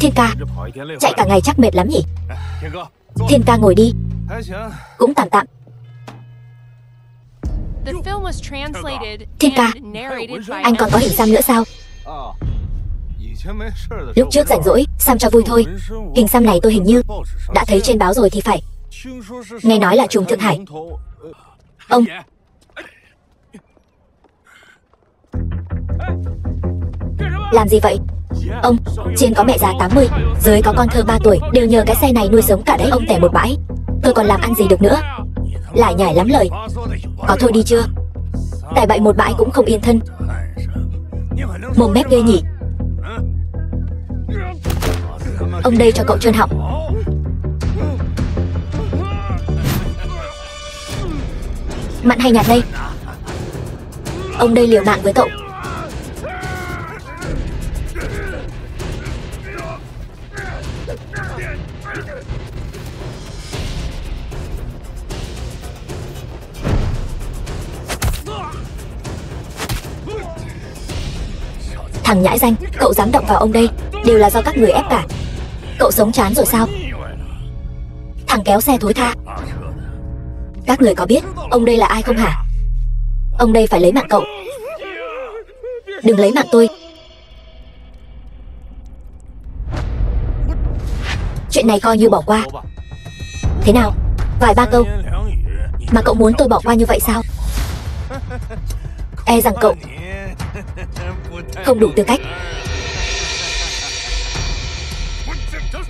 Thiên ca, chạy cả ngày chắc mệt lắm nhỉ? Thiên ca ngồi đi. Cũng tạm tạm. Thiên ca, anh còn có hình xăm nữa sao? Lúc trước rảnh rỗi, xăm cho vui thôi. Hình xăm này tôi hình như đã thấy trên báo rồi thì phải. Nghe nói là trùng Thượng Hải. Ông... Làm gì vậy? Ông, trên có mẹ già 80, dưới có con thơ 3 tuổi, đều nhờ cái xe này nuôi sống cả đấy. Ông tẻ một bãi, tôi còn làm ăn gì được nữa. Lại nhải lắm lời. Có thôi đi chưa? Tại bậy một bãi cũng không yên thân. Mồm mép ghê nhỉ. Ông đây cho cậu trơn họng. Mặn hay nhạt đây? Ông đây liều mạng với cậu. Thằng nhãi danh, cậu dám động vào ông đây, đều là do các người ép cả. Cậu sống chán rồi sao? Thằng kéo xe thối tha. Các người có biết ông đây là ai không hả? Ông đây phải lấy mạng cậu. Đừng lấy mạng tôi. Chuyện này coi như bỏ qua. Thế nào? Vài ba câu mà cậu muốn tôi bỏ qua như vậy sao? E rằng cậu không đủ tư cách.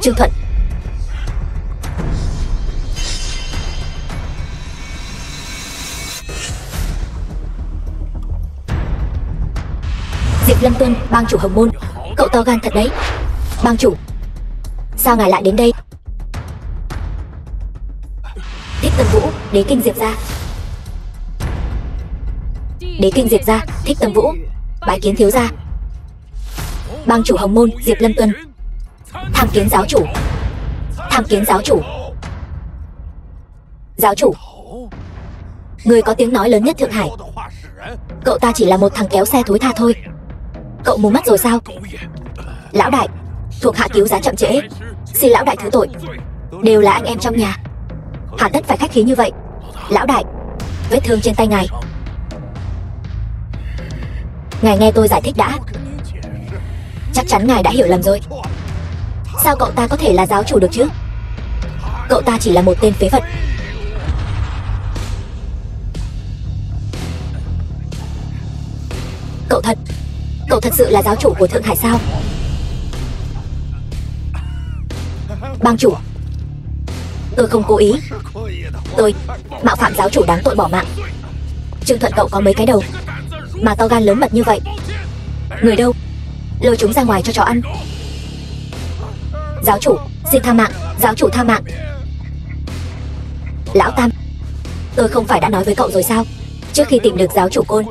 Trương Thuận. Diệp Lâm Tuân, bang chủ Hồng Môn. Cậu to gan thật đấy. Bang chủ, sao ngài lại đến đây? Thích Tâm Vũ, đế kinh Diệp gia. Đế kinh Diệp gia, Thích Tâm Vũ, bái kiến thiếu gia. Bang chủ Hồng Môn, Diệp Lâm Tuân. Tham kiến giáo chủ. Tham kiến giáo chủ. Giáo chủ, người có tiếng nói lớn nhất Thượng Hải. Cậu ta chỉ là một thằng kéo xe thối tha thôi. Cậu mù mắt rồi sao? Lão đại, thuộc hạ cứu giá chậm trễ, xin lão đại thứ tội. Đều là anh em trong nhà, hà tất phải khách khí như vậy. Lão đại, vết thương trên tay ngài. Ngài nghe tôi giải thích đã. Chắc chắn ngài đã hiểu lầm rồi. Sao cậu ta có thể là giáo chủ được chứ? Cậu ta chỉ là một tên phế vật. Cậu thật sự là giáo chủ của Thượng Hải sao? Bang chủ, tôi không cố ý. Tôi mạo phạm giáo chủ đáng tội bỏ mạng. Trương Thuận cậu có mấy cái đầu mà to gan lớn mật như vậy? Người đâu? Lôi chúng ra ngoài cho chó ăn. Giáo chủ, xin tha mạng. Giáo chủ tha mạng. Lão Tam, tôi không phải đã nói với cậu rồi sao? Trước khi tìm được giáo chủ Côn,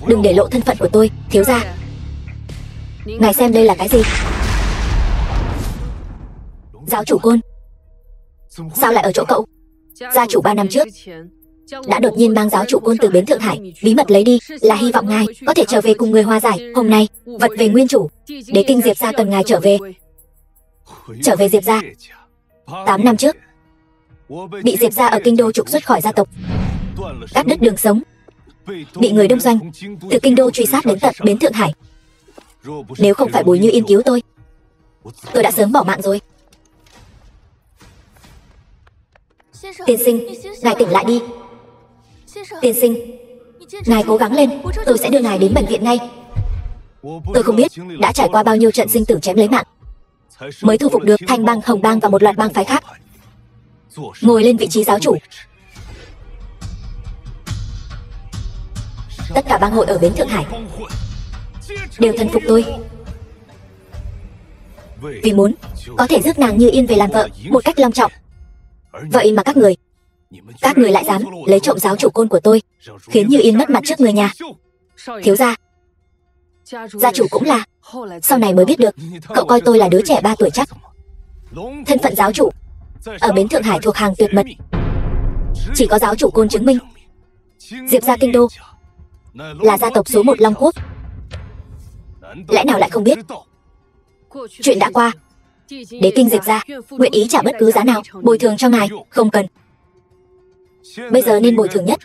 đừng để lộ thân phận của tôi. Thiếu gia, ngài xem đây là cái gì? Giáo chủ Côn sao lại ở chỗ cậu? Gia chủ 3 năm trước đã đột nhiên mang giáo chủ Côn từ bến Thượng Hải bí mật lấy đi, là hy vọng ngài có thể trở về cùng người hòa giải. Hôm nay vật về nguyên chủ, đế kinh Diệp gia cần ngài trở về. Trở về Diệp gia. 8 năm trước bị Diệp gia ở kinh đô trục xuất khỏi gia tộc, cắt đứt đường sống, bị người đông doanh từ kinh đô truy sát đến tận bến Thượng Hải. Nếu không phải Bùi Như Yên cứu tôi đã sớm bỏ mạng rồi. Tiên sinh, ngài tỉnh lại đi. Tiên sinh, ngài cố gắng lên, tôi sẽ đưa ngài đến bệnh viện ngay. Tôi không biết đã trải qua bao nhiêu trận sinh tử chém lấy mạng mới thu phục được Thanh bang, Hồng bang và một loạt bang phái khác, ngồi lên vị trí giáo chủ. Tất cả bang hội ở bến Thượng Hải đều thần phục tôi, vì muốn có thể rước nàng Như Yên về làm vợ một cách long trọng. Vậy mà các người lại dám lấy trộm giáo chủ Côn của tôi, khiến Như Yên mất mặt trước người nhà. Thiếu gia, gia chủ cũng là sau này mới biết được cậu coi tôi là đứa trẻ 3 tuổi chắc. Thân phận giáo chủ ở bến Thượng Hải thuộc hàng tuyệt mật, chỉ có giáo chủ Côn chứng minh. Diệp gia kinh đô là gia tộc số 1 Long Quốc, lẽ nào lại không biết? Chuyện đã qua. Đế kinh Diệp gia nguyện ý trả bất cứ giá nào bồi thường cho ngài. Không cần. Bây giờ nên bồi thường nhất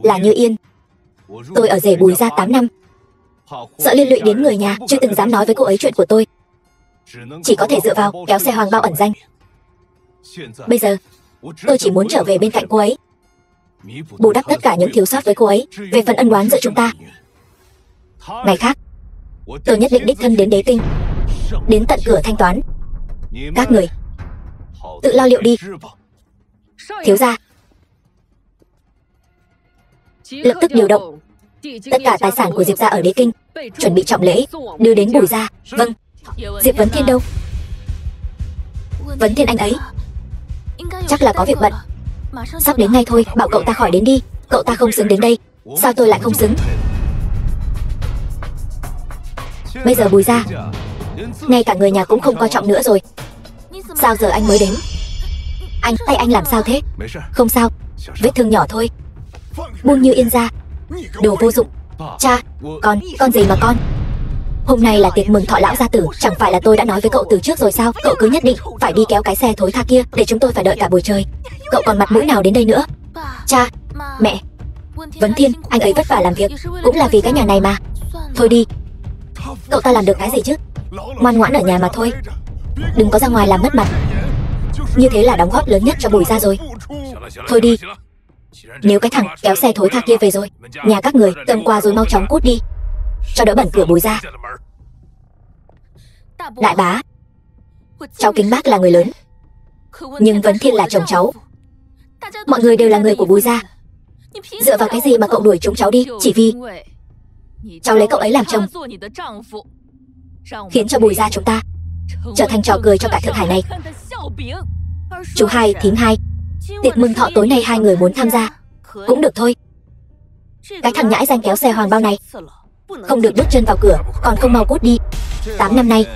là Như Yên. Tôi ở rể Bùi gia 8 năm, sợ liên lụy đến người nhà, chưa từng dám nói với cô ấy chuyện của tôi, chỉ có thể dựa vào kéo xe hoàng bao ẩn danh. Bây giờ tôi chỉ muốn trở về bên cạnh cô ấy, bù đắp tất cả những thiếu sót với cô ấy. Về phần ân oán giữa chúng ta, ngày khác tôi nhất định đích thân đến Đế kinh, đến tận cửa thanh toán. Các người tự lo liệu đi. Thiếu gia lập tức điều động tất cả tài sản của Diệp gia ở Đế kinh, chuẩn bị trọng lễ đưa đến Bùi gia. Vâng. Diệp Vấn Thiên đâu? Vấn Thiên anh ấy chắc là có việc bận, sắp đến ngay thôi. Bảo cậu ta khỏi đến đi, cậu ta không xứng đến đây. Sao tôi lại không xứng? Bây giờ Bùi gia ngay cả người nhà cũng không coi trọng nữa rồi. Sao giờ anh mới đến? Tay anh làm sao thế? Không sao, vết thương nhỏ thôi. Buông Như Yên ra, đồ vô dụng. Cha, con gì mà con? Hôm nay là tiệc mừng thọ lão gia tử, chẳng phải là tôi đã nói với cậu từ trước rồi sao? Cậu cứ nhất định phải đi kéo cái xe thối tha kia, để chúng tôi phải đợi cả buổi trời. Cậu còn mặt mũi nào đến đây nữa? Cha, mẹ, Vấn Thiên, anh ấy vất vả làm việc, cũng là vì cái nhà này mà. Thôi đi. Cậu ta làm được cái gì chứ? Ngoan ngoãn ở nhà mà thôi, đừng có ra ngoài làm mất mặt. Như thế là đóng góp lớn nhất cho Bùi gia rồi. Thôi đi. Nếu cái thằng kéo xe thối tha kia về rồi, nhà các người cầm qua rồi mau chóng cút đi, cho đỡ bẩn cửa Bùi gia. Đại bá, cháu kính bác là người lớn, nhưng Vấn Thiên là chồng cháu. Mọi người đều là người của Bùi gia. Dựa vào cái gì mà cậu đuổi chúng cháu đi? Chỉ vì cháu lấy cậu ấy làm chồng, khiến cho Bùi gia chúng ta trở thành trò cười cho cả Thượng Hải này. Chú hai, thím hai, tiệc mừng thọ tối nay hai người muốn tham gia cũng được thôi. Cái thằng nhãi danh kéo xe hoàng bao này không được bước chân vào cửa, còn không mau cút đi. 8 năm nay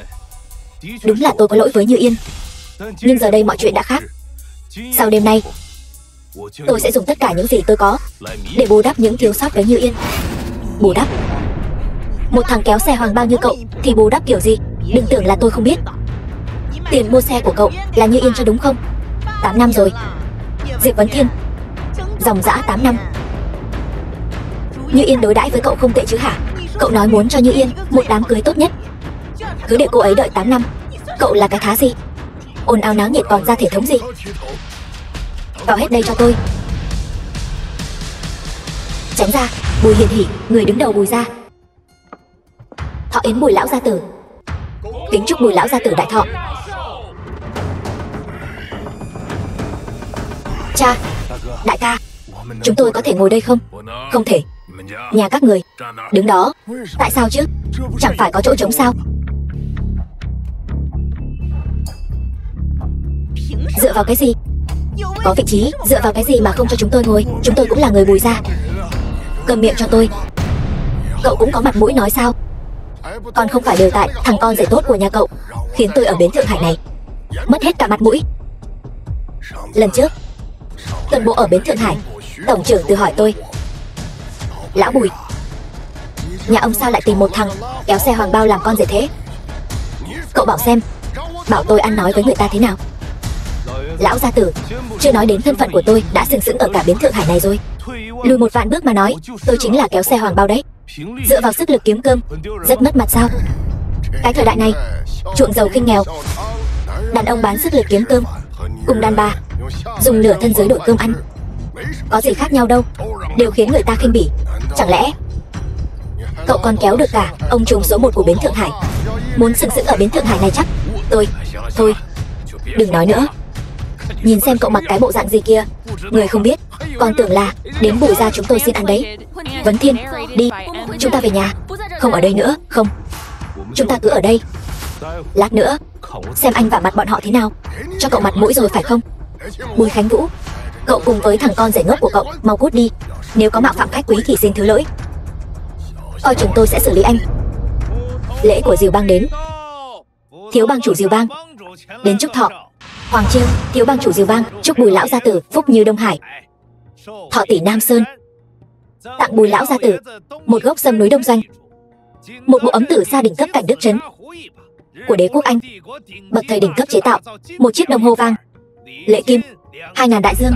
đúng là tôi có lỗi với Như Yên, nhưng giờ đây mọi chuyện đã khác. Sau đêm nay tôi sẽ dùng tất cả những gì tôi có để bù đắp những thiếu sót với Như Yên. Bù đắp? Một thằng kéo xe hoàng bao như cậu thì bù đắp kiểu gì? Đừng tưởng là tôi không biết. Tiền mua xe của cậu là Như Yên cho đúng không? 8 năm rồi. Diệp Vấn Thiên, dòng dã 8 năm. Như Yên đối đãi với cậu không tệ chứ hả? Cậu nói muốn cho Như Yên một đám cưới tốt nhất, cứ để cô ấy đợi 8 năm. Cậu là cái thá gì? Ồn ào náo nhiệt còn ra thể thống gì? Vào hết đây cho tôi. Tránh ra. Bùi Hiền Hỉ, người đứng đầu Bùi gia. Thọ yến Bùi lão gia tử. Kính chúc Bùi lão gia tử đại thọ. Cha, đại ca, chúng tôi có thể ngồi đây không? Không thể. Nhà các người đứng đó. Tại sao chứ? Chẳng phải có chỗ trống sao? Dựa vào cái gì? Có vị trí, dựa vào cái gì mà không cho chúng tôi ngồi? Chúng tôi cũng là người Bùi gia. Câm miệng cho tôi. Cậu cũng có mặt mũi nói sao? Còn không phải đều tại thằng con rể tốt của nhà cậu khiến tôi ở bến Thượng Hải này mất hết cả mặt mũi. Lần trước tuần bộ ở bến Thượng Hải, tổng trưởng tự hỏi tôi: lão Bùi, nhà ông sao lại tìm một thằng kéo xe hoàng bao làm con rể thế? Cậu bảo xem, bảo tôi ăn nói với người ta thế nào. Lão gia tử, chưa nói đến thân phận của tôi đã sừng sững ở cả bến Thượng Hải này rồi. Lùi một vạn bước mà nói, tôi chính là kéo xe hoàng bao đấy. Dựa vào sức lực kiếm cơm, rất mất mặt sao? Cái thời đại này chuộng giàu khinh nghèo, đàn ông bán sức lực kiếm cơm cùng đàn bà dùng nửa thân giới đổi cơm ăn, có gì khác nhau đâu, đều khiến người ta khinh bỉ. Chẳng lẽ cậu còn kéo được cả ông trùm số 1 của bến Thượng Hải, muốn sừng sững ở bến Thượng Hải này chắc? Thôi, đừng nói nữa. Nhìn xem cậu mặc cái bộ dạng gì kia, người không biết còn tưởng là đến Bùi gia chúng tôi xin ăn đấy. Vấn Thiên, đi, chúng ta về nhà. Không ở đây nữa, không. Chúng ta cứ ở đây. Lát nữa xem anh vả mặt bọn họ thế nào. Cho cậu mặt mũi rồi phải không? Bùi Khánh Vũ, cậu cùng với thằng con rể ngốc của cậu mau cút đi. Nếu có mạo phạm khách quý thì xin thứ lỗi. Coi chừng tôi sẽ xử lý anh. Lễ của Diều Bang đến. Thiếu bang chủ Diều Bang đến chúc thọ. Hoàng Chiêu, thiếu bang chủ Diều Bang chúc Bùi lão gia tử phúc như Đông Hải, thọ tỷ Nam Sơn. Tặng Bùi lão gia tử một gốc sâm núi Đông Doanh, một bộ ấm tử gia đình cấp cảnh Đức Trấn, của đế quốc Anh, bậc thời đỉnh cấp chế tạo một chiếc đồng hồ vàng lệ kim 2000 đại dương.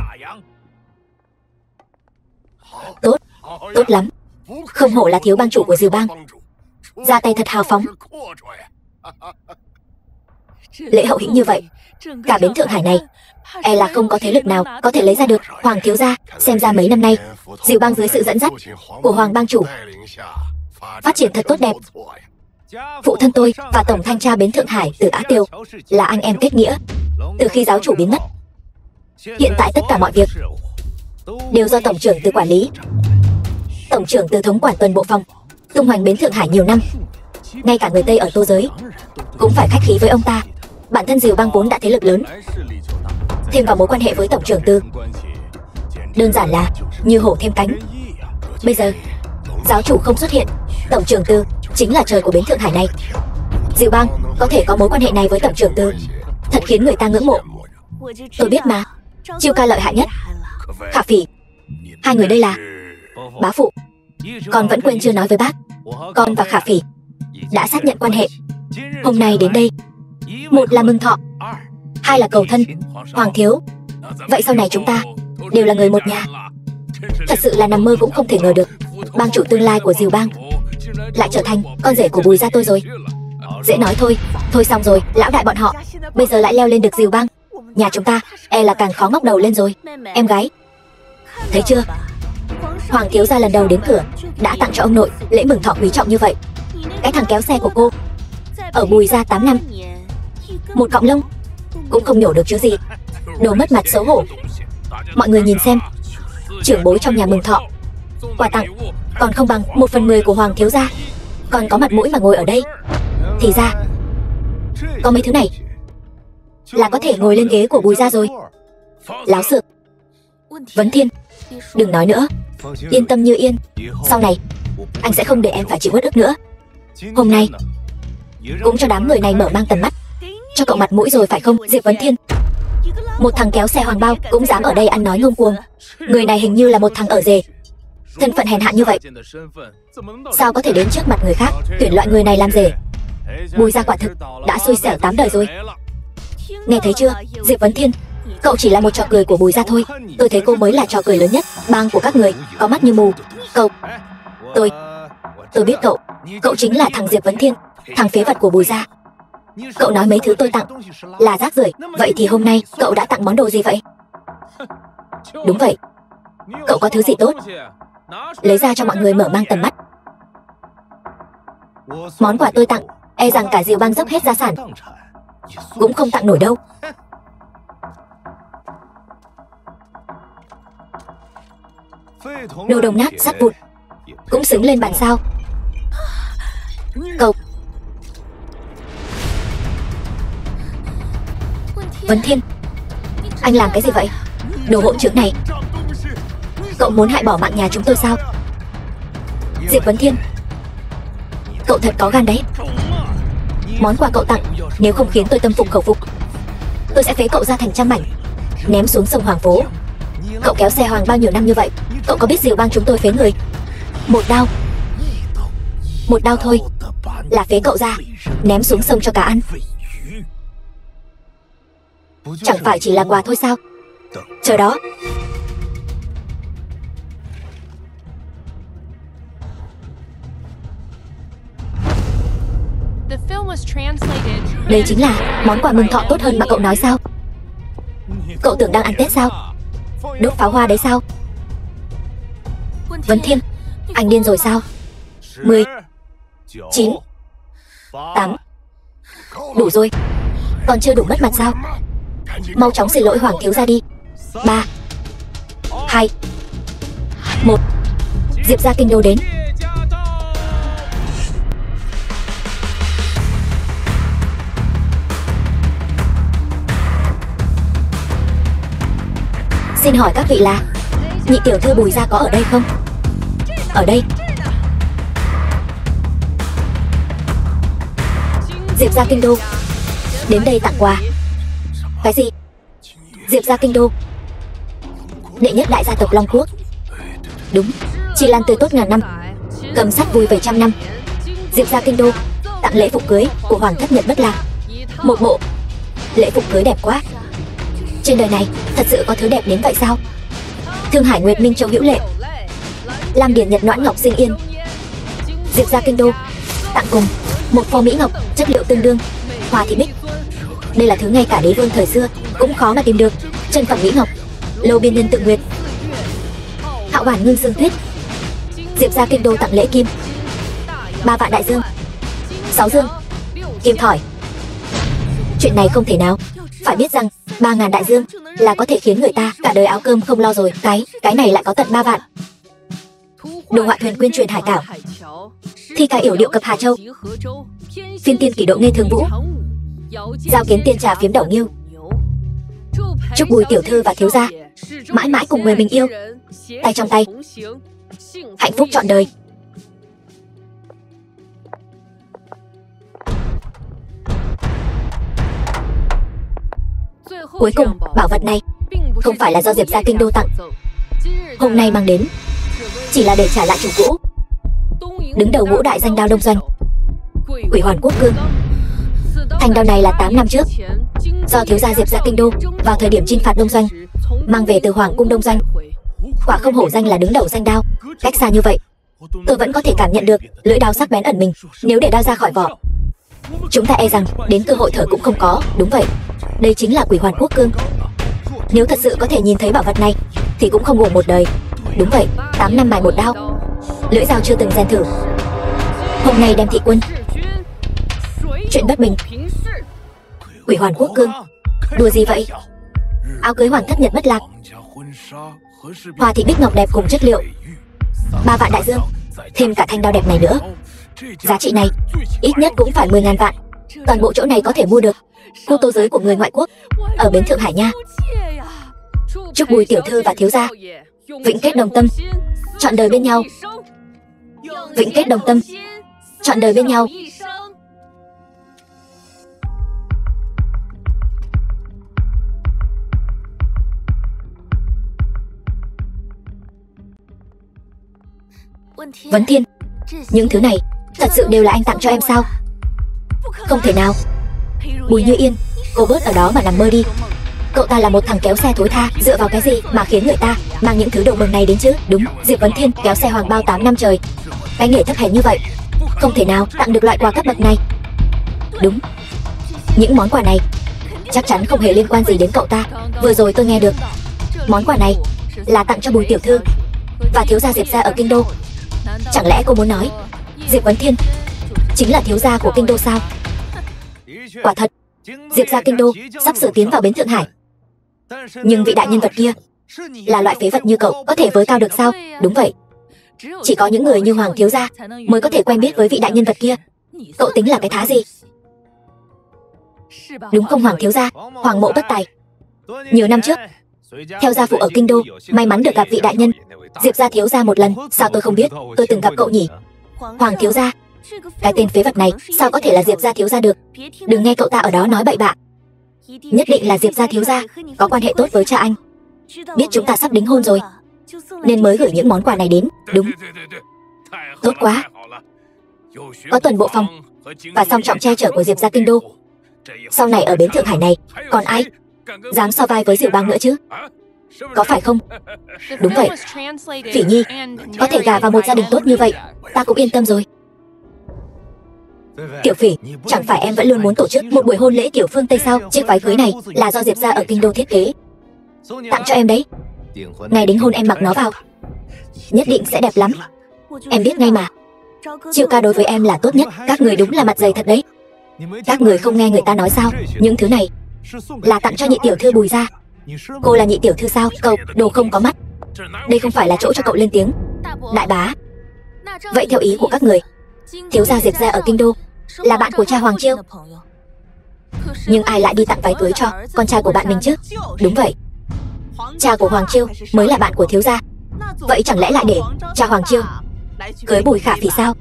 Tốt, tốt lắm. Không hổ là thiếu bang chủ của Diều bang, ra tay thật hào phóng. Lễ hậu hĩnh như vậy, cả bến Thượng Hải này e là không có thế lực nào có thể lấy ra được. Hoàng thiếu gia, xem ra mấy năm nay Diều bang dưới sự dẫn dắt của Hoàng bang chủ phát triển thật tốt đẹp. Phụ thân tôi và tổng thanh tra bến Thượng Hải Từ Á Tiều là anh em kết nghĩa từ khi giáo chủ biến mất. Hiện tại tất cả mọi việc đều do tổng trưởng Từ quản lý. Tổng trưởng Từ thống quản tuần bộ phòng, tung hoành bến Thượng Hải nhiều năm. Ngay cả người Tây ở Tô giới cũng phải khách khí với ông ta. Bản thân Diều bang vốn đã thế lực lớn, thêm vào mối quan hệ với tổng trưởng Từ, đơn giản là như hổ thêm cánh. Bây giờ giáo chủ không xuất hiện, tổng trưởng Từ chính là trời của bến Thượng Hải này. Diều bang có thể có mối quan hệ này với tổng trưởng Từ, thật khiến người ta ngưỡng mộ. Tôi biết mà, chiêu ca lợi hại nhất Khả Phỉ, hai người đây là bá phụ. Con vẫn quên chưa nói với bác, con và Khả Phỉ đã xác nhận quan hệ. Hôm nay đến đây, một là mừng thọ, hai là cầu thân Hoàng thiếu. Vậy sau này chúng ta đều là người một nhà. Thật sự là nằm mơ cũng không thể ngờ được, bang chủ tương lai của Diều bang lại trở thành con rể của Bùi gia tôi rồi. Dễ nói thôi, thôi xong rồi, lão đại bọn họ bây giờ lại leo lên được Diều bang, nhà chúng ta e là càng khó ngóc đầu lên rồi. Em gái, thấy chưa, Hoàng thiếu gia lần đầu đến cửa đã tặng cho ông nội lễ mừng thọ quý trọng như vậy. Cái thằng kéo xe của cô ở Bùi gia 8 năm, một cọng lông cũng không nhổ được chứ gì. Đồ mất mặt xấu hổ. Mọi người nhìn xem, trưởng bối trong nhà mừng thọ quà tặng còn không bằng 1/10 của Hoàng thiếu gia. Còn có mặt mũi mà ngồi ở đây. Thì ra có mấy thứ này là có thể ngồi lên ghế của Bùi gia rồi. Láo xược. Vấn Thiên, đừng nói nữa. Yên tâm như yên, sau này anh sẽ không để em phải chịu uất ức nữa. Hôm nay cũng cho đám người này mở mang tầm mắt, cho cậu mặt mũi rồi phải không? Diệp Vấn Thiên, một thằng kéo xe hoàng bao cũng dám ở đây ăn nói ngông cuồng. Người này hình như là một thằng ở rể, thân phận hèn hạ như vậy, sao có thể đến trước mặt người khác tuyển loại người này làm rể? Bùi gia quả thực đã xui xẻo 8 đời rồi. Nghe thấy chưa, Diệp Vấn Thiên, cậu chỉ là một trò cười của Bùi gia thôi. Tôi thấy cô mới là trò cười lớn nhất bang của các người, có mắt như mù. Cậu, tôi biết cậu chính là thằng Diệp Vấn Thiên, thằng phế vật của Bùi gia. Cậu nói mấy thứ tôi tặng là rác rưởi, vậy thì hôm nay cậu đã tặng món đồ gì vậy? Đúng vậy, cậu có thứ gì tốt, lấy ra cho mọi người mở mang tầm mắt. Món quà tôi tặng, e rằng cả Diều bang dốc hết gia sản cũng không tặng nổi đâu. Đồ đồng nát sắt vụn cũng xứng lên bàn sao? Cậu, Vấn Thiên, anh làm cái gì vậy? Đồ hỗn trướng này, cậu muốn hại bỏ mạng nhà chúng tôi sao? Diệp Vấn Thiên, cậu thật có gan đấy. Món quà cậu tặng nếu không khiến tôi tâm phục khẩu phục, tôi sẽ phế cậu ra thành trăm mảnh, ném xuống sông Hoàng Phố. Cậu kéo xe hoàng bao nhiêu năm như vậy, cậu có biết Diều bang chúng tôi phế người một đao thôi là phế cậu ra, ném xuống sông cho cá ăn. Chẳng phải chỉ là quà thôi sao? Chờ đó. Đây chính là món quà mừng thọ tốt hơn mà cậu nói sao? Cậu tưởng đang ăn Tết sao? Đốt pháo hoa đấy sao? Vấn Thiên, anh điên rồi sao? 10, 9, 8. Đủ rồi. Còn chưa đủ mất mặt sao? Mau chóng xin lỗi Hoàng thiếu gia đi. 3, 2, 1. Diệp gia kinh đô đến. Xin hỏi các vị là nhị tiểu thư Bùi gia có ở đây không? Ở đây. Diệp gia kinh đô đến đây tặng quà. Cái gì? Diệp gia kinh đô, đệ nhất đại gia tộc Long Quốc. Đúng, Chi Lan tươi tốt ngàn năm, cầm sắt vui về trăm năm. Diệp gia kinh đô tặng lễ phục cưới của Hoàng thất Nhật Bất Lạc. Một bộ lễ phục cưới đẹp quá. Trên đời này thật sự có thứ đẹp đến vậy sao? Thương Hải Nguyệt Minh Châu Hữu Lệ, Lam Điền Nhật Noãn Ngọc Sinh Yên, Diệp gia kinh đô tặng cùng một pho mỹ ngọc, chất liệu tương đương, hoa thị bích. Đây là thứ ngay cả đế vương thời xưa cũng khó mà tìm được. Chân phẩm mỹ ngọc, Lô Biên Nhân Tự Nguyệt, Hạo Bản Ngưng Sương Tuyết. Diệp gia kinh đô tặng lễ kim, 3 vạn đại dương, 6 dương, kim thỏi. Chuyện này không thể nào. Phải biết rằng 3.000 đại dương là có thể khiến người ta cả đời áo cơm không lo rồi. Cái này lại có tận 3 vạn. Đồ họa thuyền quyên truyền hải cảo, thi ca yểu điệu cập Hà Châu, phiên tiên kỷ độ nghe thường vũ, giao kiến tiên trà phiếm đầu nghiêu. Chúc Bùi tiểu thư và thiếu gia mãi mãi cùng người mình yêu, tay trong tay, hạnh phúc trọn đời. Cuối cùng, bảo vật này không phải là do Diệp gia kinh đô tặng. Hôm nay mang đến chỉ là để trả lại chủ cũ. Đứng đầu ngũ đại danh đao Đông Doanh, Quỷ Hoàn Quốc Cương. Thanh đao này là 8 năm trước, do thiếu gia Diệp gia kinh đô vào thời điểm chinh phạt Đông Doanh mang về từ Hoàng cung Đông Doanh. Quả không hổ danh là đứng đầu danh đao. Cách xa như vậy, tôi vẫn có thể cảm nhận được lưỡi đao sắc bén ẩn mình. Nếu để đao ra khỏi vỏ, chúng ta e rằng đến cơ hội thở cũng không có. Đúng vậy, đây chính là Quỷ Hoàn Quốc Cương. Nếu thật sự có thể nhìn thấy bảo vật này thì cũng không ngủ một đời. Đúng vậy, 8 năm mài một đao, lưỡi dao chưa từng rèn thử, hôm nay đem thị quân. Chuyện bất bình. Quỷ Hoàn Quốc Cương, đùa gì vậy? Áo cưới Hoàng thất Nhật Bất Lạc, hoa thị bích ngọc đẹp cùng chất liệu, 3 vạn đại dương, thêm cả thanh đao đẹp này nữa. Giá trị này ít nhất cũng phải 10.000 vạn. Toàn bộ chỗ này có thể mua được khu tô giới của người ngoại quốc ở bến Thượng Hải nha. Chúc Bùi tiểu thư và thiếu gia vĩnh kết đồng tâm, trọn đời bên nhau. Vĩnh kết đồng tâm, trọn đời bên nhau. Vấn Thiên, những thứ này thật sự đều là anh tặng cho em sao? Không thể nào. Bùi Như Yên, cô bớt ở đó mà nằm mơ đi. Cậu ta là một thằng kéo xe thối tha, dựa vào cái gì mà khiến người ta mang những thứ đồ bừng này đến chứ? Đúng, Diệp Vấn Thiên kéo xe hoàng bao 8 năm trời. Cái nghề thấp hèn như vậy không thể nào tặng được loại quà cấp bậc này. Đúng, những món quà này chắc chắn không hề liên quan gì đến cậu ta. Vừa rồi tôi nghe được món quà này là tặng cho Bùi tiểu thư và thiếu gia Diệp gia ở kinh đô. Chẳng lẽ cô muốn nói Diệp Vấn Thiên chính là thiếu gia của kinh đô sao? Quả thật, Diệp gia kinh đô sắp sửa tiến vào bến Thượng Hải. Nhưng vị đại nhân vật kia là loại phế vật như cậu có thể với cao được sao? Đúng vậy, chỉ có những người như Hoàng thiếu gia mới có thể quen biết với vị đại nhân vật kia. Cậu tính là cái thá gì? Đúng không Hoàng thiếu gia? Hoàng mộ bất tài. Nhiều năm trước, theo gia phụ ở kinh đô, may mắn được gặp vị đại nhân Diệp gia thiếu gia một lần. Sao tôi không biết? Tôi từng gặp cậu nhỉ? Hoàng thiếu gia, cái tên phế vật này sao có thể là Diệp gia thiếu gia được? Đừng nghe cậu ta ở đó nói bậy bạ. Nhất định là Diệp gia thiếu gia có quan hệ tốt với cha anh, biết chúng ta sắp đính hôn rồi nên mới gửi những món quà này đến. Đúng, tốt quá. Có tuần bộ phòng và song trọng che chở của Diệp gia kinh đô, sau này ở bến Thượng Hải này còn ai dám so vai với Diệu Bang nữa chứ? Có phải không? Đúng vậy. Phỉ Nhi có thể gả vào một gia đình tốt như vậy, ta cũng yên tâm rồi. Tiểu Phỉ, chẳng phải em vẫn luôn muốn tổ chức một buổi hôn lễ kiểu phương Tây sao? Chiếc váy cưới này là do Diệp gia ở kinh đô thiết kế, tặng cho em đấy. Ngày đính hôn em mặc nó vào, nhất định sẽ đẹp lắm. Em biết ngay mà. Triệu ca đối với em là tốt nhất. Các người đúng là mặt dày thật đấy. Các người không nghe người ta nói sao? Những thứ này là tặng cho nhị tiểu thư Bùi gia. Cô là nhị tiểu thư sao? Cậu, đồ không có mắt. Đây không phải là chỗ cho cậu lên tiếng. Đại bá, vậy theo ý của các người, thiếu gia Diệp gia ở kinh đô là bạn của cha Hoàng Chiêu, nhưng ai lại đi tặng váy cưới cho con trai của bạn mình chứ? Đúng vậy, cha của Hoàng Chiêu mới là bạn của thiếu gia. Vậy chẳng lẽ lại để cha Hoàng Chiêu cưới Bùi Khả Phỉ sao?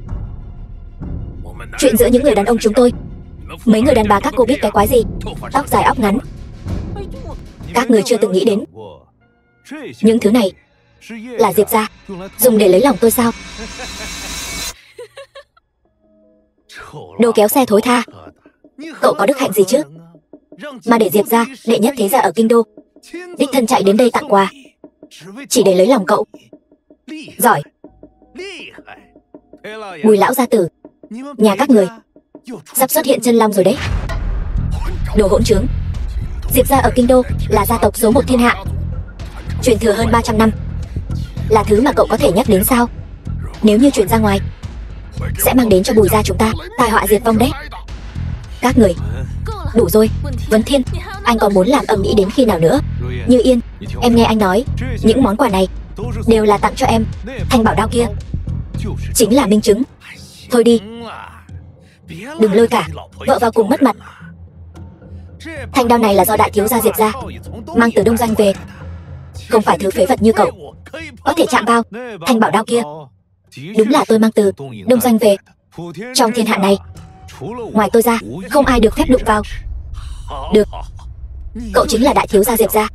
Chuyện giữa những người đàn ông chúng tôi, mấy người đàn bà các cô biết cái quái gì? Tóc dài óc ngắn. Các người chưa từng nghĩ đến những thứ này là Diệp gia dùng để lấy lòng tôi sao? Đồ kéo xe thối tha. Cậu có đức hạnh gì chứ mà để Diệp gia, đệ nhất thế gia ở kinh đô, đích thân chạy đến đây tặng quà, chỉ để lấy lòng cậu? Giỏi. Bùi lão gia tử, nhà các người sắp xuất hiện chân long rồi đấy. Đồ hỗn trướng. Diệp gia ở kinh đô là gia tộc số 1 thiên hạ, truyền thừa hơn 300 năm, là thứ mà cậu có thể nhắc đến sao? Nếu như truyền ra ngoài, sẽ mang đến cho Bùi gia chúng ta tai họa diệt vong đấy. Các người, đủ rồi. Vấn Thiên, anh còn muốn làm ầm ĩ đến khi nào nữa? Như Yên, em nghe anh nói, những món quà này đều là tặng cho em. Thanh bảo đao kia chính là minh chứng. Thôi đi, đừng lôi cả vợ vào cùng mất mặt. Thanh đao này là do đại thiếu gia Diệp gia mang từ Đông Doanh về, không phải thứ phế vật như cậu có thể chạm vào. Thanh bảo đao kia đúng là tôi mang từ Đông Doanh về. Trong thiên hạ này, ngoài tôi ra, không ai được phép đụng vào. Được, cậu chính là đại thiếu gia Diệp gia.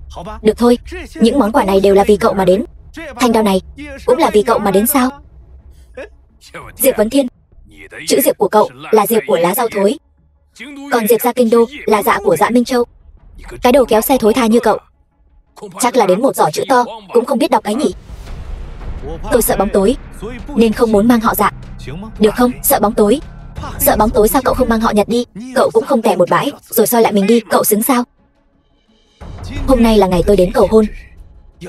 Được thôi, những món quà này đều là vì cậu mà đến. Thanh đao này cũng là vì cậu mà đến sao? Diệp Vấn Thiên, chữ Diệp của cậu là Diệp của lá rau thối, còn Diệp gia kinh đô là dạ của dạ Minh Châu. Cái đồ kéo xe thối tha như cậu, chắc là đến một giỏ chữ to cũng không biết đọc ấy nhỉ. Tôi sợ bóng tối nên không muốn mang họ Dạ. Được không? Sợ bóng tối. Sợ bóng tối sao cậu không mang họ Nhật đi? Cậu cũng không tè một bãi rồi soi lại mình đi. Cậu xứng sao? Hôm nay là ngày tôi đến cầu hôn,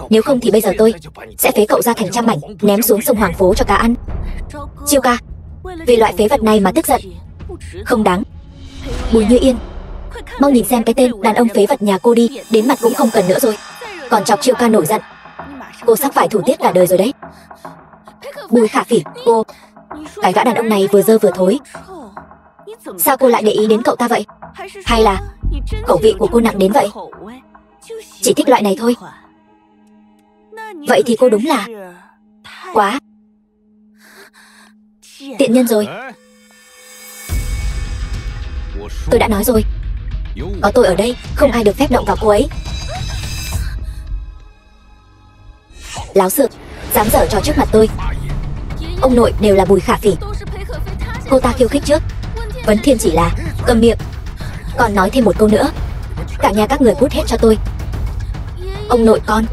nếu không thì bây giờ tôi sẽ phế cậu ra thành trăm mảnh, ném xuống sông Hoàng Phố cho cá ăn. Chiêu ca, vì loại phế vật này mà tức giận không đáng. Bùi Như Yên, mau nhìn xem cái tên đàn ông phế vật nhà cô đi, đến mặt cũng không cần nữa rồi, còn chọc Chiêu ca nổi giận. Cô sắp phải thủ tiết cả đời rồi đấy. Bùi Khả Phỉ, cô, cái gã đàn ông này vừa dơ vừa thối, sao cô lại để ý đến cậu ta vậy? Hay là khẩu vị của cô nặng đến vậy? Chỉ thích loại này thôi. Vậy thì cô đúng là quá tiện nhân rồi. Tôi đã nói rồi, có tôi ở đây, không ai được phép động vào cô ấy. Láo xược, dám dở trò trước mặt tôi. Ông nội đều là Bùi Khả Phỉ. Cô ta khiêu khích trước. Vấn Thiên chỉ là câm miệng. Còn nói thêm một câu nữa, cả nhà các người cút hết cho tôi. Ông nội con.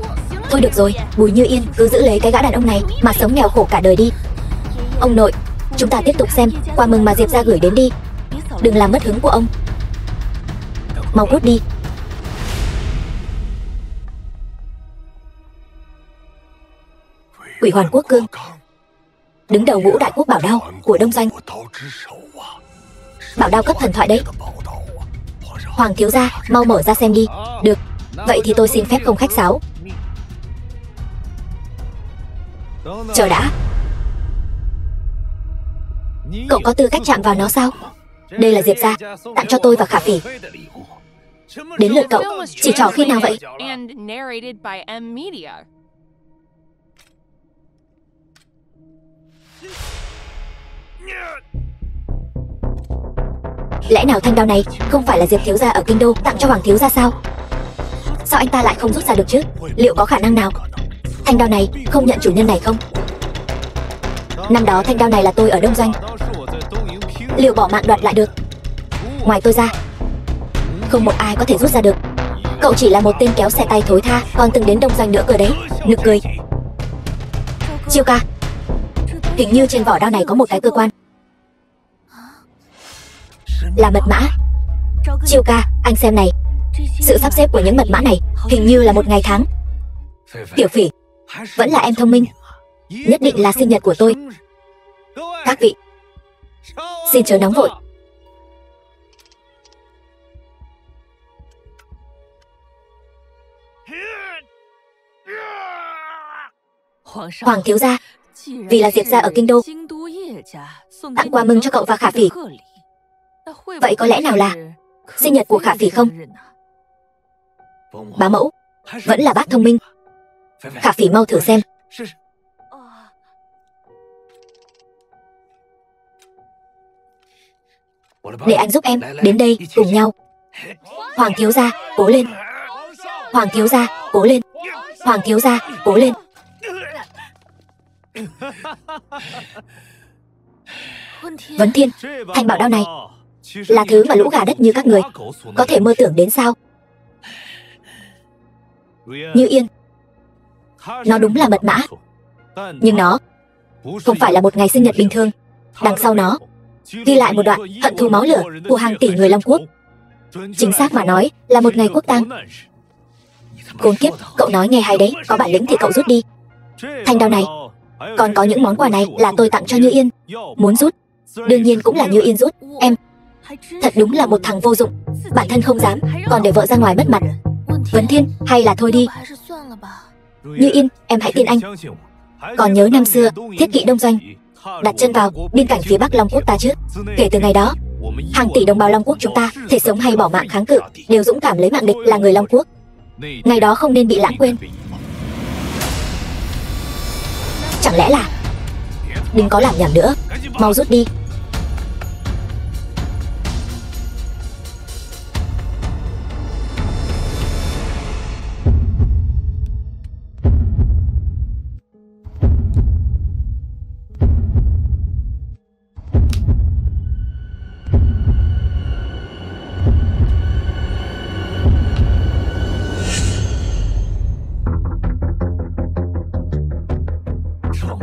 Thôi được rồi, Bùi Như Yên, cứ giữ lấy cái gã đàn ông này mà sống nghèo khổ cả đời đi. Ông nội, chúng ta tiếp tục xem quà mừng mà Diệp gia gửi đến đi, đừng làm mất hứng của ông. Mau cút đi. Quỷ Hoàn Quốc Cương, đứng đầu ngũ đại quốc bảo đao của Đông Doanh. Bảo đao cấp thần thoại đấy. Hoàng thiếu gia, mau mở ra xem đi. Được, vậy thì tôi xin phép không khách sáo. Chờ đã, cậu có tư cách chạm vào nó sao? Đây là Diệp gia tặng cho tôi và Khả Phỉ. Đến lượt cậu, chỉ trỏ khi nào vậy? Lẽ nào thanh đao này không phải là Diệp thiếu gia ở kinh đô tặng cho Hoàng thiếu gia sao? Sao anh ta lại không rút ra được chứ? Liệu có khả năng nào thanh đao này không nhận chủ nhân này không? Năm đó thanh đao này là tôi ở Đông Doanh, liệu bỏ mạng đoạt lại được? Ngoài tôi ra, không một ai có thể rút ra được. Cậu chỉ là một tên kéo xe tay thối tha, còn từng đến Đông Doanh nữa cơ đấy. Nực cười. Chiêu ca, hình như trên vỏ đao này có một cái cơ quan, là mật mã. Chiêu ca, anh xem này, sự sắp xếp của những mật mã này hình như là một ngày tháng. Tiểu Phỉ, vẫn là em thông minh, nhất định là sinh nhật của tôi. Các vị, xin chớ nóng vội. Hoàng thiếu gia, vì là Diệp gia ở kinh đô tặng quà mừng cho cậu và Khả Phỉ. Vậy có lẽ nào là sinh nhật của Khả Phỉ không? Bá mẫu, vẫn là bác thông minh. Khả Phỉ mau thử xem. Để anh giúp em, đến đây cùng nhau. Hoàng thiếu gia, cố lên. Hoàng thiếu gia, cố lên. Hoàng thiếu gia, cố lên. Vấn Thiên, thanh bảo đao này là thứ mà lũ gà đất như các người có thể mơ tưởng đến sao? Như Yên, nó đúng là mật mã, nhưng nó không phải là một ngày sinh nhật bình thường. Đằng sau nó ghi lại một đoạn hận thù máu lửa của hàng tỷ người Long Quốc. Chính xác mà nói là một ngày quốc tang. Khốn kiếp, cậu nói nghe hay đấy, có bản lĩnh thì cậu rút đi. Thanh đao này, còn có những món quà này là tôi tặng cho Như Yên. Muốn rút, đương nhiên cũng là Như Yên rút. Em thật đúng là một thằng vô dụng, bản thân không dám, còn để vợ ra ngoài mất mặt. Vấn Thiên, hay là thôi đi. Như Yên, em hãy tin anh. Còn nhớ năm xưa, thiết kỵ Đông Doanh đặt chân vào biên cảnh phía Bắc Long Quốc ta chứ? Kể từ ngày đó, hàng tỷ đồng bào Long Quốc chúng ta, thể sống hay bỏ mạng kháng cự, đều dũng cảm lấy mạng địch là người Long Quốc. Ngày đó không nên bị lãng quên. Chẳng lẽ là... Đừng có làm nhảm nữa, mau rút đi.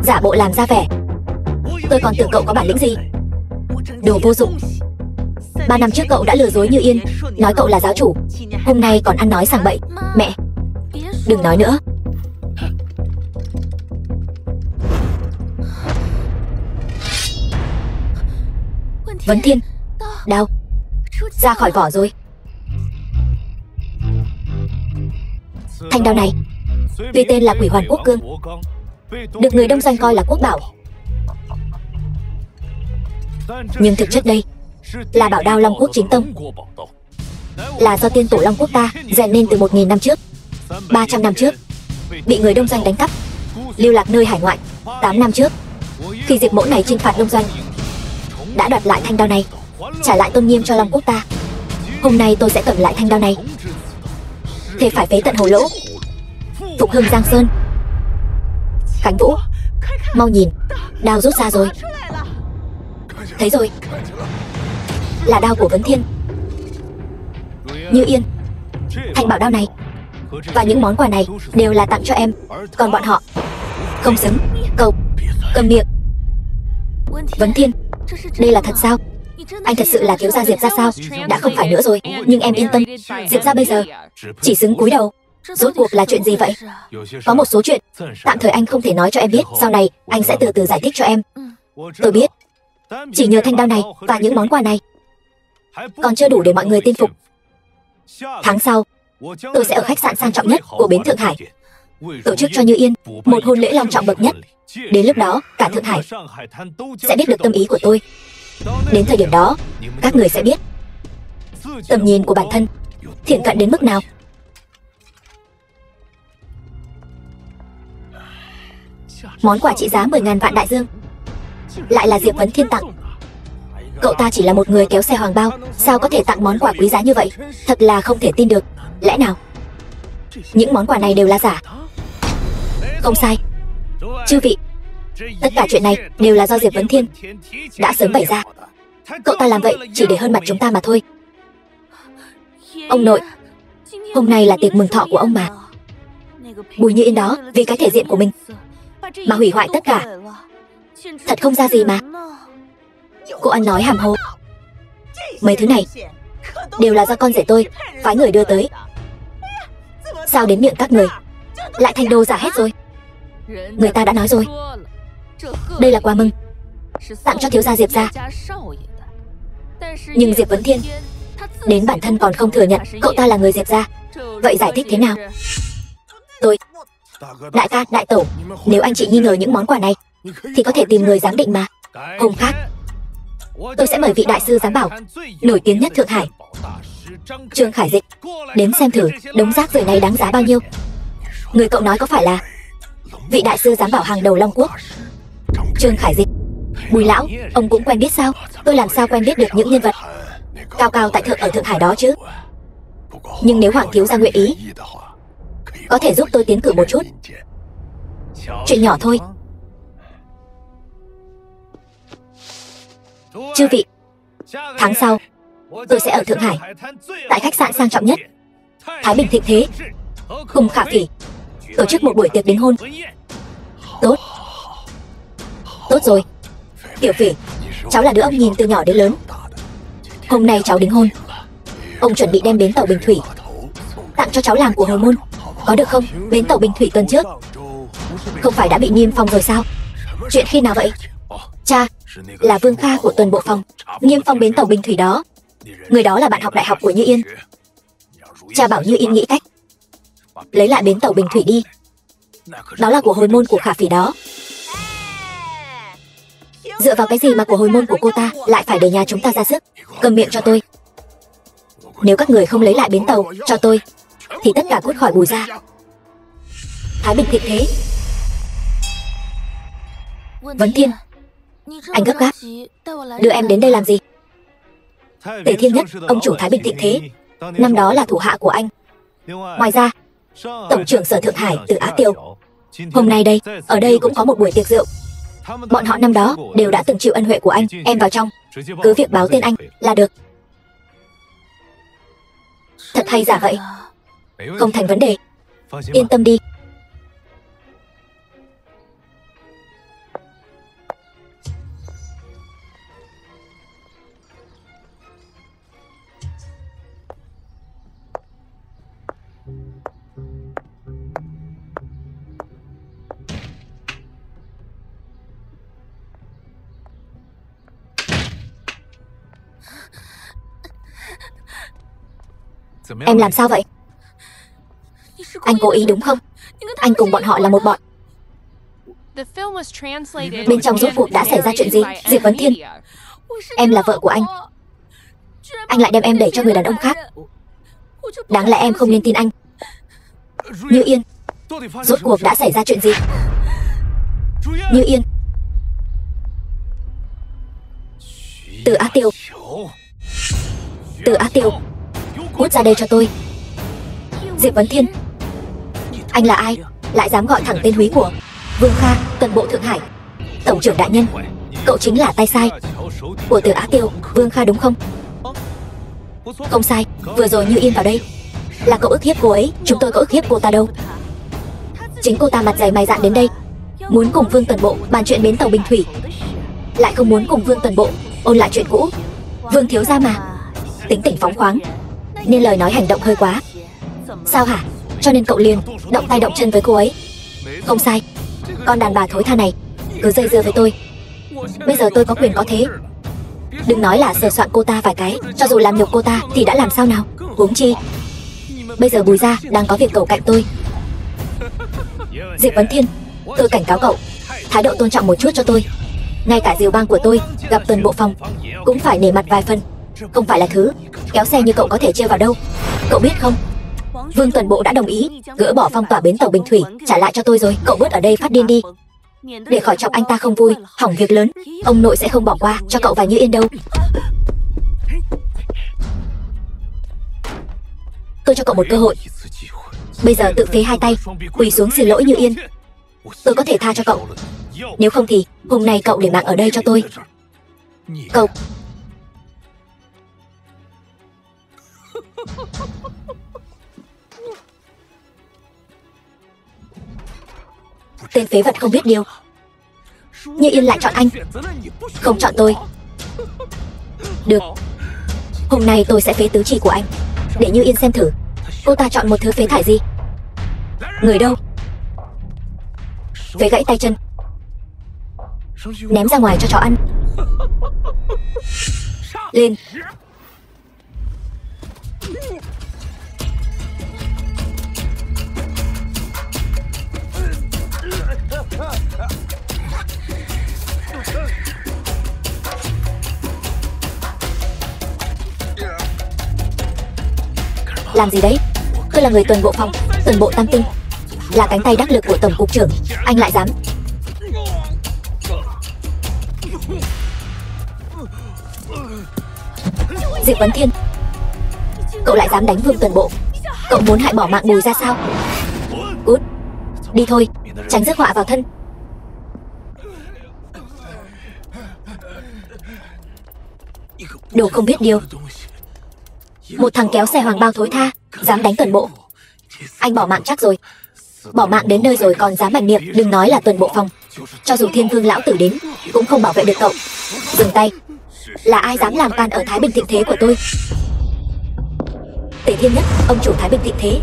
Giả bộ làm ra vẻ, tôi còn tưởng cậu có bản lĩnh gì. Đồ vô dụng. 3 năm trước cậu đã lừa dối Như Yên, nói cậu là giáo chủ. Hôm nay còn ăn nói sằng bậy. Mẹ, đừng nói nữa. Vấn Thiên, đao ra khỏi vỏ rồi. Thanh đao này tuy tên là Quỷ Hoàn Quốc Cương, được người Đông Doanh coi là quốc bảo, nhưng thực chất đây là bảo đao Long Quốc chính tông, là do tiên tổ Long Quốc ta rèn nên từ 1000 năm trước. 300 năm trước bị người Đông Doanh đánh cắp, lưu lạc nơi hải ngoại. 8 năm trước, khi Diệp Mỗ này chinh phạt Đông Doanh, đã đoạt lại thanh đao này, trả lại tôn nghiêm cho Long Quốc ta. Hôm nay tôi sẽ cầm lại thanh đao này, thế phải phế tận hồ lỗ, phục hưng Giang Sơn. Khánh Vũ, mau nhìn, đao rút ra rồi. Thấy rồi, là đao của Vấn Thiên. Như Yên, thanh bảo đao này và những món quà này đều là tặng cho em, còn bọn họ không xứng. Cậu cầm miệng. Vấn Thiên, đây là thật sao? Anh thật sự là thiếu gia Diệp gia sao? Đã không phải nữa rồi, nhưng em yên tâm, Diệp gia bây giờ chỉ xứng cúi đầu. Rốt cuộc là chuyện gì vậy? Có một số chuyện tạm thời anh không thể nói cho em biết, sau này anh sẽ từ từ giải thích cho em. Tôi biết, chỉ nhờ thanh đao này và những món quà này còn chưa đủ để mọi người tin phục. Tháng sau, tôi sẽ ở khách sạn sang trọng nhất của bến Thượng Hải tổ chức cho Như Yên một hôn lễ long trọng bậc nhất. Đến lúc đó, cả Thượng Hải sẽ biết được tâm ý của tôi. Đến thời điểm đó, các người sẽ biết tầm nhìn của bản thân thiện cận đến mức nào. Món quà trị giá 10.000 vạn đại dương lại là Diệp Vấn Thiên tặng. Cậu ta chỉ là một người kéo xe hoàng bao, sao có thể tặng món quà quý giá như vậy? Thật là không thể tin được. Lẽ nào những món quà này đều là giả? Không sai, chư vị, tất cả chuyện này đều là do Diệp Vấn Thiên đã sớm bày ra. Cậu ta làm vậy chỉ để hơn mặt chúng ta mà thôi. Ông nội, hôm nay là tiệc mừng thọ của ông mà. Bùi Như Yên đó vì cái thể diện của mình mà hủy hoại tất cả, thật không ra gì mà. Cô ăn nói hàm hồ. Mấy thứ này đều là do con rể tôi phái người đưa tới. Sao đến miệng các người lại thành đồ giả hết rồi? Người ta đã nói rồi, đây là quà mừng tặng cho thiếu gia Diệp gia. Nhưng Diệp Vấn Thiên đến bản thân còn không thừa nhận cậu ta là người Diệp gia. Vậy giải thích thế nào? Tôi, đại ca, đại tổ, nếu anh chị nghi ngờ những món quà này thì có thể tìm người giám định mà. Hôm khác, tôi sẽ mời vị đại sư giám bảo nổi tiếng nhất Thượng Hải, Trương Khải Dịch, đến xem thử đống rác rưởi này đáng giá bao nhiêu. Người cậu nói có phải là vị đại sư giám bảo hàng đầu Long Quốc, Trương Khải Dịch? Bùi lão, ông cũng quen biết sao? Tôi làm sao quen biết được những nhân vật cao cao tại thượng ở Thượng Hải đó chứ? Nhưng nếu Hoàng thiếu gia nguyện ý, có thể giúp tôi tiến cử một chút. Chuyện nhỏ thôi. Chư vị, tháng sau tôi sẽ ở Thượng Hải, tại khách sạn sang trọng nhất Thái Bình Thịnh Thế, cùng Khả Phỉ tổ chức một buổi tiệc đính hôn. Tốt. Tốt rồi. Tiểu Phỉ, cháu là đứa ông nhìn từ nhỏ đến lớn. Hôm nay cháu đính hôn, ông chuẩn bị đem bến tàu Bình Thủy tặng cho cháu làm của hồi môn, có được không? Bến tàu Bình Thủy tuần trước không phải đã bị niêm phong rồi sao? Chuyện khi nào vậy? Cha, là Vương Kha của tuần bộ phòng niêm phong bến tàu Bình Thủy đó. Người đó là bạn học đại học của Như Yên. Cha bảo Như Yên nghĩ cách lấy lại bến tàu Bình Thủy đi. Đó là của hồi môn của Khả Phỉ đó. Dựa vào cái gì mà của hồi môn của cô ta lại phải để nhà chúng ta ra sức? Câm miệng cho tôi. Nếu các người không lấy lại bến tàu cho tôi thì tất cả cút khỏi Bùi gia. Thái Bình Thịnh Thế. Vấn Thiên, anh gấp gáp đưa em đến đây làm gì? Tề Thiên Nhất, ông chủ Thái Bình Thịnh Thế, năm đó là thủ hạ của anh. Ngoài ra, tổng trưởng Sở Thượng Hải Từ Á Tiêu, hôm nay đây, ở đây cũng có một buổi tiệc rượu. Bọn họ năm đó đều đã từng chịu ân huệ của anh. Em vào trong, cứ việc báo tên anh là được. Thật hay giả vậy? Không thành vấn đề. Yên tâm đi. Em làm sao vậy? Anh cố ý đúng không? Anh cùng bọn họ là một bọn. Bên trong rốt cuộc đã xảy ra chuyện gì? Diệp Vấn Thiên, em là vợ của anh lại đem em đẩy cho người đàn ông khác. Đáng lẽ em không nên tin anh. Như Yên, rốt cuộc đã xảy ra chuyện gì? Như Yên, Từ Á Tiêu, Từ Á Tiêu, cút ra đây cho tôi. Diệp Vấn Thiên, anh là ai? Lại dám gọi thẳng tên húy của Vương Kha, tuần bộ Thượng Hải. Tổng trưởng đại nhân, cậu chính là tay sai của Từ Á Tiêu, Vương Kha đúng không? Không sai, vừa rồi Như Yên vào đây là cậu ức hiếp cô ấy. Chúng tôi có ức hiếp cô ta đâu. Chính cô ta mặt dày mày dạn đến đây, muốn cùng Vương tuần bộ bàn chuyện bến tàu Bình Thủy, lại không muốn cùng Vương tuần bộ ôn lại chuyện cũ. Vương thiếu gia mà, tính tình phóng khoáng, nên lời nói hành động hơi quá. Sao hả? Cho nên cậu liền động tay động chân với cô ấy. Không sai, con đàn bà thối tha này cứ dây dưa với tôi. Bây giờ tôi có quyền có thế. Đừng nói là sờ soạn cô ta vài cái, cho dù làm nhục cô ta thì đã làm sao nào. Huống chi bây giờ Bùi gia đang có việc cầu cạnh tôi. Diệp Vấn Thiên, tôi cảnh cáo cậu thái độ tôn trọng một chút cho tôi. Ngay cả Diều bang của tôi gặp tuần bộ phòng cũng phải nể mặt vài phần. Không phải là thứ kéo xe như cậu có thể trêu vào đâu. Cậu biết không, Vương tuần bộ đã đồng ý gỡ bỏ phong tỏa bến tàu Bình Thủy trả lại cho tôi rồi. Cậu bớt ở đây phát điên đi, để khỏi chọc anh ta không vui, hỏng việc lớn. Ông nội sẽ không bỏ qua cho cậu và Như Yên đâu. Tôi cho cậu một cơ hội. Bây giờ tự phế hai tay quỳ xuống xin lỗi Như Yên, tôi có thể tha cho cậu. Nếu không thì hôm nay cậu để mạng ở đây cho tôi. Cậu tên phế vật không biết điều. Như Yên lại chọn anh, không chọn tôi. Được, hôm nay tôi sẽ phế tứ chi của anh, để Như Yên xem thử cô ta chọn một thứ phế thải gì. Người đâu? Phế gãy tay chân, ném ra ngoài cho chó ăn. Lên. Làm gì đấy? Tôi là người tuần bộ phòng, tuần bộ Tam Tinh, là cánh tay đắc lực của tổng cục trưởng. Anh lại dám? Diệp Vấn Thiên, cậu lại dám đánh Vương tuần bộ. Cậu muốn hại bỏ mạng Bùi ra sao? Cút đi thôi, tránh rước họa vào thân. Đồ không biết điều. Một thằng kéo xe hoàng bao thối tha, dám đánh tuần bộ. Anh bỏ mạng chắc rồi. Bỏ mạng đến nơi rồi còn dám mảnh miệng, đừng nói là tuần bộ phòng. Cho dù Thiên Vương lão tử đến, cũng không bảo vệ được cậu. Dừng tay. Là ai dám làm can ở Thái Bình Thịnh Thế của tôi? Tề Thiên Nhất, ông chủ Thái Bình Thịnh Thế.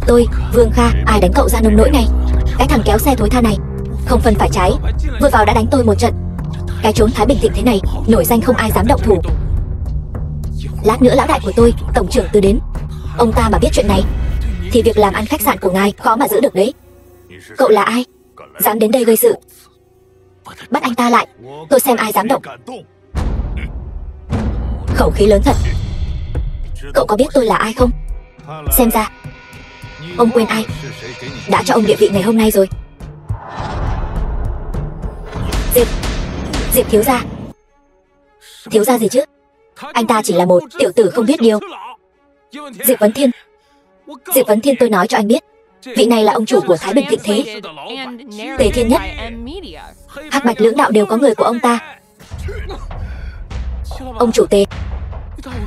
Tôi, Vương Kha, ai đánh cậu ra nông nỗi này? Cái thằng kéo xe thối tha này, không phân phải trái, vừa vào đã đánh tôi một trận. Cái chốn Thái Bình Thịnh Thế này, nổi danh không ai dám động thủ. Lát nữa lão đại của tôi, tổng trưởng Từ đến. Ông ta mà biết chuyện này, thì việc làm ăn khách sạn của ngài khó mà giữ được đấy. Cậu là ai? Dám đến đây gây sự? Bắt anh ta lại, tôi xem ai dám động. Khẩu khí lớn thật. Cậu có biết tôi là ai không? Xem ra ông quên ai đã cho ông địa vị ngày hôm nay rồi. Diệp thiếu gia. Thiếu gia gì chứ? Anh ta chỉ là một tiểu tử không biết điều. Diệp Vấn Thiên. Diệp Vấn Thiên, tôi nói cho anh biết, vị này là ông chủ của Thái Bình Thịnh Thế. Tề Thiên Nhất, Hắc Bạch lưỡng đạo đều có người của ông ta. Ông chủ Tề,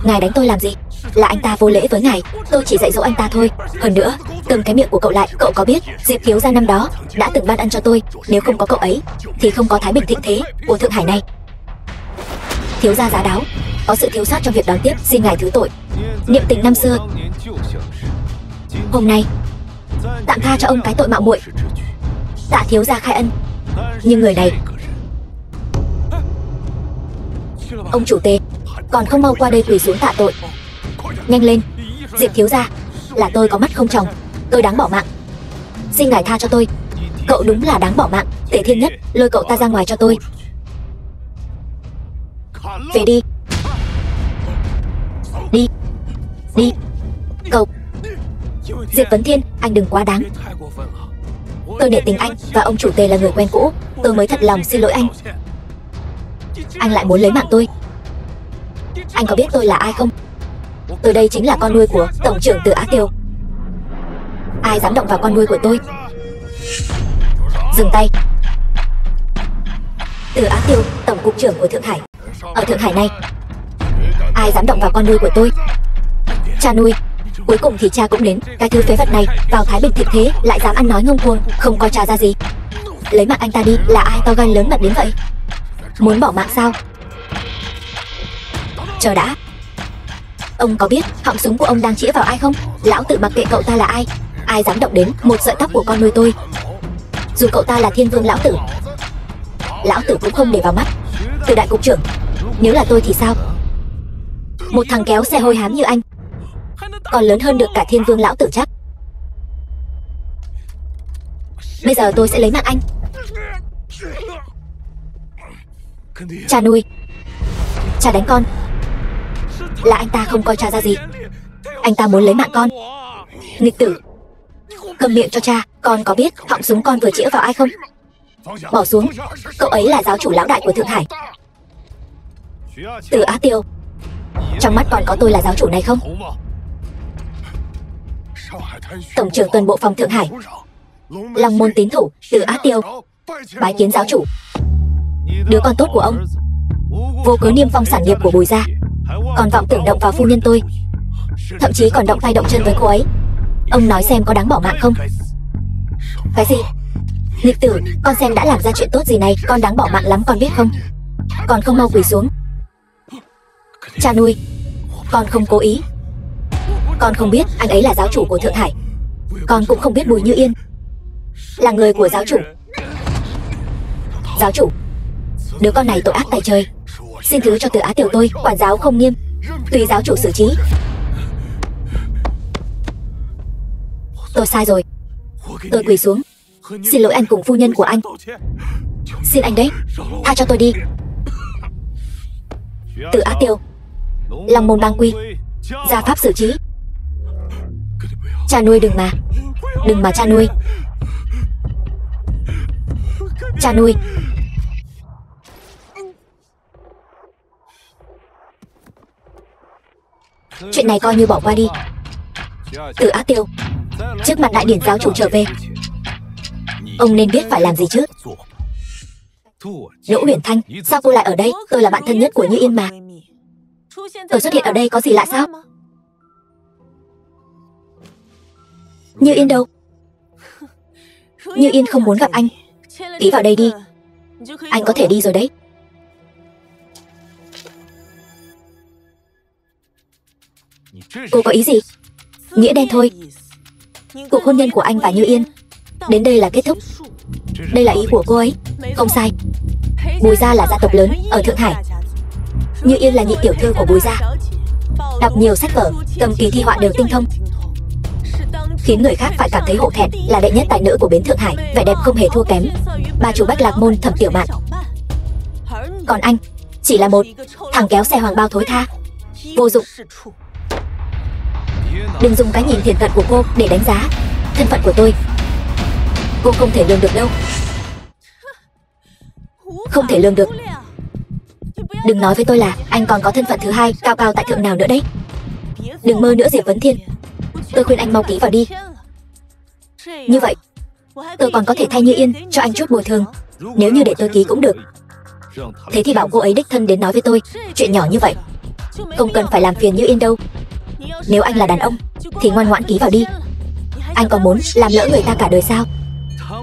ngài đánh tôi làm gì? Là anh ta vô lễ với ngài, tôi chỉ dạy dỗ anh ta thôi. Hơn nữa, cầm cái miệng của cậu lại. Cậu có biết Diệp thiếu gia năm đó đã từng ban ân cho tôi, nếu không có cậu ấy thì không có Thái Bình Thịnh Thế của Thượng Hải này. Thiếu gia giá đáo, có sự thiếu sót trong việc đón tiếp, xin ngài thứ tội. Niệm tình năm xưa, hôm nay tạm tha cho ông cái tội mạo muội. Tạ thiếu gia khai ân. Nhưng người này, ông chủ Tề, còn không mau qua đây quỳ xuống tạ tội. Nhanh lên. Diệp thiếu gia, là tôi có mắt không tròng, tôi đáng bỏ mạng, xin ngài tha cho tôi. Cậu đúng là đáng bỏ mạng. Tề Thiên Nhất, lôi cậu ta ra ngoài cho tôi. Về đi. Đi. Đi. Cậu Diệp Vấn Thiên, anh đừng quá đáng. Tôi nể tình anh và ông chủ Tề là người quen cũ, tôi mới thật lòng xin lỗi anh. Anh lại muốn lấy mạng tôi. Anh có biết tôi là ai không? Tôi đây chính là con nuôi của tổng trưởng Từ Á Tiều. Ai dám động vào con nuôi của tôi? Dừng tay. Từ Á Tiều, tổng cục trưởng của Thượng Hải. Ở Thượng Hải này, ai dám động vào con nuôi của tôi? Cha nuôi. Cuối cùng thì cha cũng đến. Cái thứ phế vật này vào Thái Bình Thịnh Thế lại dám ăn nói ngông cuồng, không coi cha ra gì. Lấy mạng anh ta đi. Là ai to gan lớn mật đến vậy? Muốn bỏ mạng sao? Chờ đã. Ông có biết họng súng của ông đang chĩa vào ai không? Lão tự mặc kệ cậu ta là ai. Ai dám động đến một sợi tóc của con nuôi tôi, dù cậu ta là Thiên Vương lão tử, lão tử cũng không để vào mắt. Từ đại cục trưởng, nếu là tôi thì sao? Một thằng kéo xe hôi hám như anh còn lớn hơn được cả Thiên Vương lão tử chắc. Bây giờ tôi sẽ lấy mạng anh. Cha nuôi, cha đánh con. Là anh ta không coi cha ra gì, anh ta muốn lấy mạng con. Nghịch tử, câm miệng cho cha. Con có biết họng súng con vừa chĩa vào ai không? Bỏ xuống. Cậu ấy là giáo chủ lão đại của Thượng Hải, Từ Á Tiều. Trong mắt còn có tôi là giáo chủ này không? Tổng trưởng tuần bộ phòng Thượng Hải, Long môn tín thủ Từ Á Tiều, bái kiến giáo chủ. Đứa con tốt của ông vô cớ niêm phong sản nghiệp của Bùi gia, còn vọng tưởng động vào phu nhân tôi, thậm chí còn động tay động chân với cô ấy. Ông nói xem có đáng bỏ mạng không? Cái gì? Nghịch tử, con xem đã làm ra chuyện tốt gì này, con đáng bỏ mạng lắm con biết không? Con không mau quỳ xuống. Cha nuôi, con không cố ý. Con không biết anh ấy là giáo chủ của Thượng Hải. Con cũng không biết Bùi Như Yên là người của giáo chủ. Giáo chủ, đứa con này tội ác tại trời, xin thứ cho Từ Á Tiểu tôi quản giáo không nghiêm, tùy giáo chủ xử trí. Tôi sai rồi, tôi quỳ xuống, xin lỗi anh cùng phu nhân của anh. Xin anh đấy, tha cho tôi đi. Từ Á Tiều, Long môn bang quy, gia pháp xử trí. Cha nuôi đừng mà cha nuôi. Cha nuôi. Chuyện này coi như bỏ qua đi. Từ Á Tiều, trước mặt đại điển giáo chủ trở về, Ông nên biết phải làm gì chứ. Đỗ Huyền Thanh, sao cô lại ở đây? Tôi là bạn thân nhất của Như Yên mà. Tôi xuất hiện ở đây có gì lạ sao? Như Yên đâu? Như Yên không muốn gặp anh. Ký vào đây đi. Anh có thể đi rồi đấy. Cô có ý gì? Nghĩa đen thôi. Cuộc hôn nhân của anh và Như Yên đến đây là kết thúc. Đây là ý của cô ấy. Không sai. Bùi gia là gia tộc lớn ở Thượng Hải. Như Yên là nhị tiểu thư của Bùi gia. Đọc nhiều sách vở, cầm kỳ thi họa đều tinh thông, khiến người khác phải cảm thấy hổ thẹn. Là đệ nhất tài nữ của bến Thượng Hải, vẻ đẹp không hề thua kém bà chủ Bách Lạc Môn Thẩm Tiểu Mạn. Còn anh chỉ là một thằng kéo xe hoàng bao thối tha, vô dụng. Đừng dùng cái nhìn thiển cận của cô để đánh giá thân phận của tôi. Cô không thể lường được đâu. Không thể lường được. Đừng nói với tôi là anh còn có thân phận thứ hai cao cao tại thượng nào nữa đấy. Đừng mơ nữa Diệp Vấn Thiên. Tôi khuyên anh mau ký vào đi. Như vậy tôi còn có thể thay Như Yên cho anh chút bồi thường. Nếu như để tôi ký cũng được. Thế thì bảo cô ấy đích thân đến nói với tôi. Chuyện nhỏ như vậy không cần phải làm phiền Như Yên đâu. Nếu anh là đàn ông thì ngoan ngoãn ký vào đi. Anh còn muốn làm lỡ người ta cả đời sao?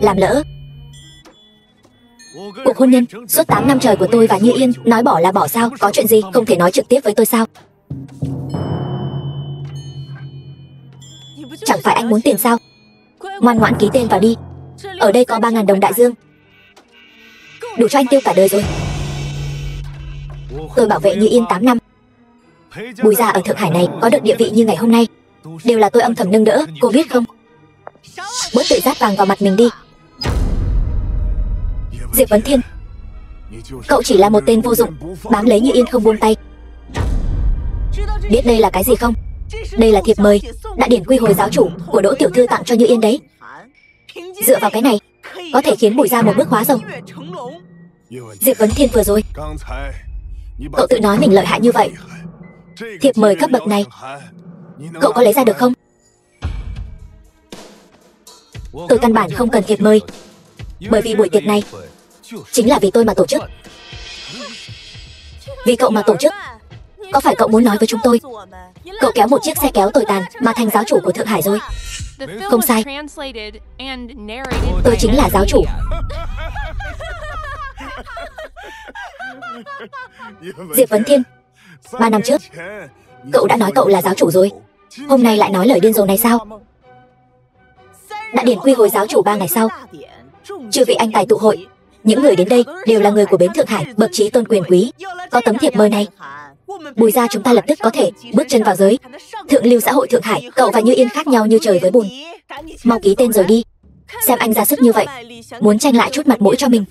Làm lỡ cuộc hôn nhân suốt 8 năm trời của tôi và Như Yên, nói bỏ là bỏ sao? Có chuyện gì không thể nói trực tiếp với tôi sao? Chẳng phải anh muốn tiền sao? Ngoan ngoãn ký tên vào đi. Ở đây có 3.000 đồng đại dương, đủ cho anh tiêu cả đời rồi. Tôi bảo vệ Như Yên 8 năm. Bùi gia ở Thượng Hải này có được địa vị như ngày hôm nay đều là tôi âm thầm nâng đỡ, cô biết không? Bớt tự rát vàng vào mặt mình đi. Diệp Vấn Thiên, cậu chỉ là một tên vô dụng, bám lấy Như Yên không buông tay. Biết đây là cái gì không? Đây là thiệp mời đại điển quy hồi giáo chủ của Đỗ tiểu thư tặng cho Như Yên đấy. Dựa vào cái này có thể khiến Bùi gia một bước hóa rồng. Diệp Vấn Thiên vừa rồi cậu tự nói mình lợi hại như vậy. Thiệp mời cấp bậc này cậu có lấy ra được không? Tôi căn bản không cần thiệp mời, bởi vì buổi tiệc này chính là vì tôi mà tổ chức. Vì cậu mà tổ chức. Có phải cậu muốn nói với chúng tôi cậu kéo một chiếc xe kéo tồi tàn mà thành giáo chủ của Thượng Hải rồi? Không sai. Tôi chính là giáo chủ. Diệp Vấn Thiên, 3 năm trước cậu đã nói cậu là giáo chủ rồi. Hôm nay lại nói lời điên rồ này sao? Đại điển quy hồi giáo chủ 3 ngày sau, chư vị anh tài tụ hội. Những người đến đây đều là người của bến Thượng Hải, bậc trí tôn quyền quý. Có tấm thiệp mời này, Bùi gia chúng ta lập tức có thể bước chân vào giới thượng lưu xã hội Thượng Hải. Cậu và Như Yên khác nhau như trời với bùn. Mau ký tên rồi đi. Xem anh ra sức như vậy, muốn tranh lại chút mặt mũi cho mình.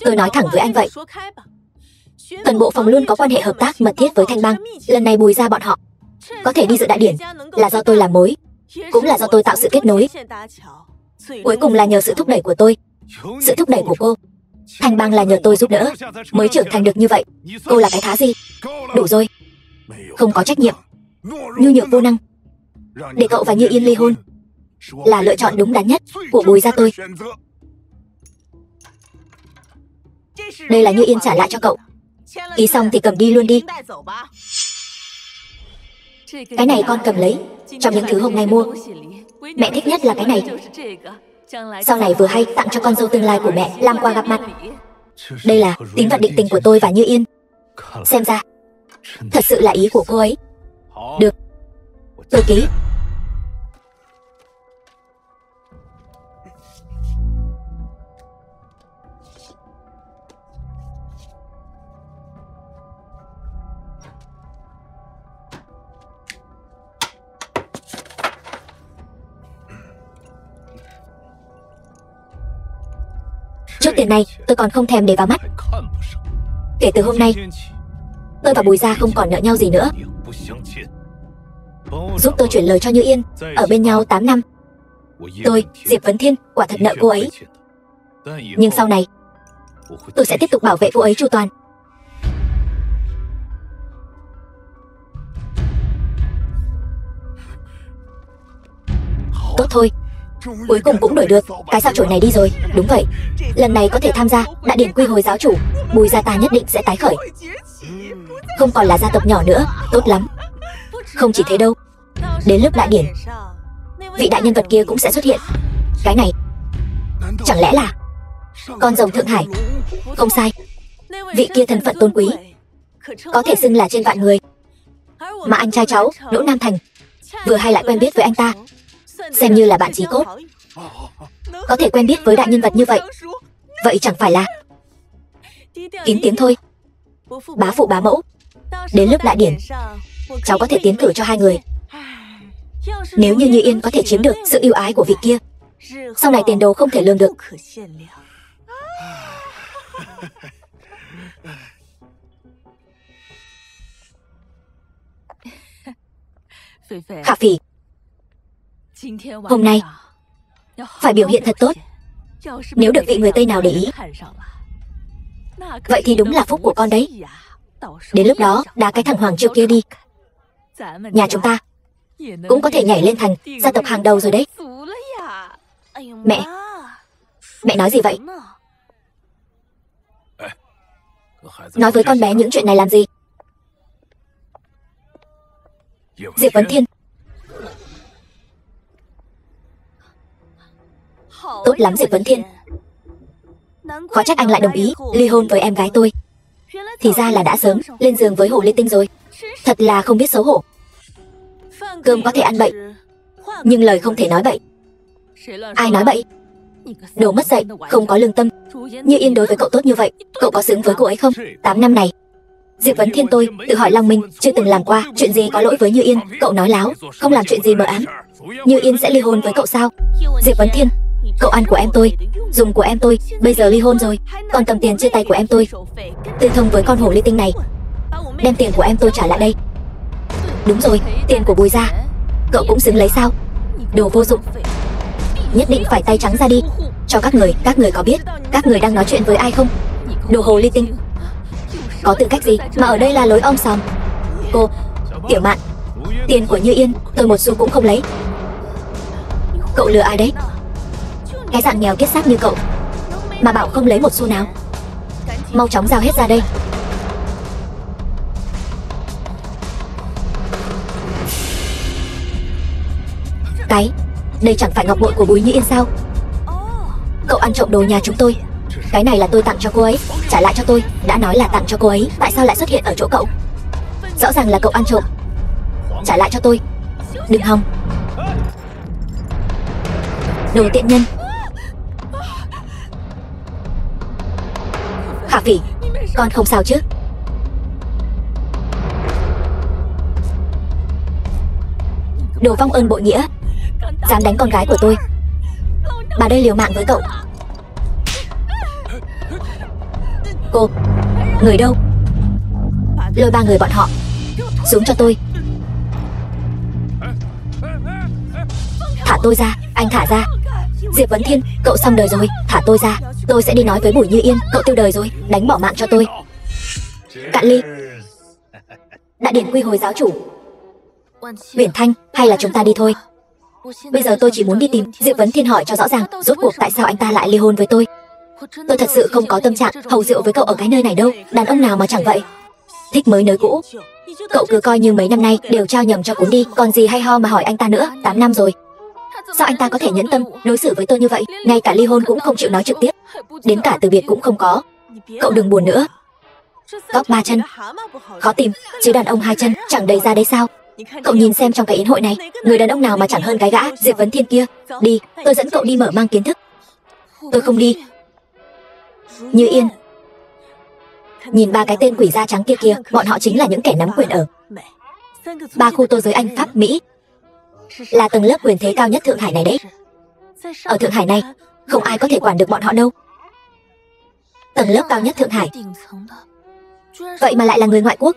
Tôi nói thẳng với anh vậy. Toàn bộ phòng luôn có quan hệ hợp tác mật thiết với Thanh Bang. Lần này Bùi gia bọn họ có thể đi dự đại điển là do tôi làm mối, cũng là do tôi tạo sự kết nối. Cuối cùng là nhờ sự thúc đẩy của tôi, sự thúc đẩy của cô. Thanh Bang là nhờ tôi giúp đỡ mới trưởng thành được như vậy. Cô là cái thá gì? Đủ rồi. Không có trách nhiệm, nhu nhược vô năng. Để cậu và Như Yên ly hôn là lựa chọn đúng đắn nhất của Bùi gia tôi. Đây là Như Yên trả lại cho cậu. Ký xong thì cầm đi luôn đi. Cái này con cầm lấy. Trong những thứ hôm nay mua, mẹ thích nhất là cái này. Sau này vừa hay tặng cho con dâu tương lai của mẹ làm quà gặp mặt. Đây là tín vật định tình của tôi và Như Yên. Xem ra thật sự là ý của cô ấy. Được, tôi ký. Chút tiền này tôi còn không thèm để vào mắt. Kể từ hôm nay, tôi và Bùi gia không còn nợ nhau gì nữa. Giúp tôi chuyển lời cho Như Yên. Ở bên nhau 8 năm, tôi, Diệp Vấn Thiên, quả thật nợ cô ấy. Nhưng sau này tôi sẽ tiếp tục bảo vệ cô ấy chu toàn. Tốt thôi, Cuối cùng cũng đuổi được cái sao chổi này đi rồi. Đúng vậy, lần này có thể tham gia đại điển quy hồi giáo chủ, Bùi gia ta nhất định sẽ tái khởi, không còn là gia tộc nhỏ nữa. Tốt lắm. Không chỉ thế đâu, đến lúc đại điển, vị đại nhân vật kia cũng sẽ xuất hiện. Cái này chẳng lẽ là con rồng Thượng Hải? Không sai, vị kia thân phận tôn quý, có thể xưng là trên vạn người. Mà anh trai cháu Đỗ Nam Thành vừa hay lại quen biết với anh ta, xem như là bạn chí cốt. Có thể quen biết với đại nhân vật như vậy, vậy chẳng phải là kín tiếng thôi. Bá phụ bá mẫu, đến lúc đại điển, cháu có thể tiến cử cho hai người. Nếu như Như Yên có thể chiếm được sự ưu ái của vị kia, sau này tiền đồ không thể lường được. Khả Phỉ, hôm nay phải biểu hiện thật tốt. Nếu được vị người Tây nào để ý, vậy thì đúng là phúc của con đấy. Đến lúc đó đá cái thằng Hoàng Chiêu kia đi, nhà chúng ta cũng có thể nhảy lên thành gia tộc hàng đầu rồi đấy. Mẹ nói gì vậy? Nói với con bé những chuyện này làm gì? Diệp Vấn Thiên, tốt lắm Diệp Vấn Thiên, khó trách anh lại đồng ý ly hôn với em gái tôi. Thì ra là đã sớm lên giường với Hồ Ly Tinh rồi. Thật là không biết xấu hổ. Cơm có thể ăn bậy, nhưng lời không thể nói bậy. Ai nói bậy? Đồ mất dạy, không có lương tâm. Như Yên đối với cậu tốt như vậy, cậu có xứng với cô ấy không? 8 năm này, Diệp Vấn Thiên tôi tự hỏi Long Minh chưa từng làm qua chuyện gì có lỗi với Như Yên. Cậu nói láo, không làm chuyện gì mờ ám. Như Yên sẽ ly hôn với cậu sao? Diệp Vấn Thiên, cậu ăn của em tôi, dùng của em tôi, bây giờ ly hôn rồi, còn cầm tiền chia tay của em tôi, tư thông với con Hồ Ly Tinh này. Đem tiền của em tôi trả lại đây. Đúng rồi, tiền của Bùi gia, cậu cũng xứng lấy sao? Đồ vô dụng, nhất định phải tay trắng ra đi. Cho các người có biết các người đang nói chuyện với ai không? Đồ Hồ Ly Tinh, có tư cách gì mà ở đây là lối om sòm? Cô Tiểu Mạn, tiền của Như Yên tôi một xu cũng không lấy. Cậu lừa ai đấy? Cái dạng nghèo kiết xác như cậu mà bảo không lấy một xu nào? Mau chóng giao hết ra đây. Đây chẳng phải ngọc bội của Bùi Như Yên sao? Cậu ăn trộm đồ nhà chúng tôi. Cái này là tôi tặng cho cô ấy, trả lại cho tôi. Đã nói là tặng cho cô ấy, tại sao lại xuất hiện ở chỗ cậu? Rõ ràng là cậu ăn trộm. Trả lại cho tôi. Đừng hòng. Đồ tiện nhân. Khả Phỉ, con không sao chứ? Đồ vong ơn bội nghĩa, dám đánh con gái của tôi. Bà đây liều mạng với cậu. Cô, người đâu? Lôi 3 người bọn họ xuống cho tôi. Thả tôi ra, anh thả ra. Diệp Vấn Thiên, cậu xong đời rồi, thả tôi ra. Tôi sẽ đi nói với Bùi Như Yên, cậu tiêu đời rồi, đánh bỏ mạng cho tôi. Cạn ly. Đại điển quy hồi giáo chủ. Uyển Thanh, hay là chúng ta đi thôi. Bây giờ tôi chỉ muốn đi tìm Diệp Vấn Thiên hỏi cho rõ ràng, rốt cuộc tại sao anh ta lại ly hôn với tôi. Tôi thật sự không có tâm trạng hầu rượu với cậu ở cái nơi này đâu. Đàn ông nào mà chẳng vậy. Thích mới nới cũ. Cậu cứ coi như mấy năm nay đều trao nhầm cho cuốn đi. Còn gì hay ho mà hỏi anh ta nữa. 8 năm rồi, sao anh ta có thể nhẫn tâm đối xử với tôi như vậy? Ngay cả ly hôn cũng không chịu nói trực tiếp, đến cả từ biệt cũng không có. Cậu đừng buồn nữa. Tóc 3 chân khó tìm, chứ đàn ông 2 chân chẳng đầy ra đấy sao? Cậu nhìn xem trong cái yến hội này, người đàn ông nào mà chẳng hơn cái gã Diệp Vấn Thiên kia. Đi, tôi dẫn cậu đi mở mang kiến thức. Tôi không đi. Như Yên, nhìn 3 cái tên quỷ da trắng kia kìa, bọn họ chính là những kẻ nắm quyền ở 3 khu tô giới Anh, Pháp, Mỹ, là tầng lớp quyền thế cao nhất Thượng Hải này đấy. Ở Thượng Hải này, không ai có thể quản được bọn họ đâu. Tầng lớp cao nhất Thượng Hải, vậy mà lại là người ngoại quốc.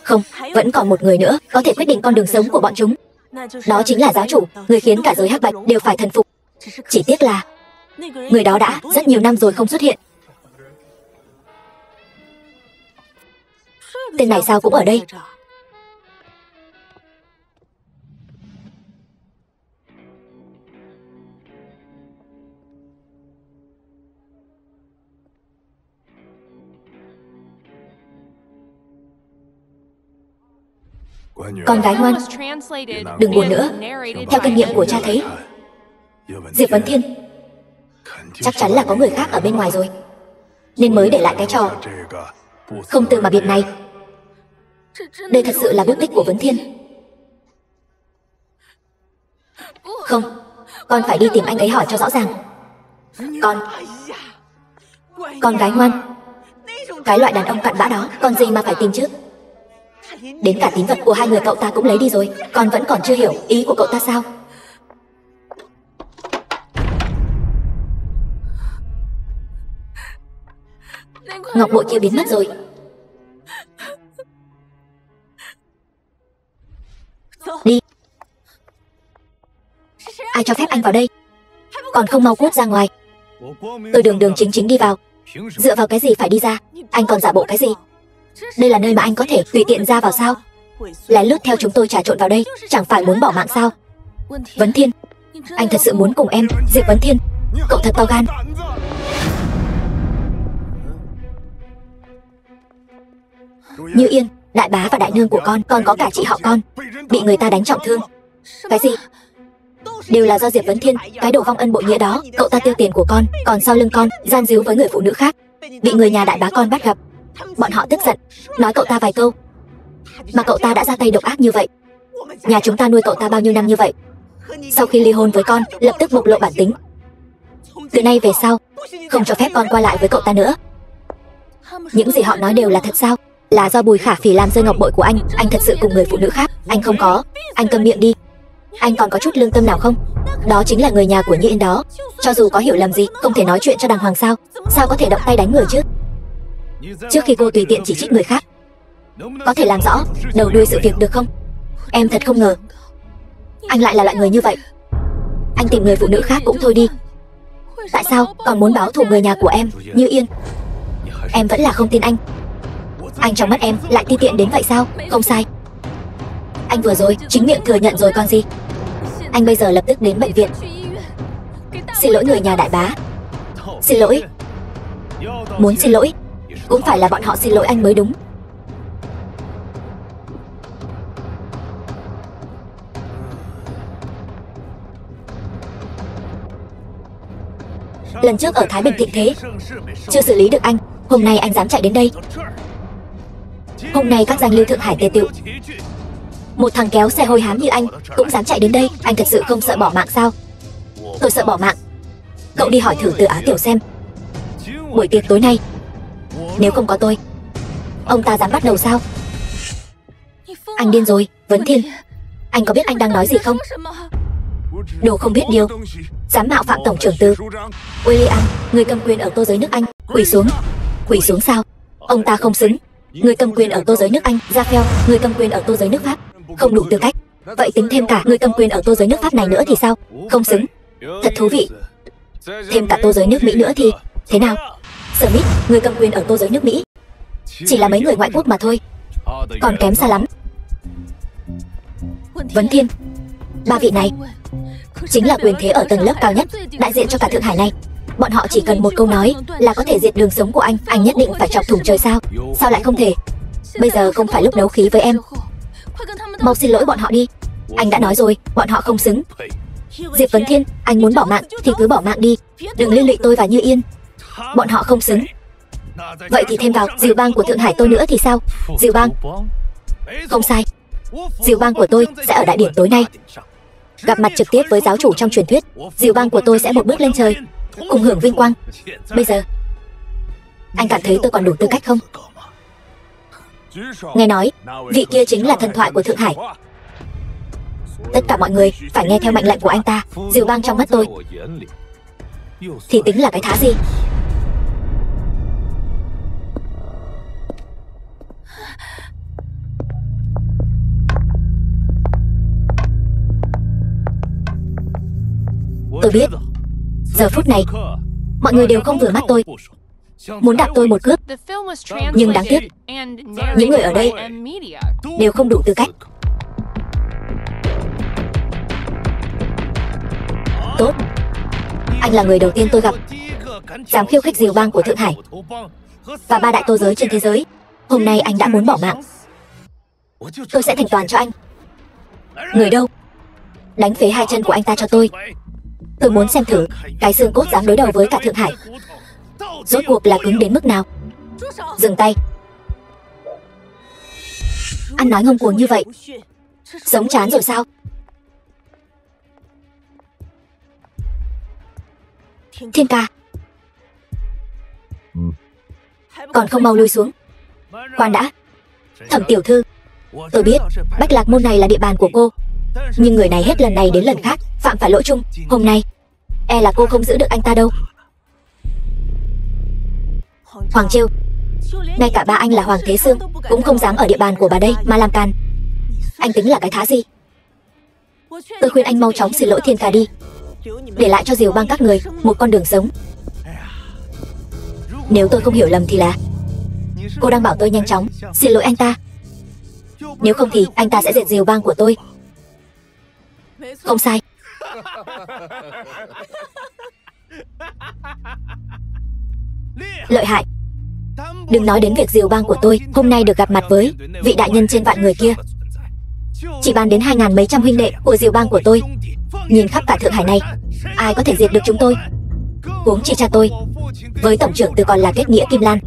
Không, vẫn còn một người nữa có thể quyết định con đường sống của bọn chúng. Đó chính là giáo chủ, người khiến cả giới hắc bạch đều phải thần phục. Chỉ tiếc là người đó đã rất nhiều năm rồi không xuất hiện. Tên này sao cũng ở đây? Con gái ngoan, đừng buồn nữa. Theo kinh nghiệm của cha thấy, Diệp Vấn Thiên chắc chắn là có người khác ở bên ngoài rồi, nên mới để lại cái trò không từ mà biệt này. Đây thật sự là bút tích của Vấn Thiên. Không, con phải đi tìm anh ấy hỏi cho rõ ràng. Con gái ngoan, cái loại đàn ông cặn bã đó còn gì mà phải tìm chứ. Đến cả tín vật của hai người cậu ta cũng lấy đi rồi, con vẫn còn chưa hiểu ý của cậu ta sao? Ngọc bội kia biến mất rồi. Đi. Ai cho phép anh vào đây? Còn không mau cút ra ngoài. Tôi đường đường chính chính đi vào. Dựa vào cái gì phải đi ra? Anh còn giả bộ cái gì? Đây là nơi mà anh có thể tùy tiện ra vào sao? Lén lút theo chúng tôi trà trộn vào đây, chẳng phải muốn bỏ mạng sao? Vấn Thiên, anh thật sự muốn cùng em? Diệp Vấn Thiên, cậu thật to gan. Như Yên, đại bá và đại nương của con, còn có cả chị họ con bị người ta đánh trọng thương. Cái gì? Đều là do Diệp Vấn Thiên, cái đồ vong ân bội nghĩa đó. Cậu ta tiêu tiền của con, còn sau lưng con gian díu với người phụ nữ khác, bị người nhà đại bá con bắt gặp. Bọn họ tức giận, nói cậu ta vài câu, mà cậu ta đã ra tay độc ác như vậy. Nhà chúng ta nuôi cậu ta bao nhiêu năm như vậy, sau khi ly hôn với con, lập tức bộc lộ bản tính. Từ nay về sau, không cho phép con qua lại với cậu ta nữa. Những gì họ nói đều là thật sao? Là do Bùi Khả Phỉ làm rơi ngọc bội của anh thật sự cùng người phụ nữ khác? Anh không có. Anh câm miệng đi. Anh còn có chút lương tâm nào không? Đó chính là người nhà của Như Yên đó. Cho dù có hiểu lầm gì, không thể nói chuyện cho đàng hoàng sao? Sao có thể động tay đánh người chứ? Trước khi cô tùy tiện chỉ trích người khác, có thể làm rõ đầu đuôi sự việc được không? Em thật không ngờ anh lại là loại người như vậy. Anh tìm người phụ nữ khác cũng thôi đi, tại sao còn muốn báo thù người nhà của em, Như Yên? Em vẫn là không tin anh. Anh trong mắt em lại ti tiện đến vậy sao? Không sai, anh vừa rồi chính miệng thừa nhận rồi còn gì. Anh bây giờ lập tức đến bệnh viện, xin lỗi người nhà đại bá. Xin lỗi. Muốn xin lỗi cũng phải là bọn họ xin lỗi anh mới đúng. Lần trước ở Thái Bình Thịnh Thế chưa xử lý được anh, hôm nay anh dám chạy đến đây. Hôm nay các danh lưu Thượng Hải tề tựu, một thằng kéo xe hôi hám như anh cũng dám chạy đến đây. Anh thật sự không sợ bỏ mạng sao? Tôi sợ bỏ mạng. Cậu đi hỏi thử Từ Á Tiểu xem, buổi tiệc tối nay nếu không có tôi, ông ta dám bắt đầu sao? Anh điên rồi, Vấn Thiên. Anh có biết anh đang nói gì không? Đồ không biết điều, dám mạo phạm tổng trưởng Từ. William, người cầm quyền ở Tô Giới nước Anh, quỳ xuống. Quỳ xuống sao? Ông ta không xứng. Người cầm quyền ở Tô Giới nước Anh, Raphael, người cầm quyền ở Tô Giới nước Pháp, không đủ tư cách. Vậy tính thêm cả người cầm quyền ở Tô Giới nước Pháp này nữa thì sao? Không xứng. Thật thú vị. Thêm cả Tô Giới nước Mỹ nữa thì thế nào? Smith, người cầm quyền ở Tô Giới nước Mỹ, chỉ là mấy người ngoại quốc mà thôi, còn kém xa lắm. Vấn Thiên, ba vị này chính là quyền thế ở tầng lớp cao nhất, đại diện cho cả Thượng Hải này. Bọn họ chỉ cần một câu nói là có thể diệt đường sống của anh. Anh nhất định phải chọc thủng trời sao? Sao lại không thể? Bây giờ không phải lúc đấu khí với em. Mau xin lỗi bọn họ đi. Anh đã nói rồi, bọn họ không xứng. Diệp Vấn Thiên, anh muốn bỏ mạng thì cứ bỏ mạng đi, đừng liên lụy tôi và Như Yên. Bọn họ không xứng. Vậy thì thêm vào Diều Bang của Thượng Hải tôi nữa thì sao? Diều Bang. Không sai, Diều Bang của tôi sẽ ở đại điển tối nay, gặp mặt trực tiếp với giáo chủ trong truyền thuyết. Diều Bang của tôi sẽ một bước lên trời, cùng hưởng vinh quang. Bây giờ anh cảm thấy tôi còn đủ tư cách không? Nghe nói vị kia chính là thần thoại của Thượng Hải. Tất cả mọi người phải nghe theo mệnh lệnh của anh ta. Diều Bang trong mắt tôi thì tính là cái thá gì? Tôi biết giờ phút này mọi người đều không vừa mắt tôi, muốn đạp tôi một cước. Nhưng đáng tiếc, những người ở đây đều không đủ tư cách. Tốt, anh là người đầu tiên tôi gặp dám khiêu khích Diều Bang của Thượng Hải và ba đại tô giới trên thế giới. Hôm nay anh đã muốn bỏ mạng. tôi sẽ thành toàn cho anh. Người đâu? Đánh phế hai chân của anh ta cho tôi. Tôi muốn xem thử cái xương cốt dám đối đầu với cả Thượng Hải rốt cuộc là cứng đến mức nào. Dừng tay. Anh nói ngông cuồng như vậy, sống chán rồi sao? Thiên ca, còn không mau lui xuống. Khoan đã. Thẩm tiểu thư, tôi biết Bách Lạc Môn này là địa bàn của cô, nhưng người này hết lần này đến lần khác phạm phải lỗi chung. Hôm nay e là cô không giữ được anh ta đâu. Hoàng Chiêu, ngay cả ba anh là Hoàng Thế Sương cũng không dám ở địa bàn của bà đây mà làm càn. Anh tính là cái thá gì? Tôi khuyên anh mau chóng xin lỗi Thiên ca đi, để lại cho Diều Bang các người một con đường sống. Nếu tôi không hiểu lầm thì là cô đang bảo tôi nhanh chóng xin lỗi anh ta. Nếu không thì anh ta sẽ diệt Diều Bang của tôi. Không sai. Lợi hại. Đừng nói đến việc Diều Bang của tôi hôm nay được gặp mặt với vị đại nhân trên vạn người kia, chỉ bàn đến 2000 mấy trăm huynh đệ của Diều Bang của tôi, nhìn khắp cả Thượng Hải này, ai có thể diệt được chúng tôi? Huống chi cha tôi với tổng trưởng Từ còn là kết nghĩa Kim Lan.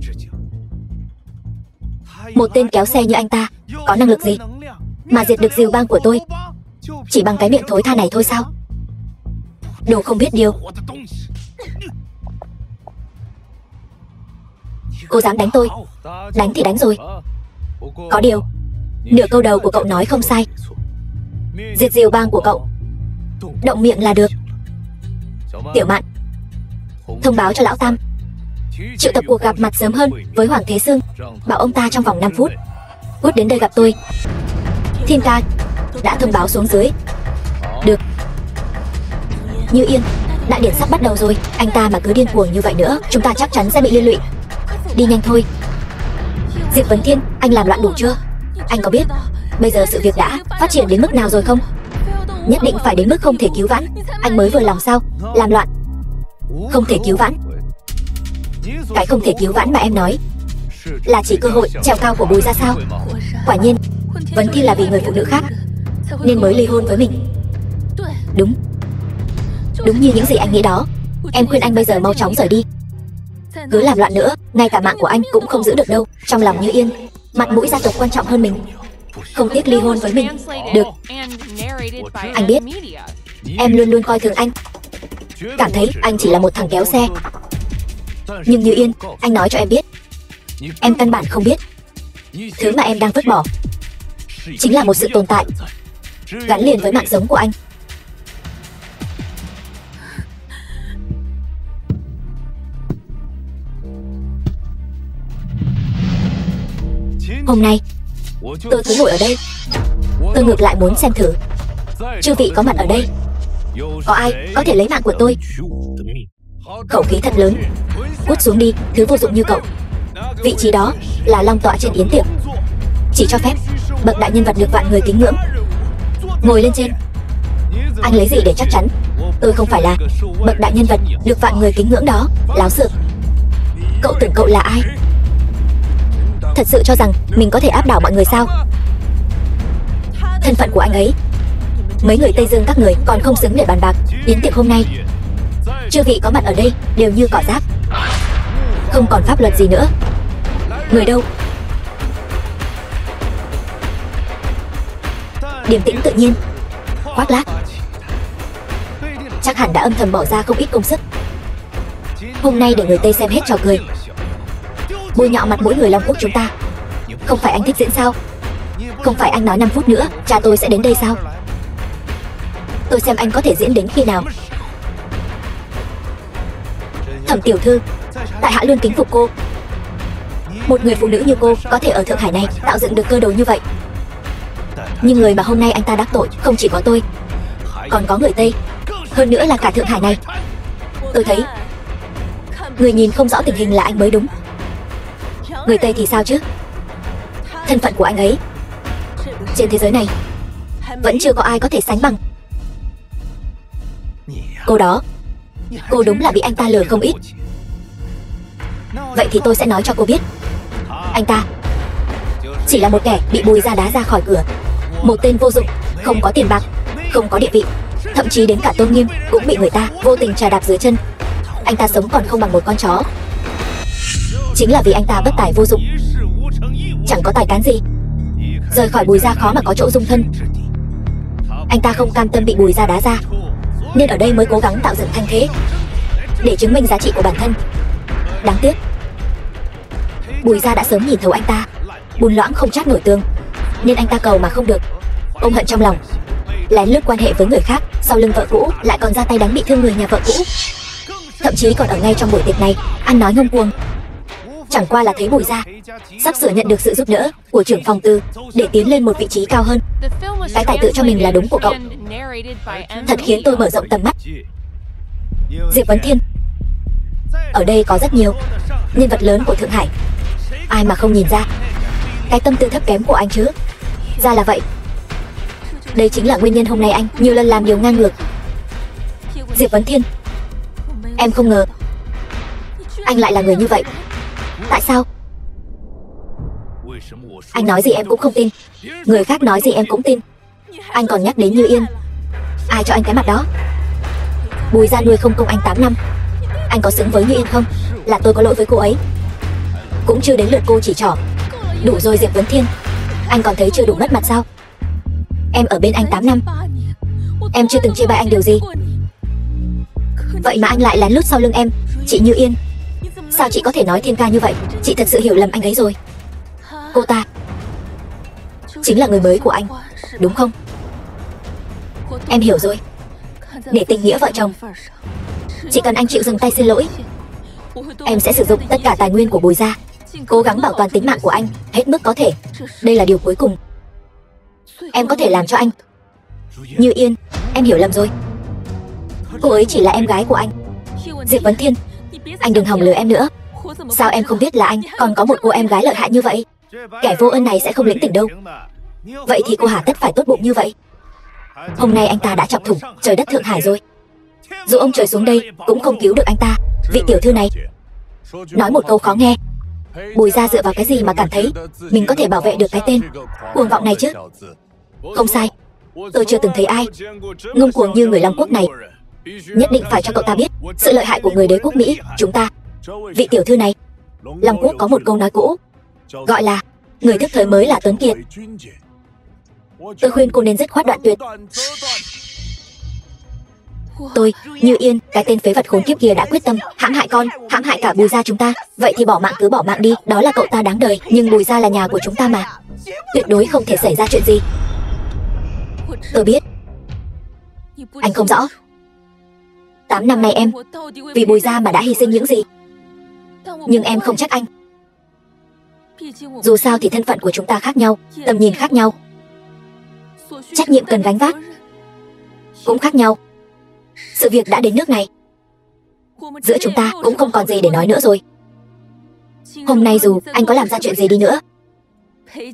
Một tên kéo xe như anh ta có năng lực gì mà diệt được Diều Bang của tôi chỉ bằng cái miệng thối tha này thôi sao? Đồ không biết điều. Cô dám đánh tôi? Đánh thì đánh rồi. Có điều nửa câu đầu của cậu nói không sai. Diệt Diều Bang của cậu động miệng là được. Tiểu Mạn, thông báo cho lão Tam triệu tập cuộc gặp mặt sớm hơn với Hoàng Thế Sương, bảo ông ta trong vòng 5 phút cút đến đây gặp tôi. Thiên ca đã thông báo xuống dưới. Được. Như Yên, đại điển sắp bắt đầu rồi, anh ta mà cứ điên cuồng như vậy nữa chúng ta chắc chắn sẽ bị liên lụy. Đi nhanh thôi. Diệp Vấn Thiên, anh làm loạn đủ chưa? Anh có biết bây giờ sự việc đã phát triển đến mức nào rồi không? Nhất định phải đến mức không thể cứu vãn. Anh mới vừa lòng sao? Làm loạn không thể cứu vãn. Cái không thể cứu vãn mà em nói là chỉ cơ hội trèo cao của Bùi ra sao? Quả nhiên Vấn Thiên là vì người phụ nữ khác nên mới ly hôn với mình. Đúng. Đúng như những gì anh nghĩ đó. Em khuyên anh bây giờ mau chóng rời đi. Cứ làm loạn nữa, ngay cả mạng của anh cũng không giữ được đâu. Trong lòng Như Yên, mặt mũi gia tộc quan trọng hơn mình. Không tiếc ly hôn với mình. Được. Anh biết em luôn luôn coi thường anh, cảm thấy anh chỉ là một thằng kéo xe. Nhưng Như Yên, anh nói cho em biết, em căn bản không biết thứ mà em đang vứt bỏ chính là một sự tồn tại gắn liền với mạng sống của anh. Hôm nay tôi cứ ngồi ở đây, tôi ngược lại muốn xem thử chư vị có mặt ở đây có ai có thể lấy mạng của tôi. Khẩu khí thật lớn. Cút xuống đi, thứ vô dụng như cậu. Vị trí đó là long tọa trên yến tiệc, chỉ cho phép bậc đại nhân vật được vạn người kính ngưỡng. Ngồi lên trên. Anh lấy gì để chắc chắn tôi không phải là bậc đại nhân vật được vạn người kính ngưỡng đó? Láo xược. Cậu tưởng cậu là ai? Thật sự cho rằng mình có thể áp đảo mọi người sao? Thân phận của anh ấy mấy người Tây Dương các người còn không xứng để bàn bạc. Yến tiệc hôm nay chư vị có mặt ở đây đều như cỏ rác, không còn pháp luật gì nữa. Người đâu? Điềm tĩnh tự nhiên. Khoác lác. Chắc hẳn đã âm thầm bỏ ra không ít công sức hôm nay để người Tây xem hết trò cười, bôi nhọ mặt mũi người Long Quốc chúng ta. Không phải anh thích diễn sao? Không phải anh nói 5 phút nữa cha tôi sẽ đến đây sao? Tôi xem anh có thể diễn đến khi nào. Thẩm tiểu thư, tại hạ luôn kính phục cô. Một người phụ nữ như cô có thể ở Thượng Hải này tạo dựng được cơ đồ như vậy. Nhưng người mà hôm nay anh ta đắc tội không chỉ có tôi, còn có người Tây, hơn nữa là cả Thượng Hải này. Tôi thấy người nhìn không rõ tình hình là anh mới đúng. Người Tây thì sao chứ? Thân phận của anh ấy trên thế giới này vẫn chưa có ai có thể sánh bằng. Cô đó, cô đúng là bị anh ta lừa không ít. Vậy thì tôi sẽ nói cho cô biết, anh ta chỉ là một kẻ bị Bùi gia đá ra khỏi cửa. Một tên vô dụng, không có tiền bạc, không có địa vị, thậm chí đến cả tôn nghiêm cũng bị người ta vô tình trà đạp dưới chân. Anh ta sống còn không bằng một con chó. Chính là vì anh ta bất tài vô dụng, chẳng có tài cán gì. Rời khỏi Bùi gia khó mà có chỗ dung thân. Anh ta không cam tâm bị Bùi gia đá ra, nên ở đây mới cố gắng tạo dựng thanh thế để chứng minh giá trị của bản thân. Đáng tiếc, Bùi gia đã sớm nhìn thấu anh ta bùn loãng không trát nổi tường, nên anh ta cầu mà không được. Ông hận trong lòng, lén lút quan hệ với người khác, sau lưng vợ cũ lại còn ra tay đánh bị thương người nhà vợ cũ. Thậm chí còn ở ngay trong buổi tiệc này ăn nói ngông cuồng. Chẳng qua là thấy Bùi gia sắp sửa nhận được sự giúp đỡ của trưởng phòng tư để tiến lên một vị trí cao hơn. Cái tài tự cho mình là đúng của cậu thật khiến tôi mở rộng tầm mắt. Diệp Vấn Thiên, ở đây có rất nhiều nhân vật lớn của Thượng Hải, ai mà không nhìn ra cái tâm tư thấp kém của anh chứ. Ra là vậy. Đây chính là nguyên nhân hôm nay anh nhiều lần làm điều ngang ngược. Diệp Vấn Thiên, em không ngờ anh lại là người như vậy. Tại sao? Anh nói gì em cũng không tin, người khác nói gì em cũng tin. Anh còn nhắc đến Như Yên. Ai cho anh cái mặt đó? Bùi gia nuôi không công anh 8 năm. Anh có xứng với Như Yên không? Là tôi có lỗi với cô ấy. Cũng chưa đến lượt cô chỉ trỏ. Đủ rồi Diệp Vấn Thiên, anh còn thấy chưa đủ mất mặt sao? Em ở bên anh 8 năm, em chưa từng chê bai anh điều gì. Vậy mà anh lại lén lút sau lưng em. Chị Như Yên, sao chị có thể nói thiên ca như vậy? Chị thật sự hiểu lầm anh ấy rồi. Cô ta chính là người mới của anh, đúng không? Em hiểu rồi. Để tình nghĩa vợ chồng, chỉ cần anh chịu dừng tay xin lỗi, em sẽ sử dụng tất cả tài nguyên của Bùi gia, cố gắng bảo toàn tính mạng của anh hết mức có thể. Đây là điều cuối cùng em có thể làm cho anh. Như Yên, em hiểu lầm rồi. Cô ấy chỉ là em gái của anh. Diệp Vấn Thiên, anh đừng hòng lừa em nữa. Sao em không biết là anh còn có một cô em gái lợi hại như vậy? Kẻ vô ơn này sẽ không lĩnh tỉnh đâu. Vậy thì cô hà tất phải tốt bụng như vậy? Hôm nay anh ta đã chọc thủng trời đất Thượng Hải rồi. Dù ông trời xuống đây cũng không cứu được anh ta. Vị tiểu thư này nói một câu khó nghe. Bùi gia dựa vào cái gì mà cảm thấy mình có thể bảo vệ được cái tên cuồng vọng này chứ? Không sai, tôi chưa từng thấy ai ngông cuồng như người Long Quốc này. Nhất định phải cho cậu ta biết sự lợi hại của người đế quốc Mỹ chúng ta. Vị tiểu thư này, Long Quốc có một câu nói cũ, gọi là người thức thời mới là tuấn kiệt. Tôi khuyên cô nên dứt khoát đoạn tuyệt. Tôi, Như Yên, cái tên phế vật khốn kiếp kia đã quyết tâm hãm hại con, hãm hại cả Bùi gia chúng ta. Vậy thì bỏ mạng cứ bỏ mạng đi, đó là cậu ta đáng đời. Nhưng Bùi gia là nhà của chúng ta mà, tuyệt đối không thể xảy ra chuyện gì. Tôi biết anh không rõ 8 năm nay em vì Bùi gia mà đã hy sinh những gì, nhưng em không trách anh. Dù sao thì thân phận của chúng ta khác nhau, tầm nhìn khác nhau, trách nhiệm cần gánh vác cũng khác nhau. Sự việc đã đến nước này, giữa chúng ta cũng không còn gì để nói nữa rồi. Hôm nay dù anh có làm ra chuyện gì đi nữa,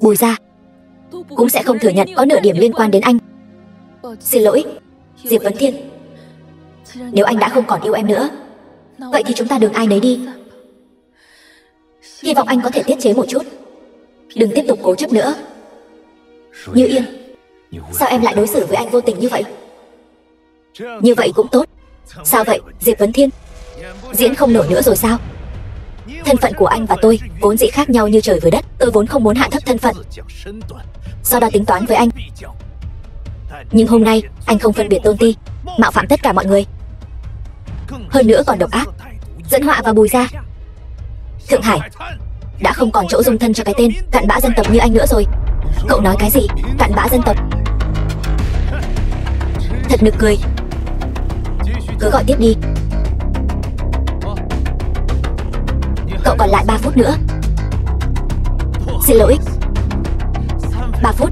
Bùi gia cũng sẽ không thừa nhận có nửa điểm liên quan đến anh. Xin lỗi, Diệp Vấn Thiên. Nếu anh đã không còn yêu em nữa, vậy thì chúng ta đường ai nấy đi. Hy vọng anh có thể tiết chế một chút, đừng tiếp tục cố chấp nữa. Như Yên, sao em lại đối xử với anh vô tình như vậy? Như vậy cũng tốt. Sao vậy, Diệp Vấn Thiên? Diễn không nổi nữa rồi sao? Thân phận của anh và tôi vốn dĩ khác nhau như trời với đất. Tôi vốn không muốn hạ thấp thân phận, sau đó tính toán với anh. Nhưng hôm nay anh không phân biệt tôn ti, mạo phạm tất cả mọi người, hơn nữa còn độc ác, dẫn họa vào Bùi gia. Thượng Hải đã không còn chỗ dung thân cho cái tên cặn bã dân tộc như anh nữa rồi. Cậu nói cái gì? Cặn bã dân tộc? Thật nực cười. Cứ gọi tiếp đi. Cậu còn lại 3 phút nữa. Xin lỗi, 3 phút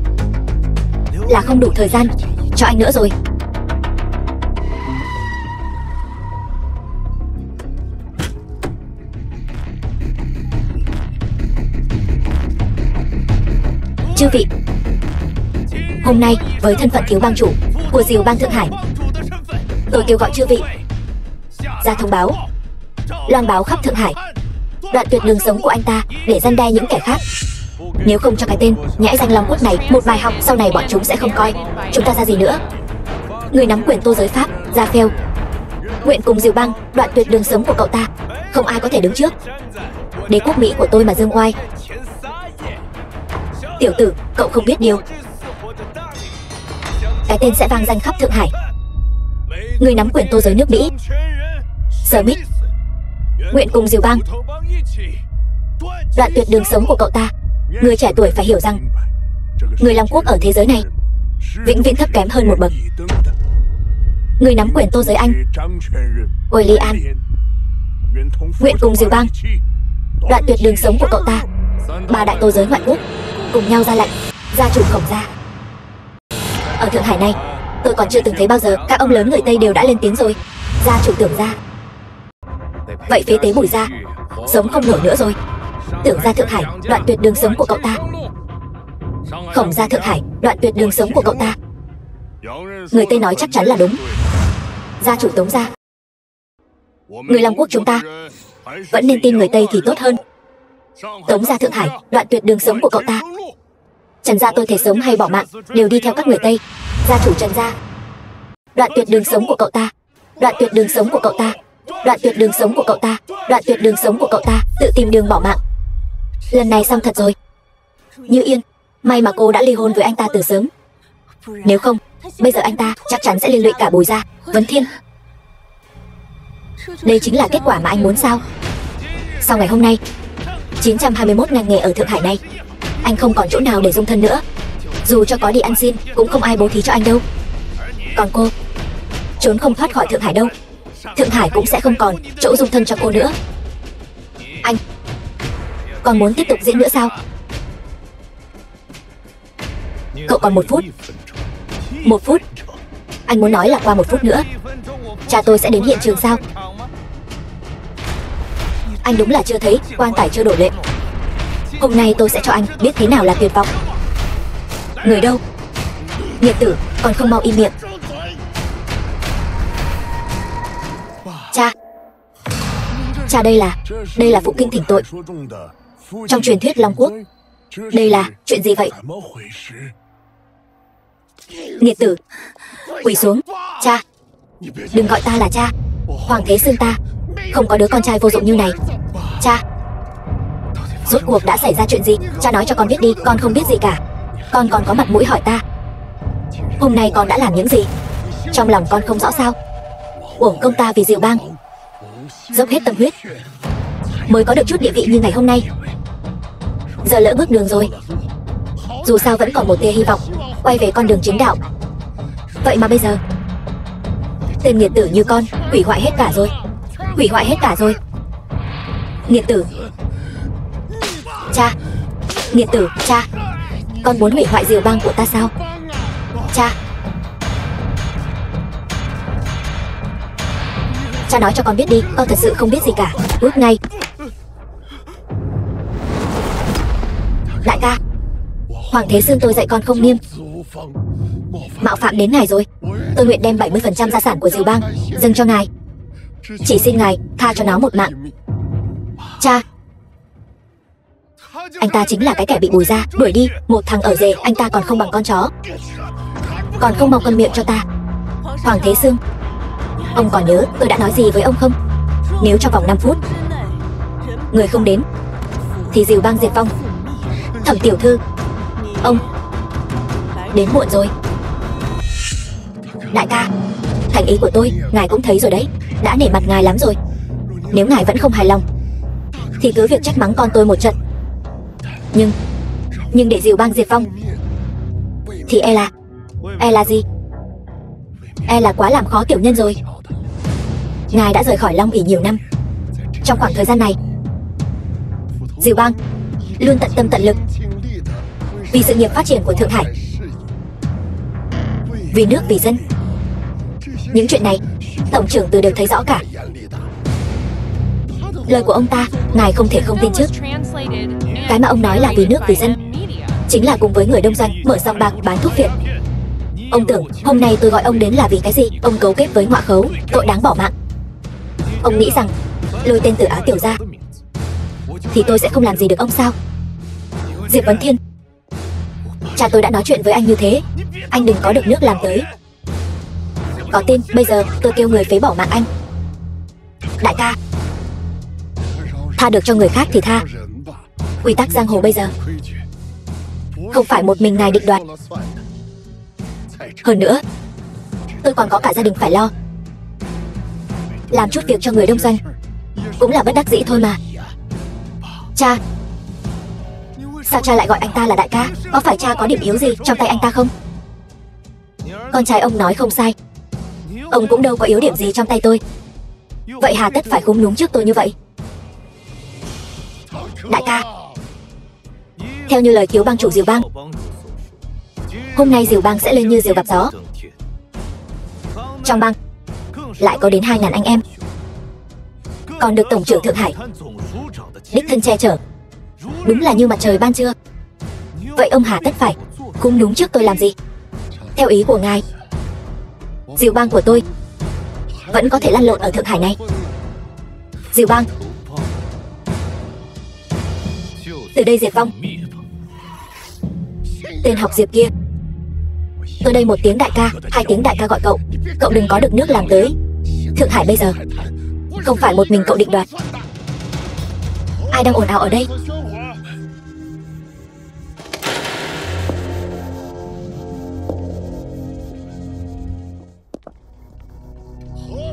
là không đủ thời gian cho anh nữa rồi. Chư vị, hôm nay với thân phận thiếu bang chủ của Diều bang Thượng Hải, tôi kêu gọi chư vị ra thông báo, loan báo khắp Thượng Hải, đoạn tuyệt đường sống của anh ta để răn đe những kẻ khác. Nếu không cho cái tên nhãi danh Long Quốc này một bài học, sau này bọn chúng sẽ không coi chúng ta ra gì nữa. Người nắm quyền tô giới pháp, Gia Phèo, nguyện cùng Diều Bang đoạn tuyệt đường sống của cậu ta. Không ai có thể đứng trước đế quốc Mỹ của tôi mà dương oai. Tiểu tử, cậu không biết điều, cái tên sẽ vang danh khắp Thượng Hải. Người nắm quyền tô giới nước Mỹ, Smith, nguyện cùng Diều Bang đoạn tuyệt đường sống của cậu ta. Người trẻ tuổi phải hiểu rằng người Long Quốc ở thế giới này vĩnh viễn thấp kém hơn một bậc. Người nắm quyền tô giới Anh, William, nguyện cùng Diều Bang đoạn tuyệt đường sống của cậu ta. Ba đại tô giới ngoại quốc cùng nhau ra lệnh. Gia chủ Khổng gia. Ở Thượng Hải này, tôi còn chưa từng thấy bao giờ các ông lớn người Tây đều đã lên tiếng rồi. Gia chủ Tưởng gia. Vậy phế tế Bùi gia sống không nổi nữa rồi. Tưởng gia Thượng Hải đoạn tuyệt đường sống của cậu ta. Khổng gia Thượng Hải đoạn tuyệt đường sống của cậu ta. Người Tây nói chắc chắn là đúng. Gia chủ Tống gia. Người Long Quốc chúng ta vẫn nên tin người Tây thì tốt hơn. Tống gia Thượng Hải đoạn tuyệt đường sống của cậu ta. Trần gia tôi thể sống hay bỏ mạng đều đi theo các người Tây. Gia chủ Trần gia đoạn tuyệt đường sống của cậu ta. Đoạn tuyệt đường sống của cậu ta. Đoạn tuyệt đường sống của cậu ta. Đoạn tuyệt đường sống của cậu ta. Tự tìm đường bỏ mạng. Lần này xong thật rồi. Như Yên, may mà cô đã ly hôn với anh ta từ sớm. Nếu không, bây giờ anh ta chắc chắn sẽ liên lụy cả Bùi gia, Vấn Thiên. Đây chính là kết quả mà anh muốn sao? Sau ngày hôm nay, 921 ngành nghề ở Thượng Hải này, anh không còn chỗ nào để dung thân nữa. Dù cho có đi ăn xin, cũng không ai bố thí cho anh đâu. Còn cô, trốn không thoát khỏi Thượng Hải đâu. Thượng Hải cũng sẽ không còn chỗ dung thân cho cô nữa. Anh còn muốn tiếp tục diễn nữa sao? Cậu còn 1 phút. 1 phút? Anh muốn nói là qua 1 phút nữa cha tôi sẽ đến hiện trường sao? Anh đúng là chưa thấy quan tài chưa đổ lệ. Hôm nay tôi sẽ cho anh biết thế nào là tuyệt vọng. Người đâu? Nghiệt tử, còn không mau im miệng. Cha. Cha, đây là phụ kinh thỉnh tội. Trong truyền thuyết Long Quốc, đây là chuyện gì vậy? Nghiệt tử, quỳ xuống. Cha, đừng gọi ta là cha. Hoàng Thế Sương ta không có đứa con trai vô dụng như này. Cha, rốt cuộc đã xảy ra chuyện gì? Cha nói cho con biết đi, con không biết gì cả. Con còn có mặt mũi hỏi ta. Hôm nay con đã làm những gì? Trong lòng con không rõ sao? Uổng công ta vì Diều Bang dốc hết tâm huyết mới có được chút địa vị như ngày hôm nay. Giờ lỡ bước đường rồi. Dù sao vẫn còn một tia hy vọng quay về con đường chính đạo. Vậy mà bây giờ tên nghiệt tử như con hủy hoại hết cả rồi. Hủy hoại hết cả rồi. Nghiệt tử. Cha. Nghiệt tử, cha. Con muốn hủy hoại Diều Bang của ta sao? Cha. Cha nói cho con biết đi, con thật sự không biết gì cả. Cút ngay. Đại ca, Hoàng Thế Sương tôi dạy con không nghiêm, mạo phạm đến ngài rồi. Tôi nguyện đem 70% gia sản của Diều Bang dâng cho ngài. Chỉ xin ngài tha cho nó một mạng. Cha. Anh ta chính là cái kẻ bị Bùi gia đuổi đi. Một thằng ở rể anh ta còn không bằng con chó. Còn không mau câm miệng cho ta. Hoàng Thế Sương, ông còn nhớ tôi đã nói gì với ông không? Nếu trong vòng 5 phút người không đến thì Diều Bang diệt vong. Thẩm tiểu thư, ông đến muộn rồi. Đại ca, thành ý của tôi ngài cũng thấy rồi đấy. Đã nể mặt ngài lắm rồi. Nếu ngài vẫn không hài lòng thì cứ việc trách mắng con tôi một trận. Nhưng để Diều Bang diệt vong thì e là gì? E là quá làm khó tiểu nhân rồi. Ngài đã rời khỏi Long ỷ nhiều năm. Trong khoảng thời gian này, Diều Bang luôn tận tâm tận lực vì sự nghiệp phát triển của Thượng Hải, vì nước vì dân. Những chuyện này tổng trưởng Từ đều thấy rõ cả. Lời của ông ta ngài không thể không tin trước. Cái mà ông nói là vì nước vì dân chính là cùng với người đông doanh mở sòng bạc bán thuốc phiện. Ông tưởng hôm nay tôi gọi ông đến là vì cái gì? Ông cấu kết với ngọa khấu, tội đáng bỏ mạng. Ông nghĩ rằng lôi tên Tử Á tiểu ra thì tôi sẽ không làm gì được ông sao? Diệp Vấn Thiên, cha tôi đã nói chuyện với anh như thế, anh đừng có được nước làm tới. Có tin bây giờ tôi kêu người phế bỏ mạng anh. Đại ca, tha được cho người khác thì tha. Quy tắc giang hồ bây giờ không phải một mình ngài định đoạt. Hơn nữa, tôi còn có cả gia đình phải lo. Làm chút việc cho người đông doanh cũng là bất đắc dĩ thôi mà. Cha, sao cha lại gọi anh ta là đại ca? Có phải cha có điểm yếu gì trong tay anh ta không? Con trai ông nói không sai, ông cũng đâu có yếu điểm gì trong tay tôi. Vậy hà tất phải khúm núm trước tôi như vậy? Đại ca, theo như lời thiếu bang chủ Diều Bang, hôm nay Diều Bang sẽ lên như diều gặp gió. Trong bang lại có đến 2.000 anh em, còn được tổng trưởng Thượng Hải đích thân che chở, đúng là như mặt trời ban trưa. Vậy ông hà tất phải khúm núm trước tôi làm gì? Theo ý của ngài, Diều Bang của tôi vẫn có thể lăn lộn ở Thượng Hải này. Diều Bang từ đây diệt vong. Tên học Diệp kia, tôi đây 1 tiếng đại ca, 2 tiếng đại ca gọi cậu. Cậu đừng có được nước làm tới. Thượng Hải bây giờ không phải một mình cậu định đoạt. Ai đang ồn ào ở đây?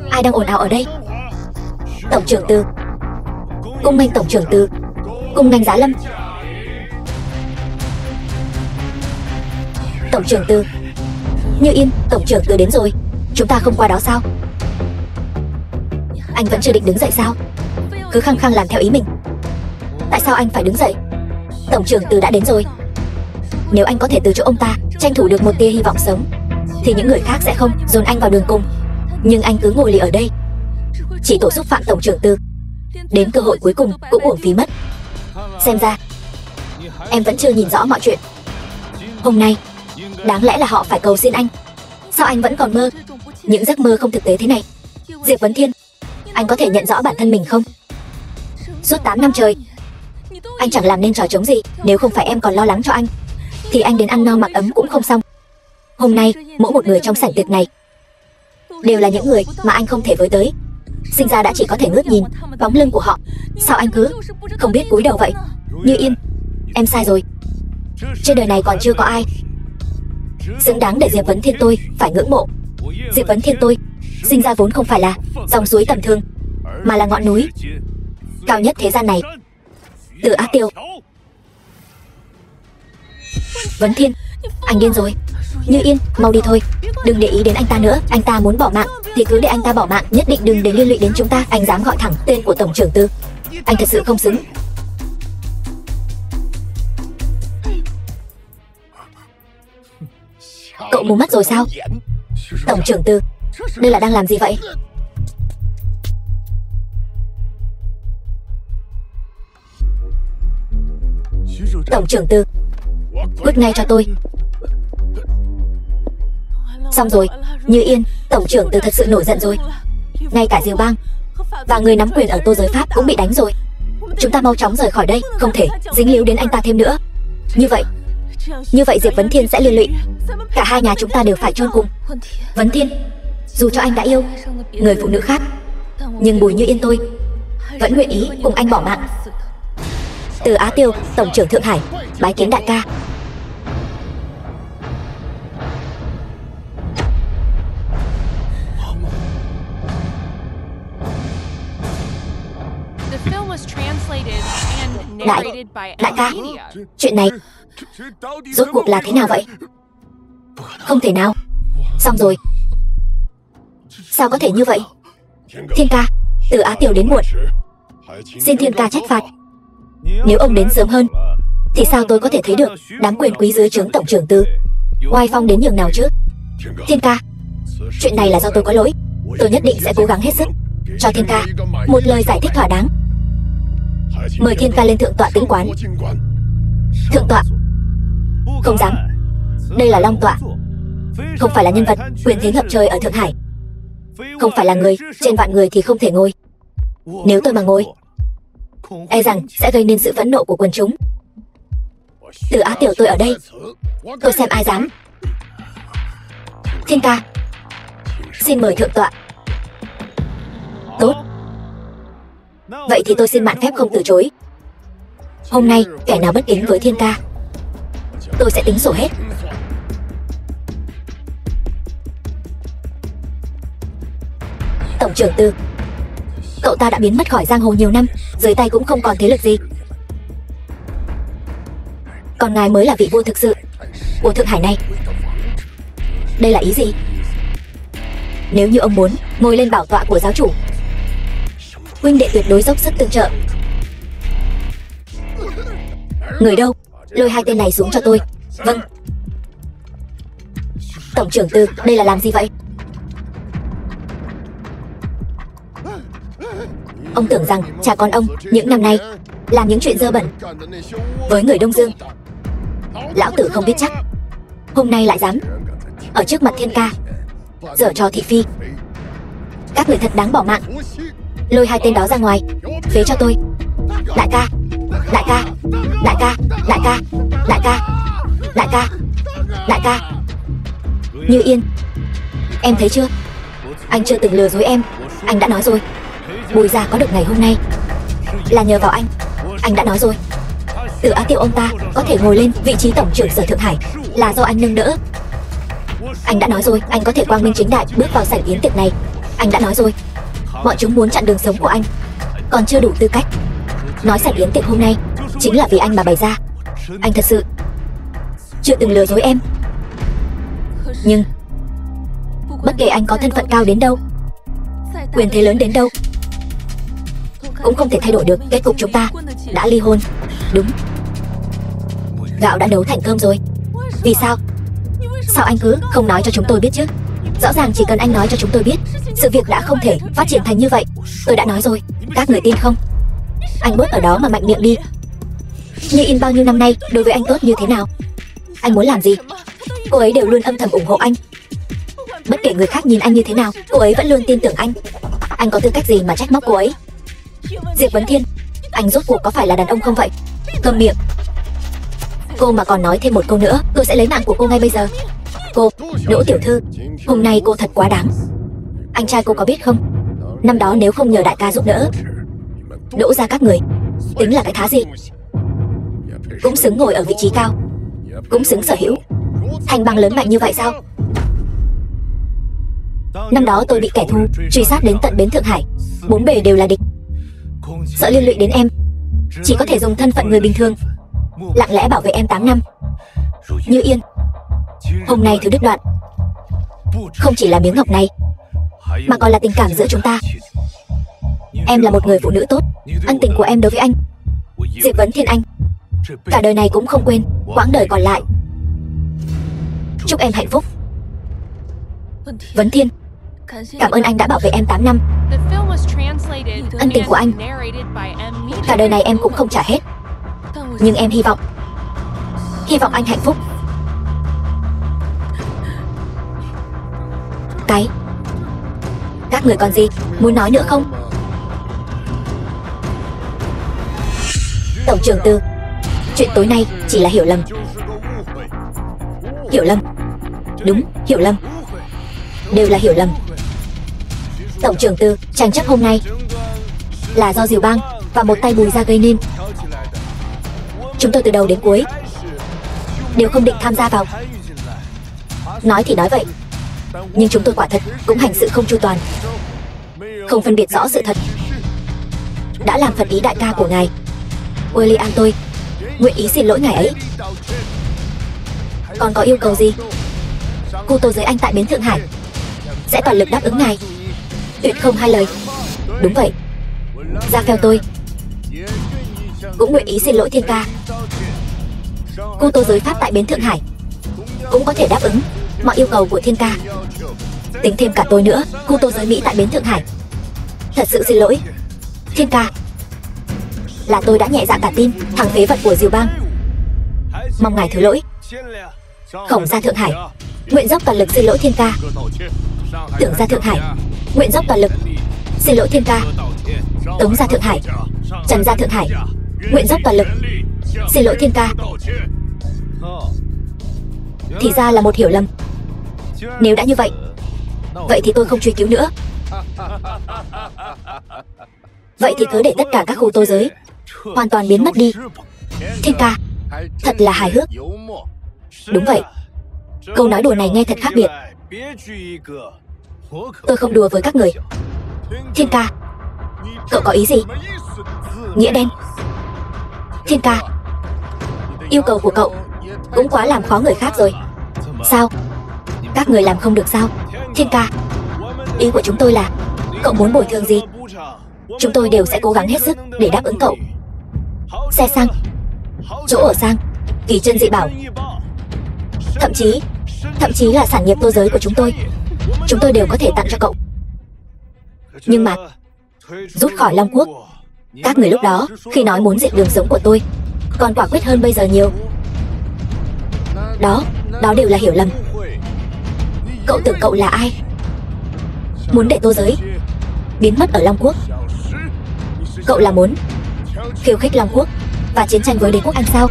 Ai đang ồn ào ở đây? Tổng trưởng Từ, cung nghênh tổng trưởng Từ, cung nghênh Giá Lâm. Tổng trưởng Từ, Như Yên, tổng trưởng Từ đến rồi. Chúng ta không qua đó sao? Anh vẫn chưa định đứng dậy sao? Cứ khăng khăng làm theo ý mình. Tại sao anh phải đứng dậy? Tổng trưởng Từ đã đến rồi. Nếu anh có thể từ chỗ ông ta tranh thủ được một tia hy vọng sống, thì những người khác sẽ không dồn anh vào đường cùng. Nhưng anh cứ ngồi lì ở đây, chỉ tổ xúc phạm tổng trưởng Từ, đến cơ hội cuối cùng cũng uổng phí mất. Xem ra em vẫn chưa nhìn rõ mọi chuyện. Hôm nay đáng lẽ là họ phải cầu xin anh. Sao anh vẫn còn mơ những giấc mơ không thực tế thế này? Diệp Vấn Thiên, anh có thể nhận rõ bản thân mình không? Suốt 8 năm trời anh chẳng làm nên trò trống gì. Nếu không phải em còn lo lắng cho anh, thì anh đến ăn no mặc ấm cũng không xong. Hôm nay mỗi một người trong sảnh tiệc này đều là những người mà anh không thể với tới. Sinh ra đã chỉ có thể ngước nhìn bóng lưng của họ. Sao anh cứ không biết cúi đầu vậy? Như Yên, em sai rồi. Trên đời này còn chưa có ai xứng đáng để Diệp Vấn Thiên tôi phải ngưỡng mộ. Diệp Vấn Thiên tôi sinh ra vốn không phải là dòng suối tầm thường, mà là ngọn núi cao nhất thế gian này. Từ Á Tiêu. Vấn Thiên, anh điên rồi. Như Yên, mau đi thôi, đừng để ý đến anh ta nữa. Anh ta muốn bỏ mạng thì cứ để anh ta bỏ mạng, nhất định đừng để liên lụy đến chúng ta. Anh dám gọi thẳng tên của tổng trưởng Từ, anh thật sự không xứng. Cậu mù mắt rồi sao? Tổng trưởng Từ, đây là đang làm gì vậy? Tổng trưởng Từ, cút ngay cho tôi. Xong rồi, Như Yên, tổng trưởng Từ thật sự nổi giận rồi. Ngay cả Diều Bang và người nắm quyền ở Tô Giới Pháp cũng bị đánh rồi. Chúng ta mau chóng rời khỏi đây, không thể dính líu đến anh ta thêm nữa. Như vậy Diệp Vấn Thiên sẽ liên lụy. Cả hai nhà chúng ta đều phải chôn cùng. Vấn Thiên, dù cho anh đã yêu người phụ nữ khác, nhưng Bùi Như Yên tôi vẫn nguyện ý cùng anh bỏ mạng. Từ Á Tiêu, tổng trưởng Thượng Hải, bái kiến đại ca. Đại ca, chuyện này rốt cuộc là thế nào vậy? Không thể nào. Xong rồi. Sao có thể như vậy? Thiên ca, Từ Á Tiêu đến muộn, xin Thiên ca trách phạt. Nếu ông đến sớm hơn thì sao tôi có thể thấy được đám quyền quý dưới trướng tổng trưởng Từ oai phong đến nhường nào chứ? Thiên ca, chuyện này là do tôi có lỗi. Tôi nhất định sẽ cố gắng hết sức cho Thiên ca một lời giải thích thỏa đáng. Mời Thiên ca lên thượng tọa tĩnh quán. Thượng tọa? Không dám. Đây là Long tọa, không phải là nhân vật quyền thế ngập trời ở Thượng Hải, không phải là người trên vạn người thì không thể ngồi. Nếu tôi mà ngồi, e rằng sẽ gây nên sự phẫn nộ của quần chúng. Từ Á Tiểu tôi ở đây. Tôi xem ai dám. Thiên ca, xin mời thượng tọa. Tốt. Vậy thì tôi xin mạn phép không từ chối. Hôm nay kẻ nào bất kính với Thiên ca, tôi sẽ tính sổ hết. Tổng trưởng Tư, cậu ta đã biến mất khỏi giang hồ nhiều năm, dưới tay cũng không còn thế lực gì. Còn ngài mới là vị vua thực sự của Thượng Hải này. Đây là ý gì? Nếu như ông muốn ngồi lên bảo tọa của giáo chủ, huynh đệ tuyệt đối dốc sức tương trợ. Người đâu? Lôi hai tên này xuống cho tôi. Vâng. Tổng trưởng Tư, đây là làm gì vậy? Ông tưởng rằng cha con ông những năm nay làm những chuyện dơ bẩn với người Đông Dương. Lão tử không biết chắc hôm nay lại dám ở trước mặt Thiên ca giở trò thị phi. Các người thật đáng bỏ mạng. Lôi hai tên đó ra ngoài, phế cho tôi. Đại ca, đại ca, đại ca, đại ca, đại ca, đại ca, đại ca. Như Yên, em thấy chưa? Anh chưa từng lừa dối em. Anh đã nói rồi, Bùi gia có được ngày hôm nay là nhờ vào anh. Anh đã nói rồi, Từ Á Tiểu ông ta có thể ngồi lên vị trí tổng trưởng sở Thượng Hải là do anh nâng đỡ. Anh đã nói rồi, anh có thể quang minh chính đại bước vào sảnh yến tiệc này. Anh đã nói rồi, bọn chúng muốn chặn đường sống của anh còn chưa đủ tư cách. Nói sảnh yến tiệc hôm nay chính là vì anh mà bày ra. Anh thật sự chưa từng lừa dối em. Nhưng bất kể anh có thân phận cao đến đâu, quyền thế lớn đến đâu, cũng không thể thay đổi được kết cục. Chúng ta đã ly hôn. Đúng, gạo đã nấu thành cơm rồi. Vì sao? Sao anh cứ không nói cho chúng tôi biết chứ? Rõ ràng chỉ cần anh nói cho chúng tôi biết, sự việc đã không thể phát triển thành như vậy. Tôi đã nói rồi, các người tin không? Anh bớt ở đó mà mạnh miệng đi. Như Yên bao nhiêu năm nay đối với anh tốt như thế nào? Anh muốn làm gì, cô ấy đều luôn âm thầm ủng hộ anh. Bất kể người khác nhìn anh như thế nào, cô ấy vẫn luôn tin tưởng anh. Anh có tư cách gì mà trách móc cô ấy? Diệp Vấn Thiên, anh rốt cuộc có phải là đàn ông không vậy? Câm miệng. Cô mà còn nói thêm một câu nữa, tôi sẽ lấy mạng của cô ngay bây giờ. Cô, Đỗ tiểu thư, hôm nay cô thật quá đáng. Anh trai cô có biết không, năm đó nếu không nhờ đại ca giúp đỡ, Đỗ gia các người tính là cái thá gì? Cũng xứng ngồi ở vị trí cao, cũng xứng sở hữu thành bằng lớn mạnh như vậy sao? Năm đó tôi bị kẻ thù truy sát đến tận bến Thượng Hải, bốn bề đều là địch. Sợ liên lụy đến em, chỉ có thể dùng thân phận người bình thường lặng lẽ bảo vệ em 8 năm. Như Yên, hôm nay thứ đứt đoạn không chỉ là miếng ngọc này, mà còn là tình cảm giữa chúng ta. Em là một người phụ nữ tốt, ân tình của em đối với anh, Diệp Vấn Thiên anh, cả đời này cũng không quên. Quãng đời còn lại, chúc em hạnh phúc. Vấn Thiên, cảm ơn anh đã bảo vệ em 8 năm. Ân tình của anh cả đời này em cũng không trả hết. Nhưng em hy vọng anh hạnh phúc. Các người còn gì muốn nói nữa không? Tổng trưởng Tư, chuyện tối nay chỉ là hiểu lầm. Hiểu lầm? Đúng, hiểu lầm. Đều là hiểu lầm. Tổng trưởng Tư, tranh chấp hôm nay là do Diều Bang và một tay Bùi gia gây nên. Chúng tôi từ đầu đến cuối đều không định tham gia vào. Nói thì nói vậy, nhưng chúng tôi quả thật cũng hành sự không chu toàn, không phân biệt rõ sự thật, đã làm phật ý đại ca của ngài William. Tôi nguyện ý xin lỗi ngài ấy. Còn có yêu cầu gì, cô tô giới anh tại bến Thượng Hải sẽ toàn lực đáp ứng ngài, tuyệt không hai lời. Đúng vậy, Gia Phèo tôi cũng nguyện ý xin lỗi Thiên ca. Cô tô giới Pháp tại bến Thượng Hải cũng có thể đáp ứng mọi yêu cầu của Thiên ca. Tính thêm cả tôi nữa, cô tô giới Mỹ tại bến Thượng Hải. Thật sự xin lỗi Thiên ca, là tôi đã nhẹ dạ cả tin thằng phế vật của Diều Bang. Mong ngài thứ lỗi. Khổng gia Thượng Hải nguyện dốc toàn lực xin lỗi Thiên ca. Tưởng gia Thượng Hải nguyện dốc toàn lực xin lỗi Thiên ca. Tống gia Thượng Hải, Trần gia Thượng Hải nguyện dốc toàn lực xin lỗi Thiên ca. Thì ra là một hiểu lầm. Nếu đã như vậy, vậy thì tôi không truy cứu nữa. Vậy thì cứ để tất cả các khu tô giới hoàn toàn biến mất đi. Thiên ca, thật là hài hước. Đúng vậy, câu nói đùa này nghe thật khác biệt. Tôi không đùa với các người. Thiên ca, cậu có ý gì? Nghĩa đen. Thiên ca, yêu cầu của cậu cũng quá làm khó người khác rồi. Sao? Các người làm không được sao? Thiên ca, ý của chúng tôi là cậu muốn bồi thường gì, chúng tôi đều sẽ cố gắng hết sức để đáp ứng cậu. Xe sang, chỗ ở sang, kỳ chân dị bảo, thậm chí là sản nghiệp tô giới của chúng tôi đều có thể tặng cho cậu. Nhưng mà rút khỏi Long Quốc, các người lúc đó khi nói muốn diệt đường sống của tôi còn quả quyết hơn bây giờ nhiều. Đó đều là hiểu lầm. Cậu tưởng cậu là ai? Muốn để tô giới biến mất ở Long Quốc? Cậu là muốn khiêu khích Long Quốc và chiến tranh với đế quốc Anh sao?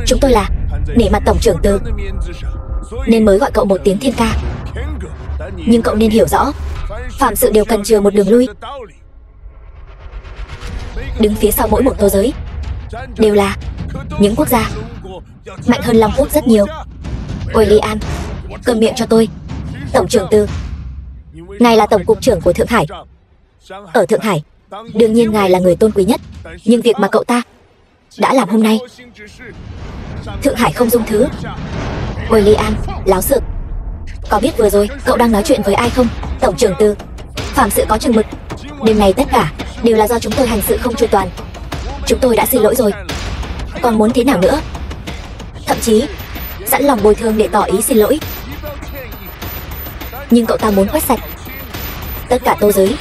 Chúng tôi là nể mặt tổng trưởng Từ nên mới gọi cậu một tiếng Thiên ca. Nhưng cậu nên hiểu rõ, phạm sự đều cần chừa một đường lui. Đứng phía sau mỗi một tô giới đều là những quốc gia mạnh hơn Long Quốc rất nhiều. William, câm miệng cho tôi. Tổng trưởng Từ, ngài là tổng cục trưởng của Thượng Hải. Ở Thượng Hải, đương nhiên ngài là người tôn quý nhất. Nhưng việc mà cậu ta đã làm hôm nay, Thượng Hải không dung thứ. William, láo xược. Có biết vừa rồi cậu đang nói chuyện với ai không? Tổng trưởng Từ, phạm sự có chừng mực. Đêm này tất cả đều là do chúng tôi hành sự không chu toàn. Chúng tôi đã xin lỗi rồi, còn muốn thế nào nữa? Thậm chí sẵn lòng bồi thường để tỏ ý xin lỗi. Nhưng cậu ta muốn quét sạch tất cả tô giới.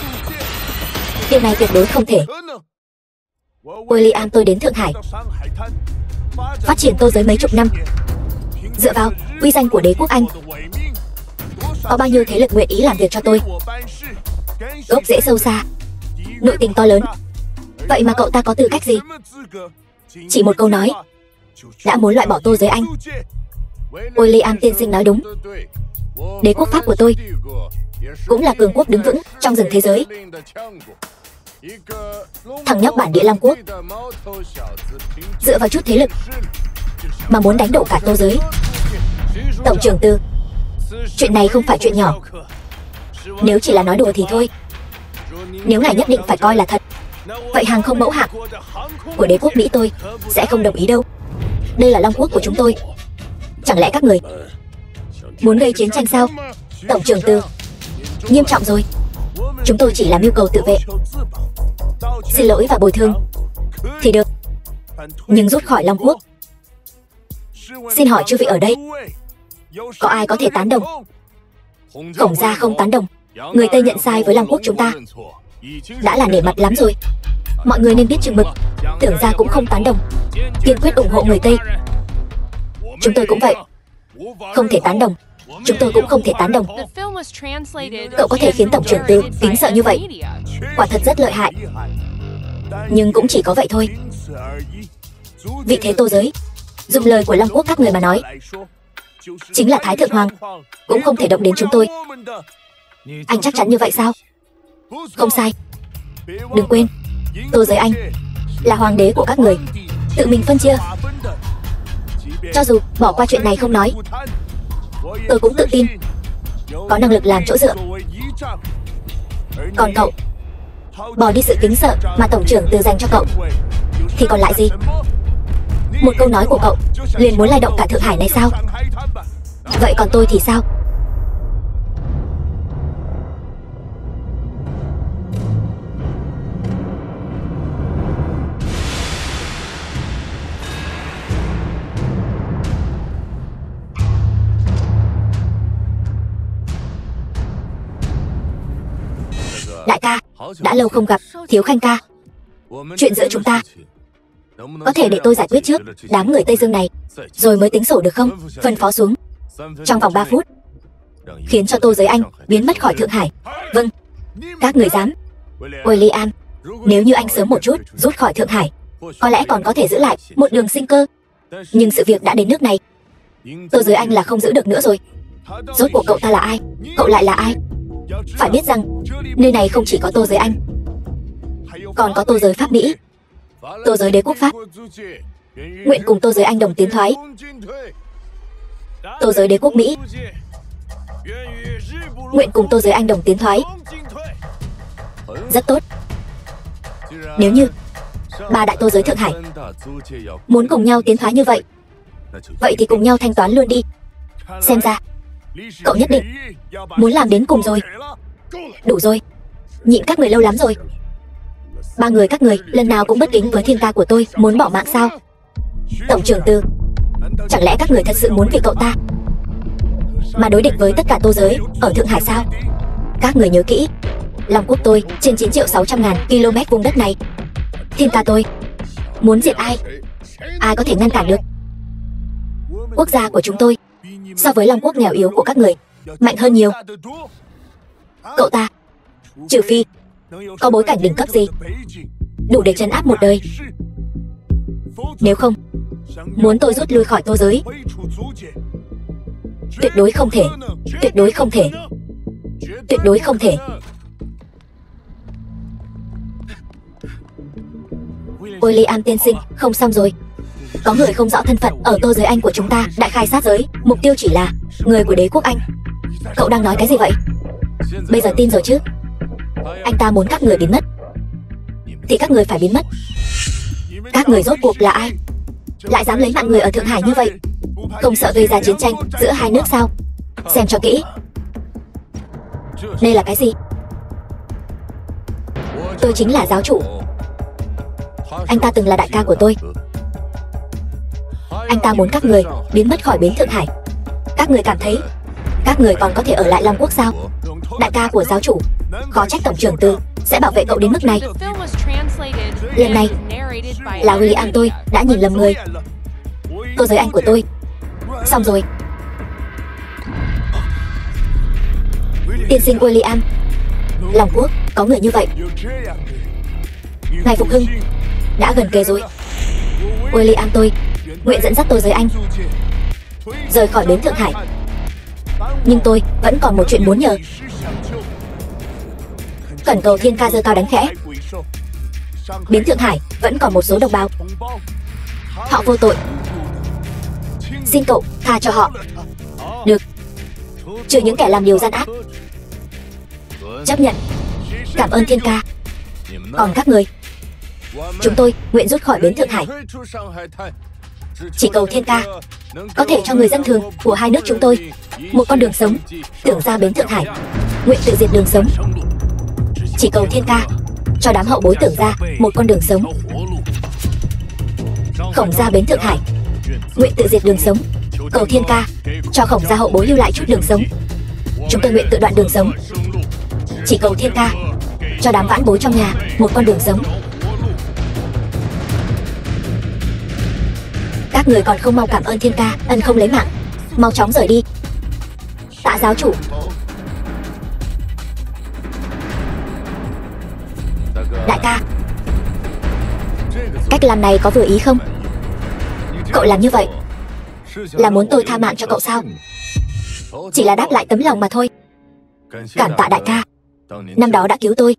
Điều này tuyệt đối không thể. William, tôi đến Thượng Hải phát triển tô giới mấy chục năm, dựa vào uy danh của đế quốc Anh. Có bao nhiêu thế lực nguyện ý làm việc cho tôi, gốc rễ sâu xa, nội tình to lớn. Vậy mà cậu ta có tư cách gì? Chỉ một câu nói đã muốn loại bỏ tô giới Anh. William tiên sinh nói đúng. Đế quốc Pháp của tôi cũng là cường quốc đứng vững trong rừng thế giới. Thằng nhóc bản địa Long Quốc dựa vào chút thế lực mà muốn đánh đổ cả tô giới. Tổng trưởng Từ, chuyện này không phải chuyện nhỏ. Nếu chỉ là nói đùa thì thôi. Nếu ngài nhất định phải coi là thật, vậy hàng không mẫu hạm của đế quốc Mỹ tôi sẽ không đồng ý đâu. Đây là Long Quốc của chúng tôi. Chẳng lẽ các người muốn gây chiến tranh sao? Tổng trưởng Từ, nghiêm trọng rồi. Chúng tôi chỉ làm yêu cầu tự vệ. Xin lỗi và bồi thường thì được, nhưng rút khỏi Long Quốc, xin hỏi chư vị ở đây có ai có thể tán đồng? Khổng gia không tán đồng. Người Tây nhận sai với Long Quốc chúng ta đã là nể mặt lắm rồi. Mọi người nên biết chừng mực. Tưởng gia cũng không tán đồng, kiên quyết ủng hộ người Tây. Chúng tôi cũng vậy, không thể tán đồng. Chúng tôi cũng không thể tán đồng. Cậu có thể khiến tổng trưởng Từ kính sợ như vậy, quả thật rất lợi hại. Nhưng cũng chỉ có vậy thôi. Vị thế tô giới, dùng lời của Long Quốc các người mà nói, chính là Thái Thượng Hoàng cũng không thể động đến chúng tôi. Anh chắc chắn như vậy sao? Không sai. Đừng quên, tô giới Anh là hoàng đế của các người, tự mình phân chia. Cho dù bỏ qua chuyện này không nói, tôi cũng tự tin có năng lực làm chỗ dựa. Còn cậu, bỏ đi sự kính sợ mà tổng trưởng Từ dành cho cậu thì còn lại gì? Một câu nói của cậu liền muốn lay động cả Thượng Hải này sao? Vậy còn tôi thì sao? Đại ca, đã lâu không gặp. Thiếu Khanh ca, chuyện giữa chúng ta có thể để tôi giải quyết trước đám người Tây Dương này, rồi mới tính sổ được không? Phân phó xuống, trong vòng 3 phút khiến cho tô giới Anh biến mất khỏi Thượng Hải. Vâng. Các người dám? William, nếu như anh sớm một chút rút khỏi Thượng Hải, có lẽ còn có thể giữ lại một đường sinh cơ. Nhưng sự việc đã đến nước này, Tô Giới Anh là không giữ được nữa rồi. Rốt cuộc cậu ta là ai? Cậu lại là ai? Phải biết rằng nơi này không chỉ có Tô Giới Anh, còn có Tô Giới Pháp Mỹ, Tô Giới Đế quốc Pháp. Nguyện cùng Tô Giới Anh đồng tiến thoái. Tô Giới Đế quốc Mỹ nguyện cùng Tô Giới Anh đồng tiến thoái. Rất tốt. Nếu như ba đại Tô Giới Thượng Hải muốn cùng nhau tiến thoái như vậy, vậy thì cùng nhau thanh toán luôn đi. Xem ra cậu nhất định muốn làm đến cùng rồi. Đủ rồi, nhịn các người lâu lắm rồi. Ba người các người lần nào cũng bất kính với thiên ca của tôi, muốn bỏ mạng sao? Tổng trưởng Từ, chẳng lẽ các người thật sự muốn vì cậu ta mà đối địch với tất cả Tô Giới ở Thượng Hải sao? Các người nhớ kỹ, Long quốc tôi trên 9.600.000 km vùng đất này. Thiên ca tôi muốn diệt ai, ai có thể ngăn cản được? Quốc gia của chúng tôi so với Long quốc nghèo yếu của các người mạnh hơn nhiều. Cậu ta trừ phi có bối cảnh đỉnh cấp gì đủ để trấn áp một đời. Nếu không, muốn tôi rút lui khỏi Tô Giới, tuyệt đối không thể. Tuyệt đối không thể. Tuyệt đối không thể. William tiên sinh, không xong rồi. Có người không rõ thân phận ở Tô Giới Anh của chúng ta đại khai sát giới. Mục tiêu chỉ là người của đế quốc Anh. Cậu đang nói cái gì vậy? Bây giờ tin rồi chứ? Anh ta muốn các người biến mất thì các người phải biến mất. Các người rốt cuộc là ai? Lại dám lấy mạng người ở Thượng Hải như vậy? Không sợ gây ra chiến tranh giữa hai nước sao? Xem cho kỹ. Đây là cái gì? Tôi chính là giáo chủ. Anh ta từng là đại ca của tôi. Anh ta muốn các người biến mất khỏi bến Thượng Hải. Các người cảm thấy các người còn có thể ở lại Long quốc sao? Đại ca của giáo chủ, khó trách tổng trưởng Từ sẽ bảo vệ cậu đến mức này. Lần này là William tôi đã nhìn lầm người. Tô Giới Anh của tôi xong rồi. Tiên sinh William, Long quốc có người như vậy. Ngày phục hưng đã gần kề rồi. William tôi nguyện dẫn dắt Tô Giới Anh rời khỏi bến Thượng Hải. Nhưng tôi vẫn còn một chuyện muốn nhờ. Khẩn cầu thiên ca giơ cao đánh khẽ. Bến Thượng Hải vẫn còn một số đồng bào, họ vô tội. Xin cậu tha cho họ. Được, trừ những kẻ làm điều gian ác. Chấp nhận. Cảm ơn thiên ca. Còn các người, chúng tôi nguyện rút khỏi bến Thượng Hải. Chỉ cầu thiên ca có thể cho người dân thường của hai nước chúng tôi một con đường sống. Tưởng ra bến Thượng Hải nguyện tự diệt đường sống. Chỉ cầu thiên ca cho đám hậu bối tưởng ra một con đường sống. Khổng gia bến Thượng Hải nguyện tự diệt đường sống. Cầu thiên ca cho Khổng gia hậu bối lưu lại chút đường sống. Chúng tôi nguyện tự đoạn đường sống. Chỉ cầu thiên ca cho đám vãn bối trong nhà một con đường sống. Các người còn không mau cảm ơn thiên ca ân không lấy mạng, mau chóng rời đi. Tạ giáo chủ. Đại ca, cách làm này có vừa ý không? Cậu làm như vậy là muốn tôi tha mạng cho cậu sao? Chỉ là đáp lại tấm lòng mà thôi. Cảm tạ đại ca, năm đó đã cứu tôi.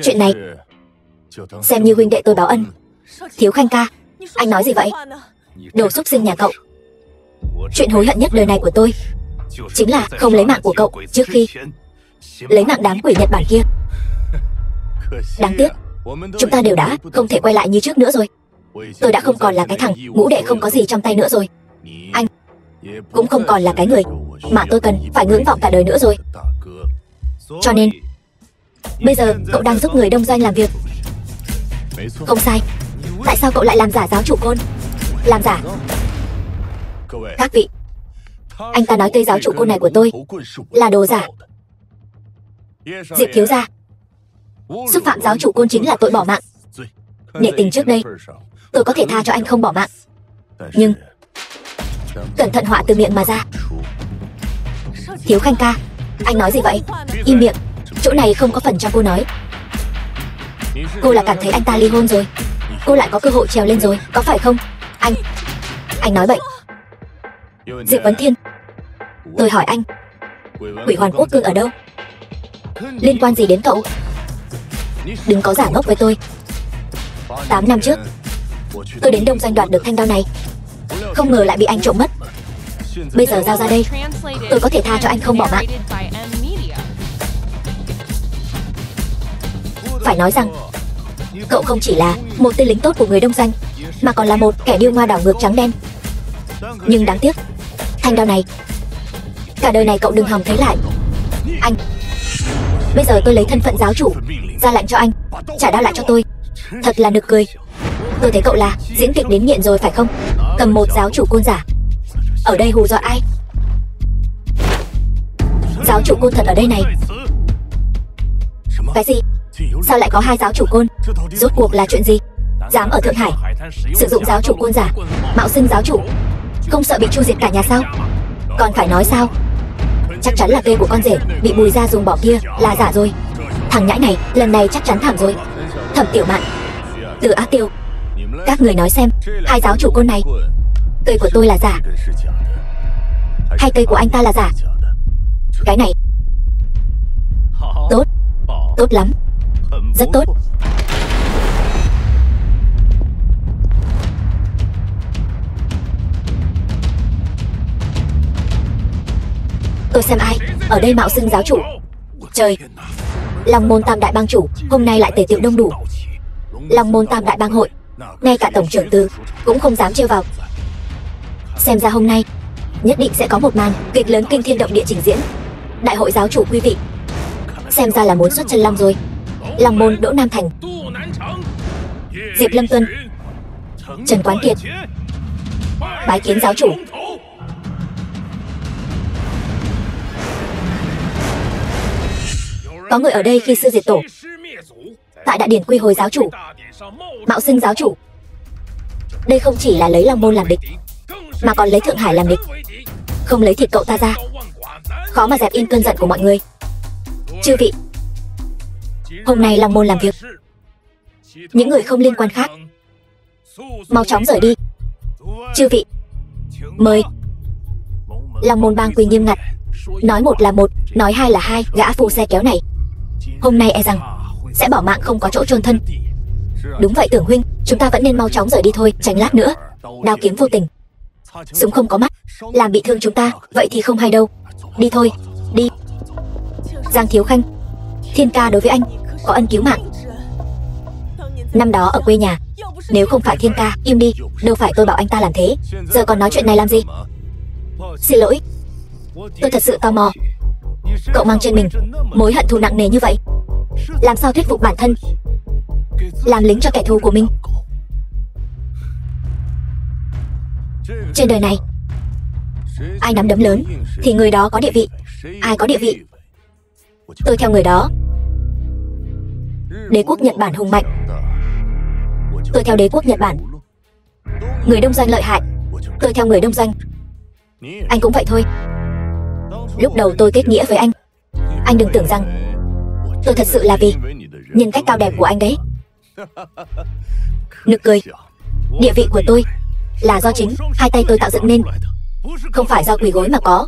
Chuyện này xem như huynh đệ tôi báo ân. Thiếu Khanh ca, anh nói gì vậy? Đồ xúc sinh nhà cậu. Chuyện hối hận nhất đời này của tôi chính là không lấy mạng của cậu trước khi lấy mạng đám quỷ Nhật Bản kia. Đáng tiếc, chúng ta đều đã không thể quay lại như trước nữa rồi. Tôi đã không còn là cái thằng ngũ đệ không có gì trong tay nữa rồi. Anh cũng không còn là cái người mà tôi cần phải ngưỡng vọng cả đời nữa rồi. Cho nên bây giờ cậu đang giúp người đông doanh làm việc. Không sai. Tại sao cậu lại làm giả giáo chủ Côn? Làm giả. Các vị, anh ta nói tên giáo chủ Côn này của tôi là đồ giả. Diệp thiếu gia, xúc phạm giáo chủ Côn chính là tội bỏ mạng. Nể tình trước đây tôi có thể tha cho anh không bỏ mạng, nhưng cẩn thận họa từ miệng mà ra. Thiếu Khanh ca, anh nói gì vậy? Im miệng, chỗ này không có phần cho cô nói. Cô là cảm thấy anh ta ly hôn rồi, cô lại có cơ hội trèo lên rồi, có phải không? Anh Anh nói bậy. Diệp Vấn Thiên, tôi hỏi anh, Quỷ Hoàn Quốc Cương ở đâu? Liên quan gì đến cậu? Đừng có giả ngốc với tôi. 8 năm trước, tôi đến Đông Doanh đoạt được thanh đao này, không ngờ lại bị anh trộm mất. Bây giờ giao ra đây, tôi có thể tha cho anh không bỏ mạng. Phải nói rằng, cậu không chỉ là một tên lính tốt của người Đông Doanh, mà còn là một kẻ điêu ngoa đảo ngược trắng đen. Nhưng đáng tiếc, thanh đao này, cả đời này cậu đừng hòng thấy lại. Anh, bây giờ tôi lấy thân phận giáo chủ, ra lệnh cho anh, trả đao lại cho tôi. Thật là nực cười. Tôi thấy cậu là diễn kịch đến nghiện rồi phải không? Cầm một giáo chủ côn giả, ở đây hù dọa ai? Giáo chủ côn thật ở đây này. Cái gì? Sao lại có 2 giáo chủ côn? Rốt cuộc là chuyện gì? Dám ở Thượng Hải sử dụng giáo chủ côn giả, mạo xưng giáo chủ, không sợ bị tru diệt cả nhà sao? Còn phải nói sao? Chắc chắn là cây của con rể bị Bùi gia dùng bỏ kia là giả rồi. Thằng nhãi này lần này chắc chắn thảm rồi. Thẩm Tiểu Mạn, Từ Á Tiêu, các người nói xem, 2 giáo chủ côn này, cây của tôi là giả hay cây của anh ta là giả? Cái này tốt, tốt lắm, rất tốt. Tôi xem ai ở đây mạo xưng giáo chủ. Trời, Long Môn Tam Đại Bang chủ hôm nay lại tề tựu đông đủ. Long Môn Tam Đại Bang hội, ngay cả tổng trưởng Từ cũng không dám trêu vào. Xem ra hôm nay nhất định sẽ có một màn kịch lớn kinh thiên động địa trình diễn. Đại hội giáo chủ quý vị, xem ra là muốn xuất chân long rồi. Long Môn Đỗ Nam Thành, Diệp Lâm Tuân, Trần Quán Kiệt, bái kiến giáo chủ. Có người ở đây khi sư diệt tổ, tại đại điển quy hồi giáo chủ, mạo xưng giáo chủ. Đây không chỉ là lấy Long Môn làm địch, mà còn lấy Thượng Hải làm địch. Không lấy thịt cậu ta ra, khó mà dẹp yên cơn giận của mọi người. Chư vị, hôm nay Long Môn làm việc, những người không liên quan khác mau chóng rời đi. Chư vị, mời. Long Môn Bang quy nghiêm ngặt, nói một là một, nói hai là hai. Gã phụ xe kéo này hôm nay e rằng sẽ bỏ mạng không có chỗ chôn thân. Đúng vậy Tưởng huynh, chúng ta vẫn nên mau chóng rời đi thôi, tránh lát nữa đao kiếm vô tình, súng không có mắt, làm bị thương chúng ta, vậy thì không hay đâu. Đi thôi, đi. Giang Thiếu Khanh, Thiên ca đối với anh có ân cứu mạng. Năm đó ở quê nhà, nếu không phải Thiên ca, im đi, đâu phải tôi bảo anh ta làm thế. Giờ còn nói chuyện này làm gì? Xin lỗi, tôi thật sự tò mò, cậu mang trên mình mối hận thù nặng nề như vậy, làm sao thuyết phục bản thân làm lính cho kẻ thù của mình? Trên đời này, ai nắm đấm lớn thì người đó có địa vị. Ai có địa vị, tôi theo người đó. Đế quốc Nhật Bản hùng mạnh, tôi theo đế quốc Nhật Bản. Người Đông Doanh lợi hại, tôi theo người Đông Doanh. Anh cũng vậy thôi. Lúc đầu tôi kết nghĩa với anh đừng tưởng rằng tôi thật sự là vì nhân cách cao đẹp của anh đấy. Nực cười. Địa vị của tôi là do chính hai tay tôi tạo dựng nên, không phải do quỳ gối mà có.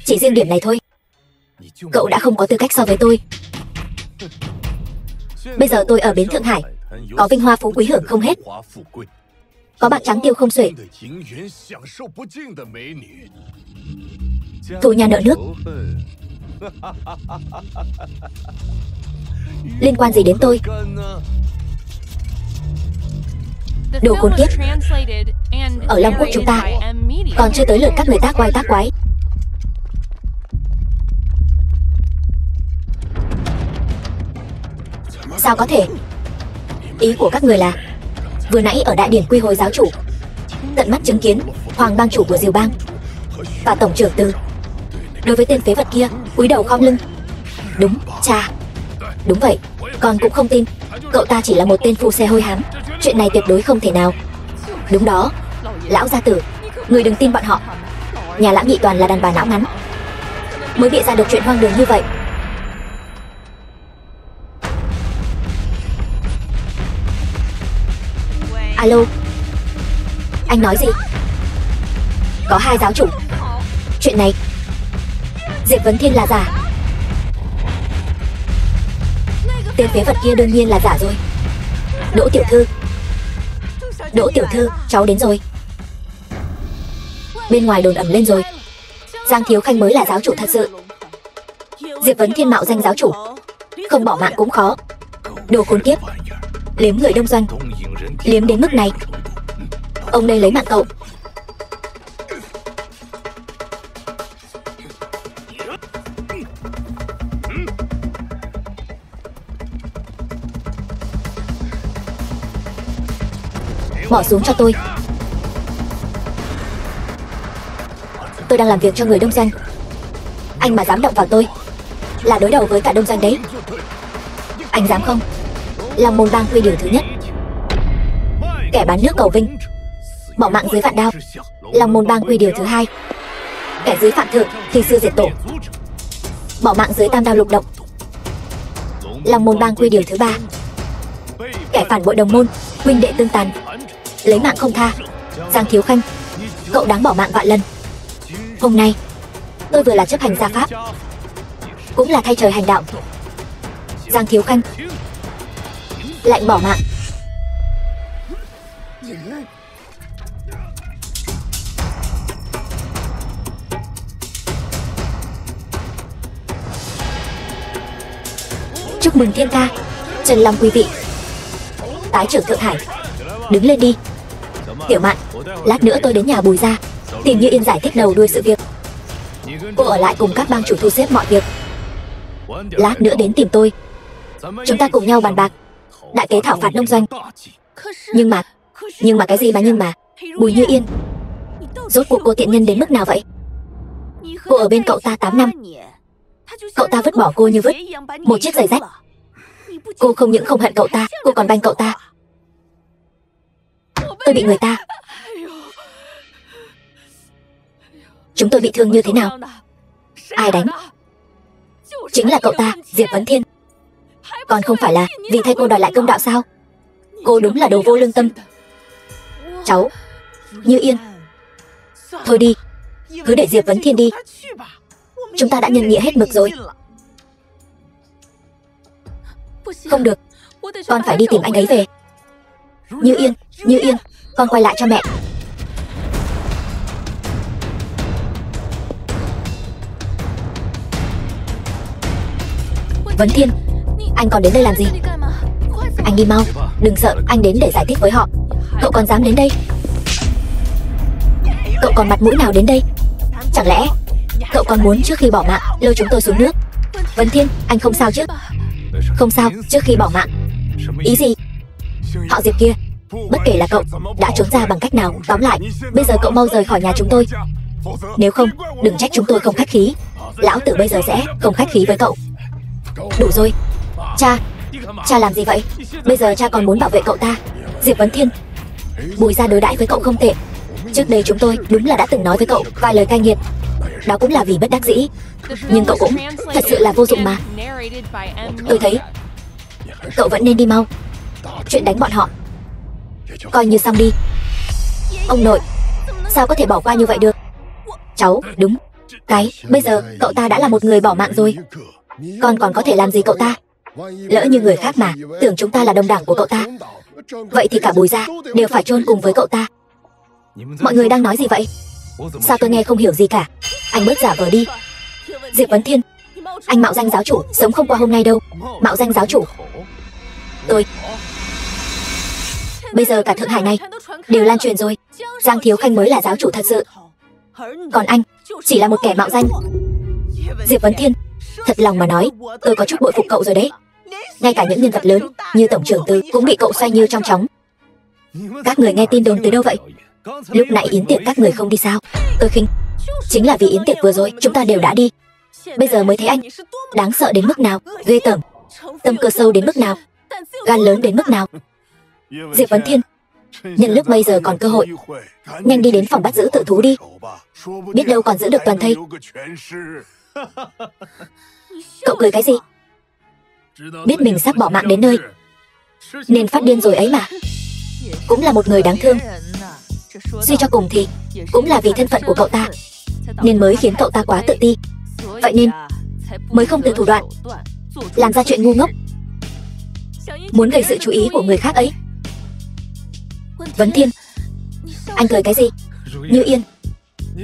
Chỉ riêng điểm này thôi, cậu đã không có tư cách so với tôi. Bây giờ tôi ở bến Thượng Hải, có vinh hoa phú quý hưởng không hết, có bạc trắng tiêu không xuể, thù nhà nợ nước, liên quan gì đến tôi? Đồ khốn kiếp, ở Long Quốc chúng ta còn chưa tới lượt các người tác quái. Sao có thể? Ý của các người là vừa nãy ở đại điển quy hồi giáo chủ tận mắt chứng kiến Hoàng bang chủ của Diều bang và tổng trưởng Từ đối với tên phế vật kia cúi đầu khom lưng. Đúng, cha. Đúng vậy, con cũng không tin cậu ta chỉ là một tên phu xe hôi hám. Chuyện này tuyệt đối không thể nào. Đúng đó, lão gia tử, người đừng tin bọn họ. Nhà Lãng Nghị toàn là đàn bà não ngắn, mới bịa ra được chuyện hoang đường như vậy. Alo, Anh nói gì? Có 2 giáo chủ. Chuyện này Diệp Vấn Thiên là giả. Tên phế vật kia đương nhiên là giả rồi. Đỗ tiểu thư, Đỗ tiểu thư, cháu đến rồi. Bên ngoài đồn ẩm lên rồi, Giang Thiếu Khanh mới là giáo chủ thật sự. Diệp Vấn Thiên mạo danh giáo chủ, không bỏ mạng cũng khó. Đồ khốn kiếp, liếm người đông doanh, liếm đến mức này. Ông đây lấy mạng cậu. Bỏ xuống cho tôi. Tôi đang làm việc cho người đông doanh. Anh mà dám động vào tôi là đối đầu với cả đông doanh đấy. Anh dám không? Long Môn Bang quy điều thứ nhất, kẻ bán nước cầu vinh, bỏ mạng dưới vạn đao. Long Môn Bang quy điều thứ hai, kẻ dưới phạm thượng thì sư diệt tổ, bỏ mạng dưới tam đao lục động. Long Môn Bang quy điều thứ ba, kẻ phản bội đồng môn, huynh đệ tương tàn, lấy mạng không tha. Giang Thiếu Khanh, cậu đáng bỏ mạng vạn lần. Hôm nay tôi vừa là chấp hành gia pháp, cũng là thay trời hành đạo. Giang Thiếu Khanh, lạnh bỏ mạng. Chúc mừng thiên ca, Trần Long quý vị. Tái trưởng Thượng Hải, đứng lên đi. Tiểu Mạn, lát nữa tôi đến nhà Bùi gia tìm Như Yên giải thích đầu đuôi sự việc. Cô ở lại cùng các bang chủ thu xếp mọi việc. Lát nữa đến tìm tôi, chúng ta cùng nhau bàn bạc đại kế thảo phạt nông doanh. Nhưng mà cái gì mà nhưng mà? Bùi Như Yên, rốt cuộc cô tiện nhân đến mức nào vậy? Cô ở bên cậu ta 8 năm, cậu ta vứt bỏ cô như vứt một chiếc giày rách. Cô không những không hận cậu ta, cô còn banh cậu ta. Tôi bị người ta. Chúng tôi bị thương như thế nào? Ai đánh? Chính là cậu ta, Diệp Vấn Thiên. Còn không phải là vì thay cô đòi lại công đạo sao? Cô đúng là đồ vô lương tâm. Cháu, Như Yên, thôi đi, cứ để Diệp Vấn Thiên đi. Chúng ta đã nhân nghĩa hết mực rồi. Không được, con phải đi tìm anh ấy về. Như Yên, con quay lại cho mẹ. Vấn Thiên, anh còn đến đây làm gì? Anh đi mau, đừng sợ, anh đến để giải thích với họ. Cậu còn dám đến đây? Cậu còn mặt mũi nào đến đây? Chẳng lẽ cậu còn muốn trước khi bỏ mạng lôi chúng tôi xuống nước? Vấn Thiên, anh không sao chứ? Không sao, trước khi bỏ mạng. Ý gì? Họ Diệp kia, bất kể là cậu đã trốn ra bằng cách nào, tóm lại bây giờ cậu mau rời khỏi nhà chúng tôi. Nếu không, đừng trách chúng tôi không khách khí. Lão tử bây giờ sẽ không khách khí với cậu. Đủ rồi. Cha làm gì vậy? Bây giờ cha còn muốn bảo vệ cậu ta. Diệp Vấn Thiên, Bùi gia đối đãi với cậu không tệ. Trước đây chúng tôi đúng là đã từng nói với cậu vài lời cay nghiệt, đó cũng là vì bất đắc dĩ. Nhưng cậu cũng thật sự là vô dụng mà. Tôi thấy cậu vẫn nên đi mau. Chuyện đánh bọn họ coi như xong đi. Ông nội, sao có thể bỏ qua như vậy được? Cháu, đúng. Bây giờ cậu ta đã là một người bỏ mạng rồi, con còn có thể làm gì cậu ta? Lỡ như người khác mà tưởng chúng ta là đồng đảng của cậu ta, vậy thì cả Bùi gia đều phải chôn cùng với cậu ta. Mọi người đang nói gì vậy? Sao tôi nghe không hiểu gì cả? Anh bớt giả vờ đi. Diệp Vấn Thiên, anh mạo danh giáo chủ, sống không qua hôm nay đâu. Mạo danh giáo chủ. Bây giờ cả Thượng Hải này đều lan truyền rồi, Giang Thiếu Khanh mới là giáo chủ thật sự, còn anh chỉ là một kẻ mạo danh. Diệp Vấn Thiên, thật lòng mà nói, tôi có chút bội phục cậu rồi đấy. Ngay cả những nhân vật lớn như Tổng trưởng Từ cũng bị cậu xoay như trong chóng. Các người nghe tin đồn từ đâu vậy? Lúc nãy yến tiệc các người không đi sao? Tôi khinh. Chính là vì yến tiệc vừa rồi chúng ta đều đã đi, bây giờ mới thấy anh đáng sợ đến mức nào, ghê tởm, tâm cơ sâu đến mức nào, gan lớn đến mức nào. Diệp Vấn Thiên, nhân lúc bây giờ còn cơ hội, nhanh đi đến phòng bắt giữ tự thú đi, biết đâu còn giữ được toàn thây. Cậu cười cái gì? Biết mình sắp bỏ mạng đến nơi nên phát điên rồi ấy mà. Cũng là một người đáng thương. Suy cho cùng thì cũng là vì thân phận của cậu ta nên mới khiến cậu ta quá tự ti. Vậy nên mới không từ thủ đoạn làm ra chuyện ngu ngốc, muốn gây sự chú ý của người khác ấy. Vấn Thiên, anh cười cái gì? Như Yên,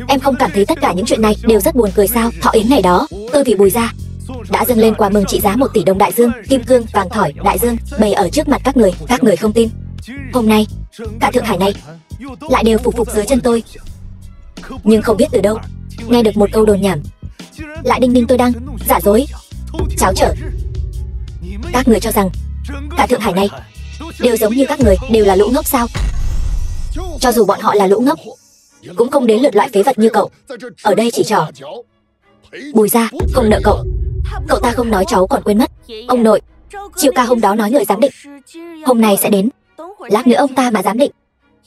em không cảm thấy tất cả những chuyện này đều rất buồn cười sao? Thọ yến ngày đó, tôi vì Bùi gia đã dâng lên quà mừng trị giá 1 tỷ đồng đại dương, kim cương, vàng thỏi, đại dương, bày ở trước mặt các người không tin. Hôm nay, cả Thượng Hải này lại đều phục dưới chân tôi. Nhưng không biết từ đâu, nghe được một câu đồn nhảm, lại đinh ninh tôi đang giả dối, tráo trở. Các người cho rằng cả Thượng Hải này đều giống như các người, đều là lũ ngốc sao? Cho dù bọn họ là lũ ngốc, cũng không đến lượt loại phế vật như cậu ở đây chỉ trỏ. Bùi gia không nợ cậu. Cậu ta không nói cháu còn quên mất. Ông nội, Triệu ca hôm đó nói người giám định hôm nay sẽ đến. Lát nữa ông ta mà giám định,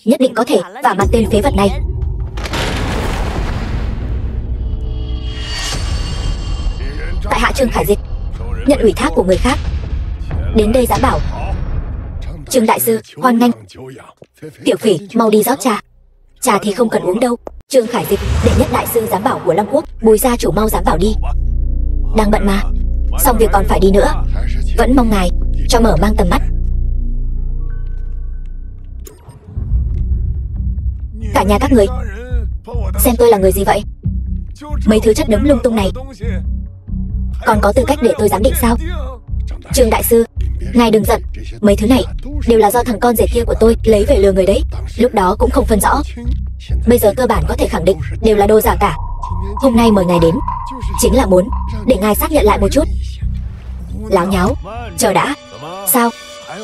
nhất định có thể vả mặt tên phế vật này. Tại hạ Trương Khải Dịch nhận ủy thác của người khác đến đây giám bảo. Trương đại sư hoan nghênh. Tiểu Phỉ mau đi rót trà. Trà thì không cần uống đâu. Trương Khải Dịch đệ nhất đại sư giám bảo của Long Quốc. Bùi gia chủ mau giám bảo đi. Đang bận mà, xong việc còn phải đi nữa. Vẫn mong ngài cho mở mang tầm mắt. Cả nhà các người xem tôi là người gì vậy? Mấy thứ chất đống lung tung này còn có tư cách để tôi giám định sao? Trương đại sư, ngài đừng giận. Mấy thứ này đều là do thằng con rể kia của tôi lấy về lừa người đấy. Lúc đó cũng không phân rõ. Bây giờ cơ bản có thể khẳng định đều là đồ giả cả. Hôm nay mời ngài đến chính là muốn để ngài xác nhận lại một chút. Láo nháo, chờ đã. Sao?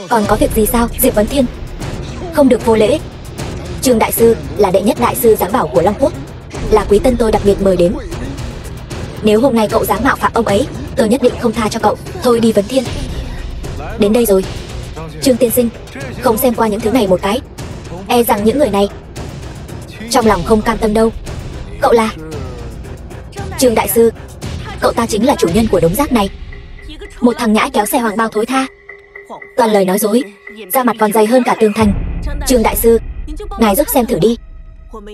Còn có việc gì sao? Diệp Vấn Thiên, không được vô lễ. Trương đại sư là đệ nhất đại sư giám bảo của Long Quốc, là quý tân tôi đặc biệt mời đến. Nếu hôm nay cậu dám mạo phạm ông ấy, tôi nhất định không tha cho cậu. Thôi đi Vấn Thiên. Đến đây rồi. Trương tiên sinh, không xem qua những thứ này một cái, e rằng những người này trong lòng không cam tâm đâu. Cậu là Trương đại sư, cậu ta chính là chủ nhân của đống rác này. Một thằng nhãi kéo xe hoàng bao thối tha, toàn lời nói dối, da mặt còn dày hơn cả tường thành. Trương đại sư, ngài giúp xem thử đi,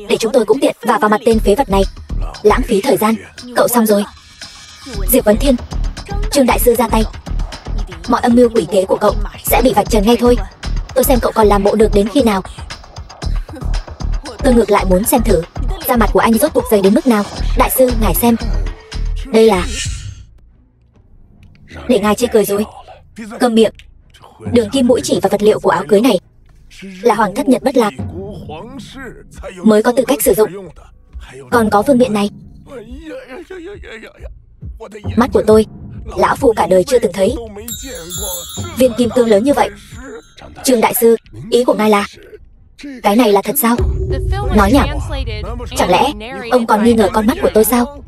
để chúng tôi cũng tiện và vào mặt tên phế vật này. Lãng phí thời gian. Cậu xong rồi. Diệp Vấn Thiên, Trương đại sư ra tay, mọi âm mưu quỷ kế của cậu sẽ bị vạch trần ngay thôi. Tôi xem cậu còn làm bộ được đến khi nào. Tôi ngược lại muốn xem thử da mặt của anh rốt cuộc dày đến mức nào. Đại sư, ngài xem. Đây là... Để ngài chê cười rồi. Câm miệng. Đường kim mũi chỉ và vật liệu của áo cưới này là Hoàng thất Nhật Bất Lạc mới có tư cách sử dụng. Còn có vương miện này, mắt của tôi, lão phu cả đời chưa từng thấy viên kim cương lớn như vậy. Trương đại sư, ý của ngài là cái này là thật sao? Nói nhảm. Chẳng lẽ ông còn nghi ngờ con mắt của tôi sao?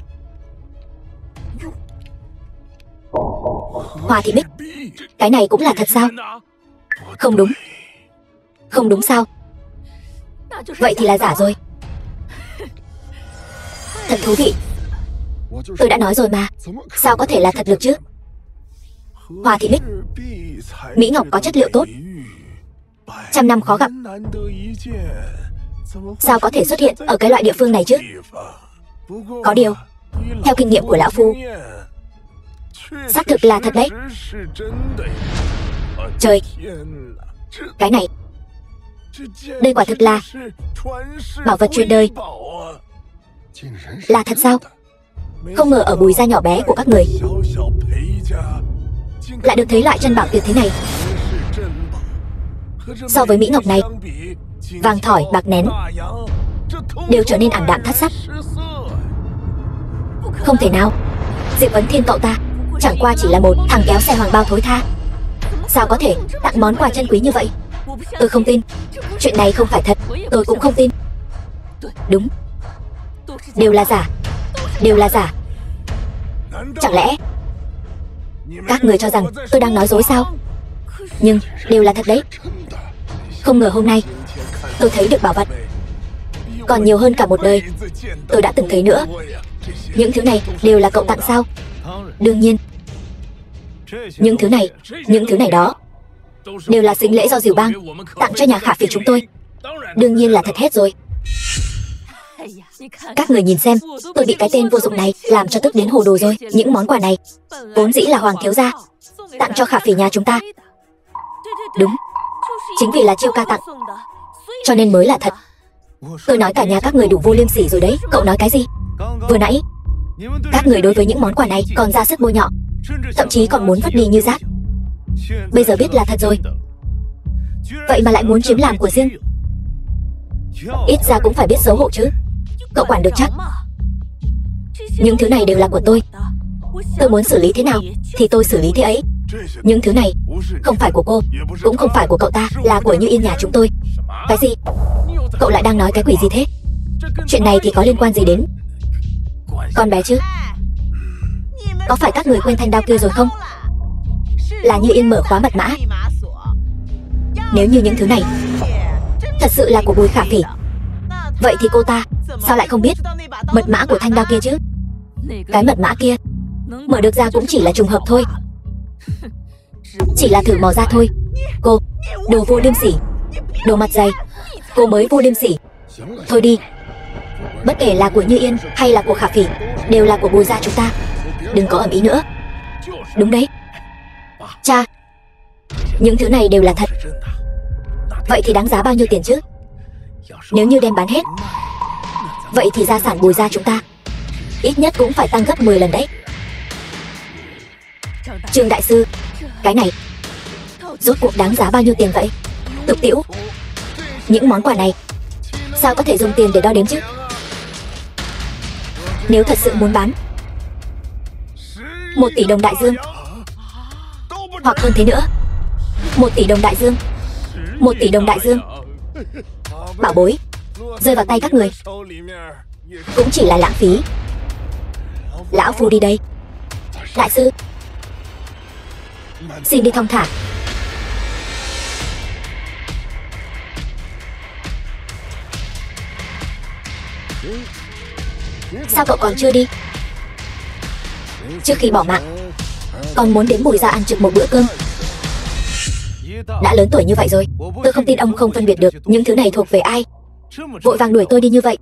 Hoa Thị Bích, cái này cũng là thật sao? Không đúng. Không đúng sao? Vậy thì là giả rồi. Thật thú vị. Tôi đã nói rồi mà, sao có thể là thật được chứ? Hoa Thị Bích, mỹ ngọc có chất liệu tốt, 100 năm khó gặp, sao có thể xuất hiện ở cái loại địa phương này chứ? Có điều, theo kinh nghiệm của lão phu, xác thực là thật đấy. Trời, cái này, đây quả thực là bảo vật truyền đời. Là thật sao? Không ngờ ở Bùi gia nhỏ bé của các người lại được thấy loại chân bảo tuyệt thế này. So với mỹ ngọc này, vàng thỏi, bạc nén đều trở nên ảm đạm thất sắc. Không thể nào. Diệp Vấn Thiên cậu ta chẳng qua chỉ là một thằng kéo xe hoàng bao thối tha, sao có thể tặng món quà chân quý như vậy? Tôi không tin. Chuyện này không phải thật. Tôi cũng không tin. Đúng, đều là giả. Đều là giả. Chẳng lẽ các người cho rằng tôi đang nói dối sao? Nhưng đều là thật đấy. Không ngờ hôm nay tôi thấy được bảo vật còn nhiều hơn cả một đời tôi đã từng thấy nữa. Những thứ này đều là cậu tặng sao? Đương nhiên. Những thứ này đó đều là sính lễ do Diều Bang tặng cho nhà Khả Phỉ chúng tôi. Đương nhiên là thật hết rồi. Các người nhìn xem, tôi bị cái tên vô dụng này làm cho tức đến hồ đồ rồi. Những món quà này vốn dĩ là Hoàng thiếu gia tặng cho Khả Phỉ nhà chúng ta. Đúng, chính vì là Chiêu ca tặng, cho nên mới là thật. Tôi nói cả nhà các người đủ vô liêm sỉ rồi đấy. Cậu nói cái gì? Vừa nãy các người đối với những món quà này còn ra sức bôi nhọ, thậm chí còn muốn vứt đi như rác. Bây giờ biết là thật rồi, vậy mà lại muốn chiếm làm của riêng. Ít ra cũng phải biết xấu hổ chứ. Cậu quản được chắc? Những thứ này đều là của tôi. Tôi muốn xử lý thế nào thì tôi xử lý thế ấy. Những thứ này không phải của cô, cũng không phải của cậu ta, là của Như Yên nhà chúng tôi. Cái gì? Cậu lại đang nói cái quỷ gì thế? Chuyện này thì có liên quan gì đến con bé chứ? Có phải các người quên thanh đao kia rồi không? Là Như Yên mở khóa mật mã. Nếu như những thứ này thật sự là của Bùi Khả Phỉ, vậy thì cô ta sao lại không biết mật mã của thanh đao kia chứ? Cái mật mã kia mở được ra cũng chỉ là trùng hợp thôi, chỉ là thử mò ra thôi. Cô, đồ vô liêm sỉ, đồ mặt dày, cô mới vô liêm sỉ. Thôi đi, bất kể là của Như Yên hay là của Khả Phỉ, đều là của Bùi gia chúng ta. Đừng có ầm ĩ nữa. Đúng đấy, cha, những thứ này đều là thật. Vậy thì đáng giá bao nhiêu tiền chứ? Nếu như đem bán hết, vậy thì gia sản Bùi gia chúng ta ít nhất cũng phải tăng gấp 10 lần đấy. Trương đại sư, cái này rốt cuộc đáng giá bao nhiêu tiền vậy? Tục tĩu, những món quà này sao có thể dùng tiền để đo đếm chứ? Nếu thật sự muốn bán 1 tỷ đồng đại dương, hoặc hơn thế nữa, 1 tỷ đồng đại dương, 1 tỷ đồng đại dương, bảo bối rơi vào tay các người cũng chỉ là lãng phí. Lão phu đi đây. Đại sư, xin đi thong thả. Sao cậu còn chưa đi? Trước khi bỏ mạng, còn muốn đến Bùi gia ăn trực một bữa cơm. Đã lớn tuổi như vậy rồi, tôi không tin ông không phân biệt được những thứ này thuộc về ai. Vội vàng đuổi tôi đi như vậy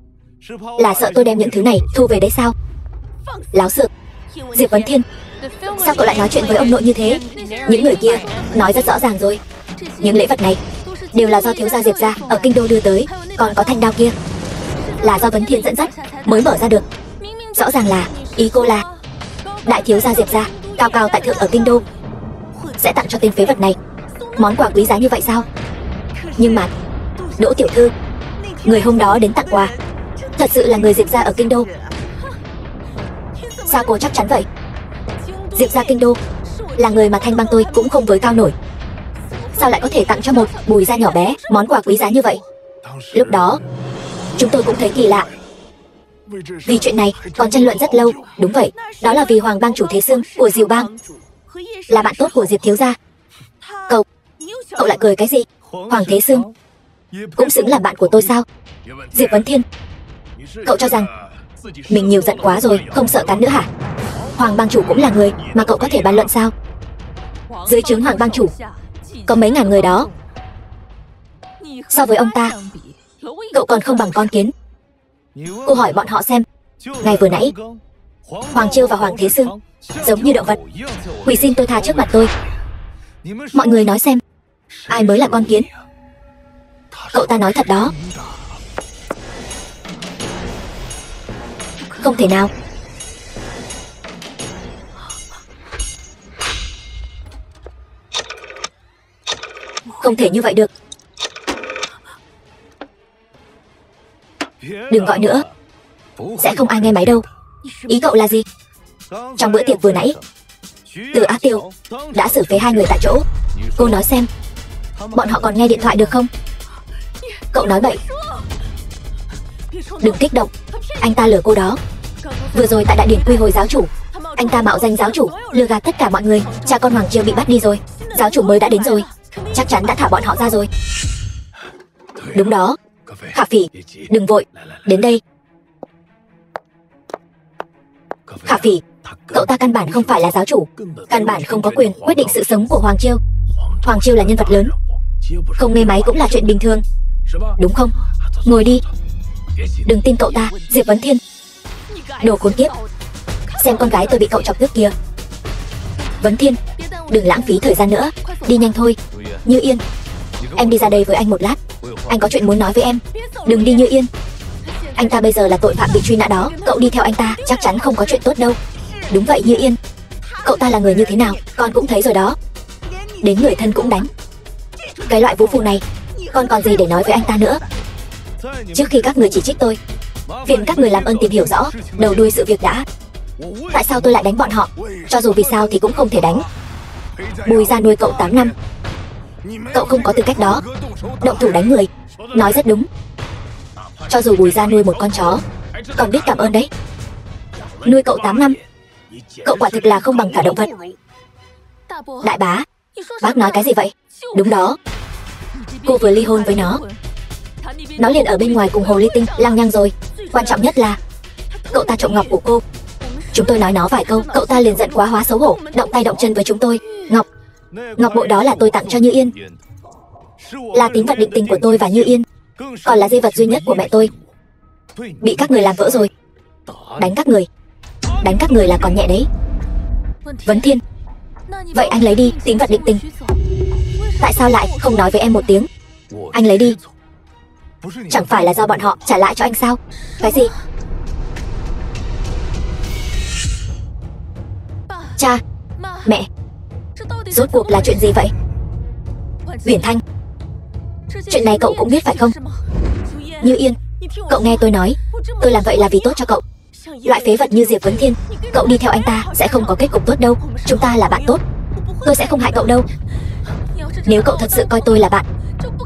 là sợ tôi đem những thứ này thu về đấy sao? Láo xược. Diệp Vấn Thiên, sao cậu lại nói chuyện với ông nội như thế? Những người kia nói rất rõ ràng rồi, những lễ vật này đều là do thiếu gia Diệp gia ở kinh đô đưa tới. Còn có thanh đao kia là do Vấn Thiên dẫn dắt mới mở ra được. Rõ ràng là ý cô là đại thiếu gia Diệp gia cao cao tại thượng ở kinh đô sẽ tặng cho tên phế vật này món quà quý giá như vậy sao? Nhưng mà Đỗ tiểu thư, người hôm đó đến tặng quà thật sự là người Diệp gia ở kinh đô. Sao cô chắc chắn vậy? Diệp gia kinh đô là người mà thanh bang tôi cũng không với cao nổi, sao lại có thể tặng cho một Bùi gia nhỏ bé món quà quý giá như vậy? Lúc đó chúng tôi cũng thấy kỳ lạ. Vì chuyện này còn tranh luận rất lâu. Đúng vậy, đó là vì Hoàng bang chủ Thế Sương của Diều bang là bạn tốt của Diệp thiếu gia. Cậu lại cười cái gì? Hoàng Thế Sương cũng xứng làm bạn của tôi sao? Diệp Vấn Thiên, cậu cho rằng mình nhiều giận quá rồi, không sợ cắn nữa hả? Hoàng bang chủ cũng là người mà cậu có thể bàn luận sao? Dưới trướng Hoàng bang chủ có mấy ngàn người đó, so với ông ta cậu còn không bằng con kiến. Cô hỏi bọn họ xem, ngày vừa nãy Hoàng Chiêu và Hoàng Thế Sương giống như động vật quỳ xin tôi tha trước mặt tôi. Mọi người nói xem, ai mới là con kiến? Cậu ta nói thật đó. Không thể nào. Không thể như vậy được. Đừng gọi nữa, sẽ không ai nghe máy đâu. Ý cậu là gì? Trong bữa tiệc vừa nãy, Từ Á Tiêu đã xử phế 2 người tại chỗ. Cô nói xem, bọn họ còn nghe điện thoại được không? Cậu nói bậy. Đừng kích động, anh ta lừa cô đó. Vừa rồi tại đại điển quy hồi giáo chủ, anh ta mạo danh giáo chủ lừa gạt tất cả mọi người. Cha con Hoàng Chiêu bị bắt đi rồi, giáo chủ mới đã đến rồi, chắc chắn đã thả bọn họ ra rồi. Đúng đó. Khả Phỉ, đừng vội, đến đây. Khả Phỉ, cậu ta căn bản không phải là giáo chủ, căn bản không có quyền quyết định sự sống của Hoàng Chiêu. Hoàng Chiêu là nhân vật lớn, không nghe máy cũng là chuyện bình thường, đúng không? Ngồi đi. Đừng tin cậu ta, Diệp Vấn Thiên. Đồ khốn kiếp. Xem con gái tôi bị cậu chọc tức kìa. Vấn Thiên, đừng lãng phí thời gian nữa, đi nhanh thôi. Như Yên, em đi ra đây với anh một lát. Anh có chuyện muốn nói với em. Đừng đi Như Yên. Anh ta bây giờ là tội phạm bị truy nã đó. Cậu đi theo anh ta chắc chắn không có chuyện tốt đâu. Đúng vậy Như Yên. Cậu ta là người như thế nào con cũng thấy rồi đó. Đến người thân cũng đánh. Cái loại vũ phu này, con còn gì để nói với anh ta nữa. Trước khi các người chỉ trích tôi, phiền các người làm ơn tìm hiểu rõ đầu đuôi sự việc đã. Tại sao tôi lại đánh bọn họ? Cho dù vì sao thì cũng không thể đánh. Bùi Gia nuôi cậu 8 năm. Cậu không có tư cách đó động thủ đánh người. Nói rất đúng. Cho dù Bùi Gia nuôi một con chó còn biết cảm ơn đấy. Nuôi cậu 8 năm, cậu quả thực là không bằng cả động vật. Đại bá, bác nói cái gì vậy? Đúng đó, cô vừa ly hôn với nó. Nó liền ở bên ngoài cùng hồ ly tinh lăng nhăng rồi. Quan trọng nhất là cậu ta trộm ngọc của cô. Chúng tôi nói nó vài câu, cậu ta liền giận quá hóa xấu hổ, động tay động chân với chúng tôi. Ngọc bội đó là tôi tặng cho Như Yên, là tín vật định tình của tôi và Như Yên, còn là di vật duy nhất của mẹ tôi. Bị các người làm vỡ rồi. Đánh các người là còn nhẹ đấy. Vấn Thiên, vậy anh lấy đi tín vật định tình. Tại sao lại không nói với em một tiếng? Anh lấy đi. Chẳng phải là do bọn họ trả lại cho anh sao? Cái gì? Cha, mẹ, rốt cuộc là chuyện gì vậy? Uyển Thanh, chuyện này cậu cũng biết phải không? Như Yên, cậu nghe tôi nói, tôi làm vậy là vì tốt cho cậu. Loại phế vật như Diệp Vấn Thiên, cậu đi theo anh ta sẽ không có kết cục tốt đâu. Chúng ta là bạn tốt, tôi sẽ không hại cậu đâu. Nếu cậu thật sự coi tôi là bạn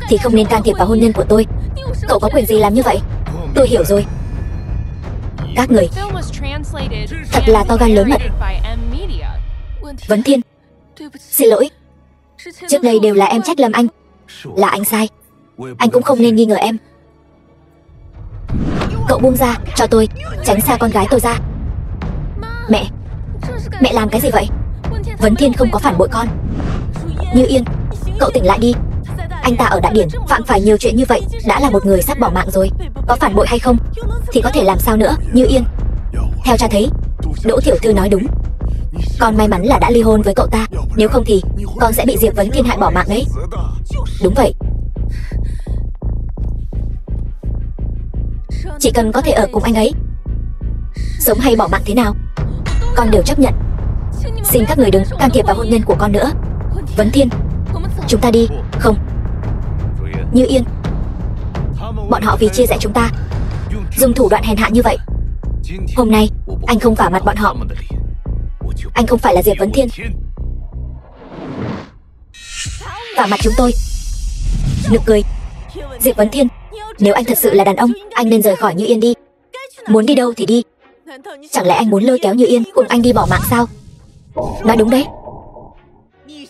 thì không nên can thiệp vào hôn nhân của tôi. Cậu có quyền gì làm như vậy? Tôi hiểu rồi. Các người thật là to gan lớn mật. Vấn Thiên, xin lỗi. Trước đây đều là em trách lầm anh. Là anh sai. Anh cũng không nên nghi ngờ em. Cậu buông ra cho tôi, tránh xa con gái tôi ra. Mẹ làm cái gì vậy? Vấn Thiên không có phản bội con. Như Yên, cậu tỉnh lại đi. Anh ta ở Đại Điển phạm phải nhiều chuyện như vậy, đã là một người sắp bỏ mạng rồi. Có phản bội hay không thì có thể làm sao nữa. Như Yên, theo cha thấy, Đỗ tiểu thư nói đúng. Con may mắn là đã ly hôn với cậu ta, nếu không thì con sẽ bị Diệp Vấn Thiên hại bỏ mạng đấy. Đúng vậy. Chỉ cần có thể ở cùng anh ấy, sống hay bỏ mạng thế nào, con đều chấp nhận. Xin các người đừng can thiệp vào hôn nhân của con nữa. Vấn Thiên, chúng ta đi. Không. Như Yên, bọn họ vì chia rẽ chúng ta dùng thủ đoạn hèn hạ như vậy. Hôm nay anh không vả mặt bọn họ. Anh không phải là Diệp Vấn Thiên. Vả mặt chúng tôi. Nực cười. Diệp Vấn Thiên, nếu anh thật sự là đàn ông, anh nên rời khỏi Như Yên đi. Muốn đi đâu thì đi. Chẳng lẽ anh muốn lôi kéo Như Yên cùng anh đi bỏ mạng sao? Nói đúng đấy.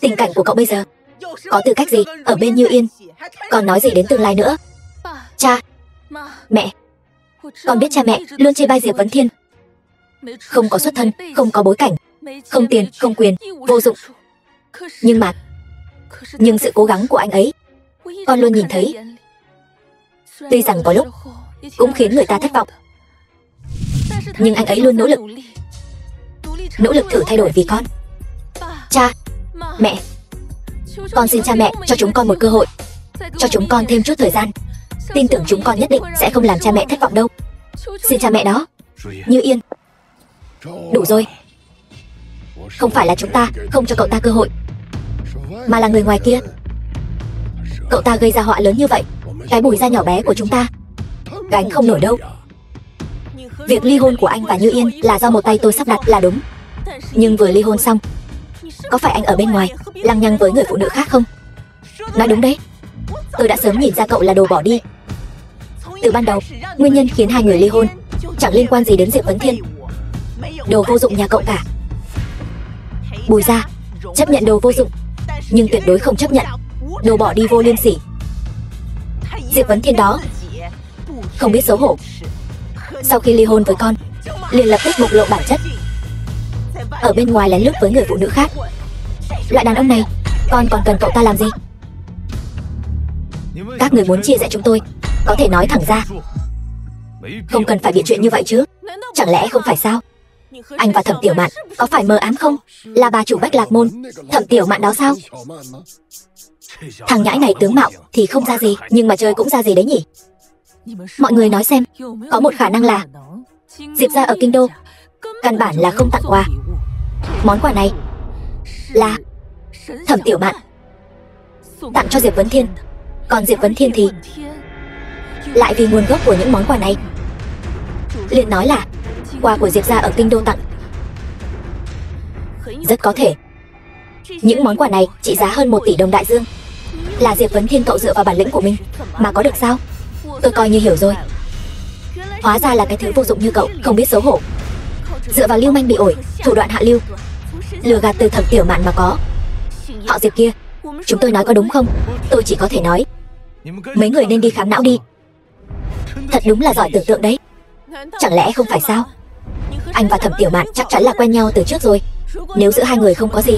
Tình cảnh của cậu bây giờ có tư cách gì ở bên Như Yên, còn nói gì đến tương lai nữa? Cha, mẹ, con biết cha mẹ luôn chê bai Diệp Vấn Thiên. Không có xuất thân, không có bối cảnh, không tiền, không quyền, vô dụng. Nhưng sự cố gắng của anh ấy, con luôn nhìn thấy. Tuy rằng có lúc cũng khiến người ta thất vọng, nhưng anh ấy luôn nỗ lực thử thay đổi vì con. Cha, mẹ, con xin cha mẹ cho chúng con một cơ hội, cho chúng con thêm chút thời gian. Tin tưởng chúng con nhất định sẽ không làm cha mẹ thất vọng đâu. Xin cha mẹ đó. Như Yên, đủ rồi. Không phải là chúng ta không cho cậu ta cơ hội, mà là người ngoài kia. Cậu ta gây ra họa lớn như vậy, cái Bùi Gia nhỏ bé của chúng ta gánh không nổi đâu. Việc ly hôn của anh và Như Yên là do một tay tôi sắp đặt là đúng. Nhưng vừa ly hôn xong, có phải anh ở bên ngoài lăng nhăng với người phụ nữ khác không? Nói đúng đấy. Tôi đã sớm nhìn ra cậu là đồ bỏ đi. Từ ban đầu, nguyên nhân khiến hai người ly hôn chẳng liên quan gì đến Diệp Vấn Thiên. Đồ vô dụng nhà cậu cả. Bùi Gia chấp nhận đồ vô dụng, nhưng tuyệt đối không chấp nhận đồ bỏ đi vô liêm sỉ. Diệp Vấn Thiên đó không biết xấu hổ. Sau khi ly hôn với con, liền lập tức bộc lộ bản chất, ở bên ngoài lén lút với người phụ nữ khác. Loại đàn ông này, con còn cần cậu ta làm gì? Các người muốn chia rẽ chúng tôi, có thể nói thẳng ra. Không cần phải biện chuyện như vậy chứ. Chẳng lẽ không phải sao? Anh và Thẩm Tiểu Mạn có phải mơ ám không? Là bà chủ Bách Lạc Môn, Thẩm Tiểu Mạn đó sao? Thằng nhãi này tướng mạo thì không ra gì, nhưng mà chơi cũng ra gì đấy nhỉ? Mọi người nói xem, có một khả năng là Diệp gia ở kinh đô căn bản là không tặng quà. Món quà này là Thẩm Tiểu Mạn tặng cho Diệp Vấn Thiên. Còn Diệp Vấn Thiên thì lại vì nguồn gốc của những món quà này liền nói là quà của Diệp gia ở kinh đô tặng. Rất có thể những món quà này trị giá hơn 1 tỷ đồng đại dương là Diệp Vấn Thiên cậu dựa vào bản lĩnh của mình mà có được sao? Tôi coi như hiểu rồi. Hóa ra là cái thứ vô dụng như cậu, không biết xấu hổ, dựa vào lưu manh bị ổi, thủ đoạn hạ lưu, lừa gạt từ Thẩm Tiểu Mạn mà có. Họ Diệp kia, chúng tôi nói có đúng không? Tôi chỉ có thể nói mấy người nên đi khám não đi. Thật đúng là giỏi tưởng tượng đấy. Chẳng lẽ không phải sao? Anh và Thẩm Tiểu Mạn chắc chắn là quen nhau từ trước rồi. Nếu giữa hai người không có gì,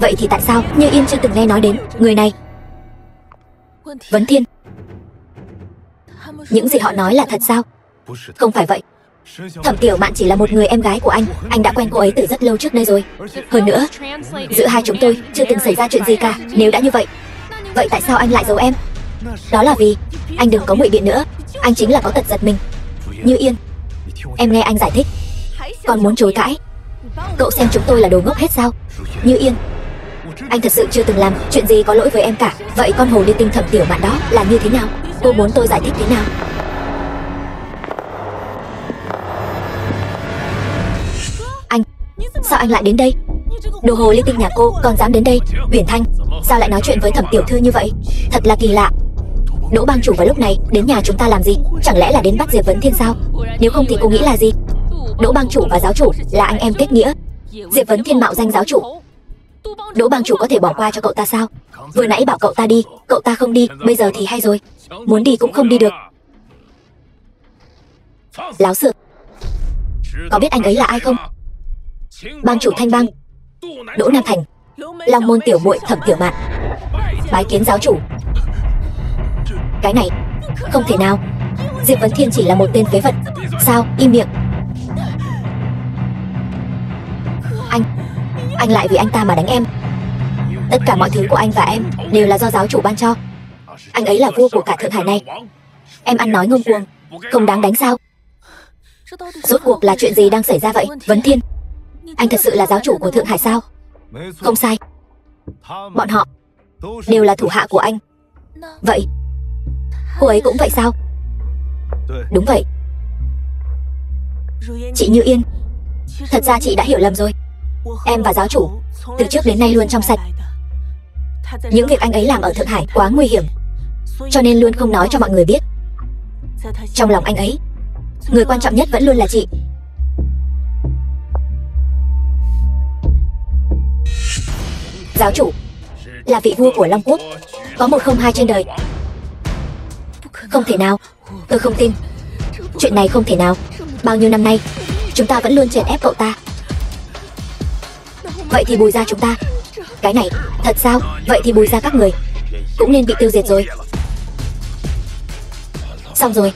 vậy thì tại sao Như Yên chưa từng nghe nói đến người này? Vấn Thiên, những gì họ nói là thật sao? Không phải vậy. Thẩm Tiểu Mạn chỉ là một người em gái của anh đã quen cô ấy từ rất lâu trước đây rồi. Hơn nữa, giữa hai chúng tôi chưa từng xảy ra chuyện gì cả. Nếu đã như vậy, vậy tại sao anh lại giấu em? Đó là vì anh đừng có ngụy biện nữa, anh chính là có tật giật mình. Như Yên, em nghe anh giải thích, còn muốn chối cãi? Cậu xem chúng tôi là đồ ngốc hết sao? Như Yên, anh thật sự chưa từng làm chuyện gì có lỗi với em cả. Vậy con hồ ly tinh Thẩm Tiểu Mạn đó là như thế nào? Cô muốn tôi giải thích thế nào? Anh, sao anh lại đến đây? Đồ hồ ly tinh nhà cô còn dám đến đây? Uyển Thanh, sao lại nói chuyện với Thẩm tiểu thư như vậy? Thật là kỳ lạ. Đỗ bang chủ vào lúc này đến nhà chúng ta làm gì? Chẳng lẽ là đến bắt Diệp Vấn Thiên sao? Nếu không thì cô nghĩ là gì? Đỗ bang chủ và giáo chủ là anh em kết nghĩa. Diệp Vấn Thiên mạo danh giáo chủ, Đỗ bang chủ có thể bỏ qua cho cậu ta sao? Vừa nãy bảo cậu ta đi, cậu ta không đi, bây giờ thì hay rồi, muốn đi cũng không đi được. Láo xược. Có biết anh ấy là ai không? Bang chủ Thanh Bang, Đỗ Nam Thành, Long môn tiểu muội Thẩm Tiểu Mạn bái kiến giáo chủ. Cái này không thể nào. Diệp Vấn Thiên chỉ là một tên phế vật sao? Im miệng. Anh lại vì anh ta mà đánh em. Tất cả mọi thứ của anh và em đều là do giáo chủ ban cho. Anh ấy là vua của cả Thượng Hải này. Em ăn nói ngông cuồng, không đáng đánh sao? Rốt cuộc là chuyện gì đang xảy ra vậy? Vấn Thiên, anh thật sự là giáo chủ của Thượng Hải sao? Không sai, bọn họ đều là thủ hạ của anh. Vậy cô ấy cũng vậy sao? Đúng vậy. Chị Như Yên, thật ra chị đã hiểu lầm rồi. Em và giáo chủ từ trước đến nay luôn trong sạch. Những việc anh ấy làm ở Thượng Hải quá nguy hiểm, cho nên luôn không nói cho mọi người biết. Trong lòng anh ấy, người quan trọng nhất vẫn luôn là chị. Giáo chủ là vị vua của Long Quốc, có 102 trên đời. Không thể nào, tôi không tin. Chuyện này không thể nào. Bao nhiêu năm nay chúng ta vẫn luôn chèn ép cậu ta. Vậy thì Bùi gia chúng ta, cái này thật sao? Vậy thì Bùi gia các người cũng nên bị tiêu diệt rồi. Xong rồi,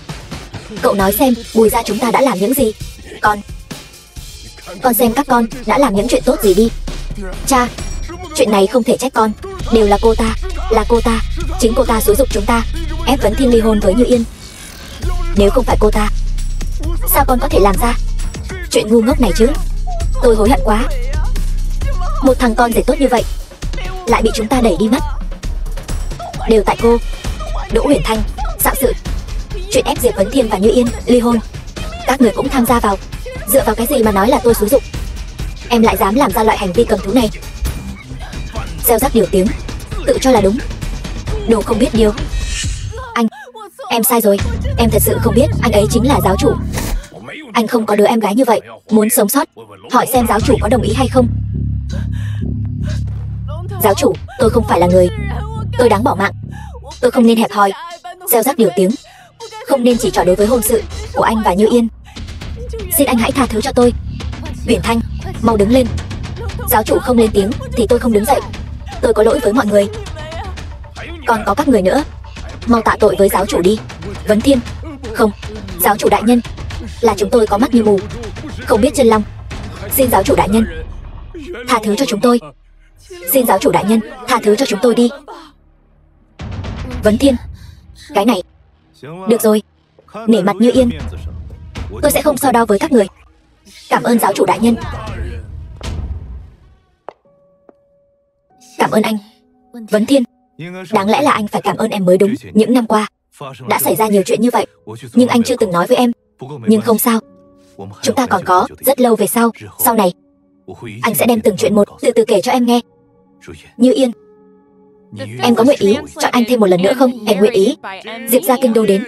cậu nói xem Bùi gia chúng ta đã làm những gì. Con xem các con đã làm những chuyện tốt gì đi. Cha, chuyện này không thể trách con. Đều là cô ta, chính cô ta xúi giục chúng ta ép Vấn Thiên ly hôn với Như Yên. Nếu không phải cô ta, sao con có thể làm ra chuyện ngu ngốc này chứ? Tôi hối hận quá. Một thằng con rể tốt như vậy lại bị chúng ta đẩy đi mất. Đều tại cô, Đỗ Uyển Thanh, xạo sự. Chuyện ép Diệp Vấn Thiên và Như Yên ly hôn, các người cũng tham gia vào. Dựa vào cái gì mà nói là tôi xúi giục? Em lại dám làm ra loại hành vi cầm thú này. Gieo rắc điều tiếng, tự cho là đúng. Đồ không biết điều. Anh, em sai rồi. Em thật sự không biết anh ấy chính là giáo chủ. Anh không có đứa em gái như vậy. Muốn sống sót, hỏi xem giáo chủ có đồng ý hay không. Giáo chủ, tôi không phải là người. Tôi đáng bỏ mạng. Tôi không nên hẹp hòi, gieo rắc điều tiếng, không nên chỉ trỏ đối với hôn sự của anh và Như Yên. Xin anh hãy tha thứ cho tôi. Uyển Thanh, mau đứng lên. Giáo chủ không lên tiếng thì tôi không đứng dậy. Tôi có lỗi với mọi người. Còn có các người nữa, mau tạ tội với giáo chủ đi. Vấn Thiên, không, Giáo chủ đại nhân, là chúng tôi có mắt như mù, không biết chân long. Xin giáo chủ đại nhân tha thứ cho chúng tôi. Xin giáo chủ đại nhân tha thứ cho chúng tôi đi. Vấn Thiên, cái này được rồi, nể mặt Như Yên, tôi sẽ không so đo với các người. Cảm ơn giáo chủ đại nhân. Cảm ơn anh. Vấn Thiên, đáng lẽ là anh phải cảm ơn em mới đúng. Những năm qua đã xảy ra nhiều chuyện như vậy, nhưng anh chưa từng nói với em. Nhưng không sao, chúng ta còn có rất lâu về sau. Sau này anh sẽ đem từng chuyện một từ từ kể cho em nghe. Như Yên, em có nguyện ý chọn anh thêm một lần nữa không? Em nguyện ý. Diệp ra kinh đô đến.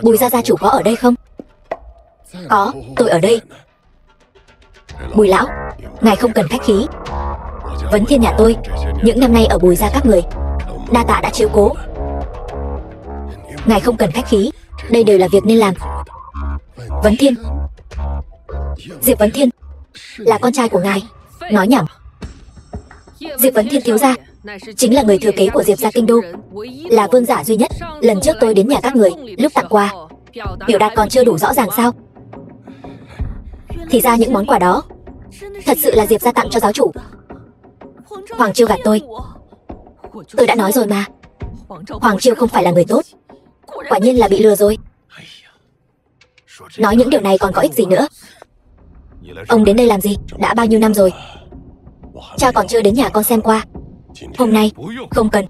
Bùi gia gia chủ có ở đây không? Có, tôi ở đây. Bùi lão, ngài không cần khách khí. Vấn Thiên nhà tôi những năm nay ở Bùi gia các người, đa tạ đã chiếu cố. Ngài không cần khách khí, đây đều là việc nên làm. Vấn Thiên, Diệp Vấn Thiên là con trai của ngài. Nói nhảm. Diệp Vấn Thiên thiếu gia chính là người thừa kế của Diệp gia kinh đô, là vương giả duy nhất. Lần trước tôi đến nhà các người, lúc tặng quà, biểu đạt còn chưa đủ rõ ràng sao? Thì ra những món quà đó thật sự là Diệp gia tặng cho giáo chủ. Hoàng Chiêu gạt tôi. Tôi đã nói rồi mà, Hoàng Chiêu không phải là người tốt. Quả nhiên là bị lừa rồi. Nói những điều này còn có ích gì nữa? Ông đến đây làm gì? Đã bao nhiêu năm rồi, cha còn chưa đến nhà con xem qua. Hôm nay không cần.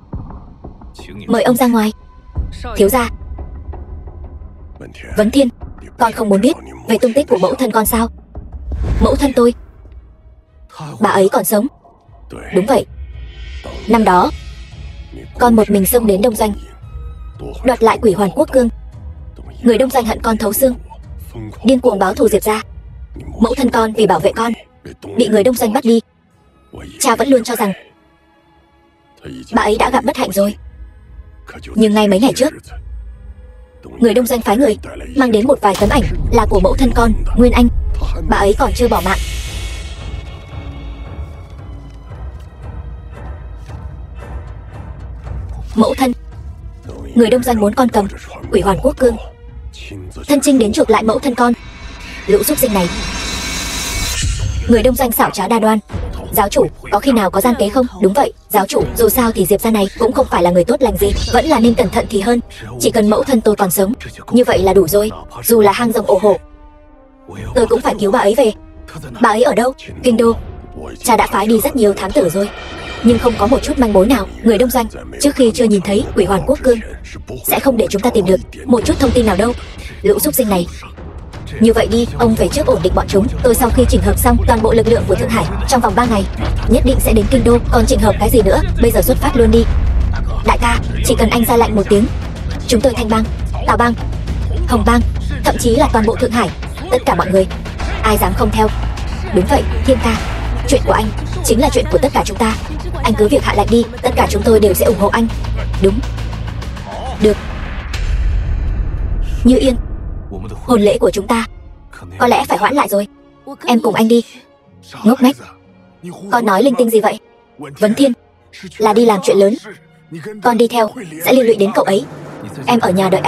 Mời ông ra ngoài. Thiếu gia. Vấn Thiên, con không muốn biết về tung tích của mẫu thân con sao? Mẫu thân tôi, bà ấy còn sống. Đúng vậy. Năm đó con một mình xông đến Đông Doanh, đoạt lại Quỷ Hoàn Quốc Cương. Người Đông Doanh hận con thấu xương, điên cuồng báo thù Diệp gia. Mẫu thân con vì bảo vệ con bị người Đông Doanh bắt đi. Cha vẫn luôn cho rằng bà ấy đã gặp bất hạnh rồi. Nhưng ngay mấy ngày trước, người Đông Doanh phái người mang đến một vài tấm ảnh là của mẫu thân con, Nguyên Anh. Bà ấy còn chưa bỏ mạng. Mẫu thân, người Đông Doanh muốn con cầm Quỷ Hoàn Quốc Cương, thân chinh đến chuộc lại mẫu thân con. Lũ súc sinh này. Người Đông Doanh xảo trá đa đoan. Giáo chủ, có khi nào có gian kế không? Đúng vậy, giáo chủ, dù sao thì Diệp gia này cũng không phải là người tốt lành gì, vẫn là nên cẩn thận thì hơn. Chỉ cần mẫu thân tôi còn sống, như vậy là đủ rồi. Dù là hang rồng ổ hổ, tôi cũng phải cứu bà ấy về. Bà ấy ở đâu? Kinh đô. Cha đã phái đi rất nhiều thám tử rồi, nhưng không có một chút manh mối nào. Người Đông Doanh trước khi chưa nhìn thấy Quỷ Hoàn Quốc Cương sẽ không để chúng ta tìm được một chút thông tin nào đâu. Lũ súc sinh này. Như vậy đi, ông về trước ổn định bọn chúng. Tôi sau khi chỉnh hợp xong toàn bộ lực lượng của Thượng Hải, trong vòng 3 ngày nhất định sẽ đến kinh đô. Còn chỉnh hợp cái gì nữa? Bây giờ xuất phát luôn đi. Đại ca, chỉ cần anh ra lệnh một tiếng, chúng tôi Thanh bang, Tào bang, Hồng bang, thậm chí là toàn bộ Thượng Hải, tất cả mọi người, ai dám không theo. Đúng vậy, Thiên ca, chuyện của anh chính là chuyện của tất cả chúng ta. Anh cứ việc hạ lệnh đi, tất cả chúng tôi đều sẽ ủng hộ anh. Đúng. Được. Như Yên, hôn lễ của chúng ta có lẽ phải hoãn lại rồi. Em cùng anh đi. Ngốc nghếch, con nói linh tinh gì vậy? Vấn Thiên là đi làm chuyện lớn, con đi theo sẽ liên lụy đến cậu ấy. Em ở nhà đợi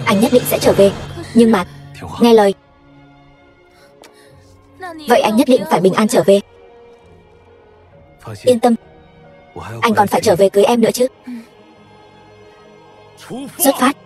anh nhất định sẽ trở về. Nhưng mà nghe lời. Vậy anh nhất định phải bình an trở về. Yên tâm, anh còn phải trở về cưới em nữa chứ. Xuất phát.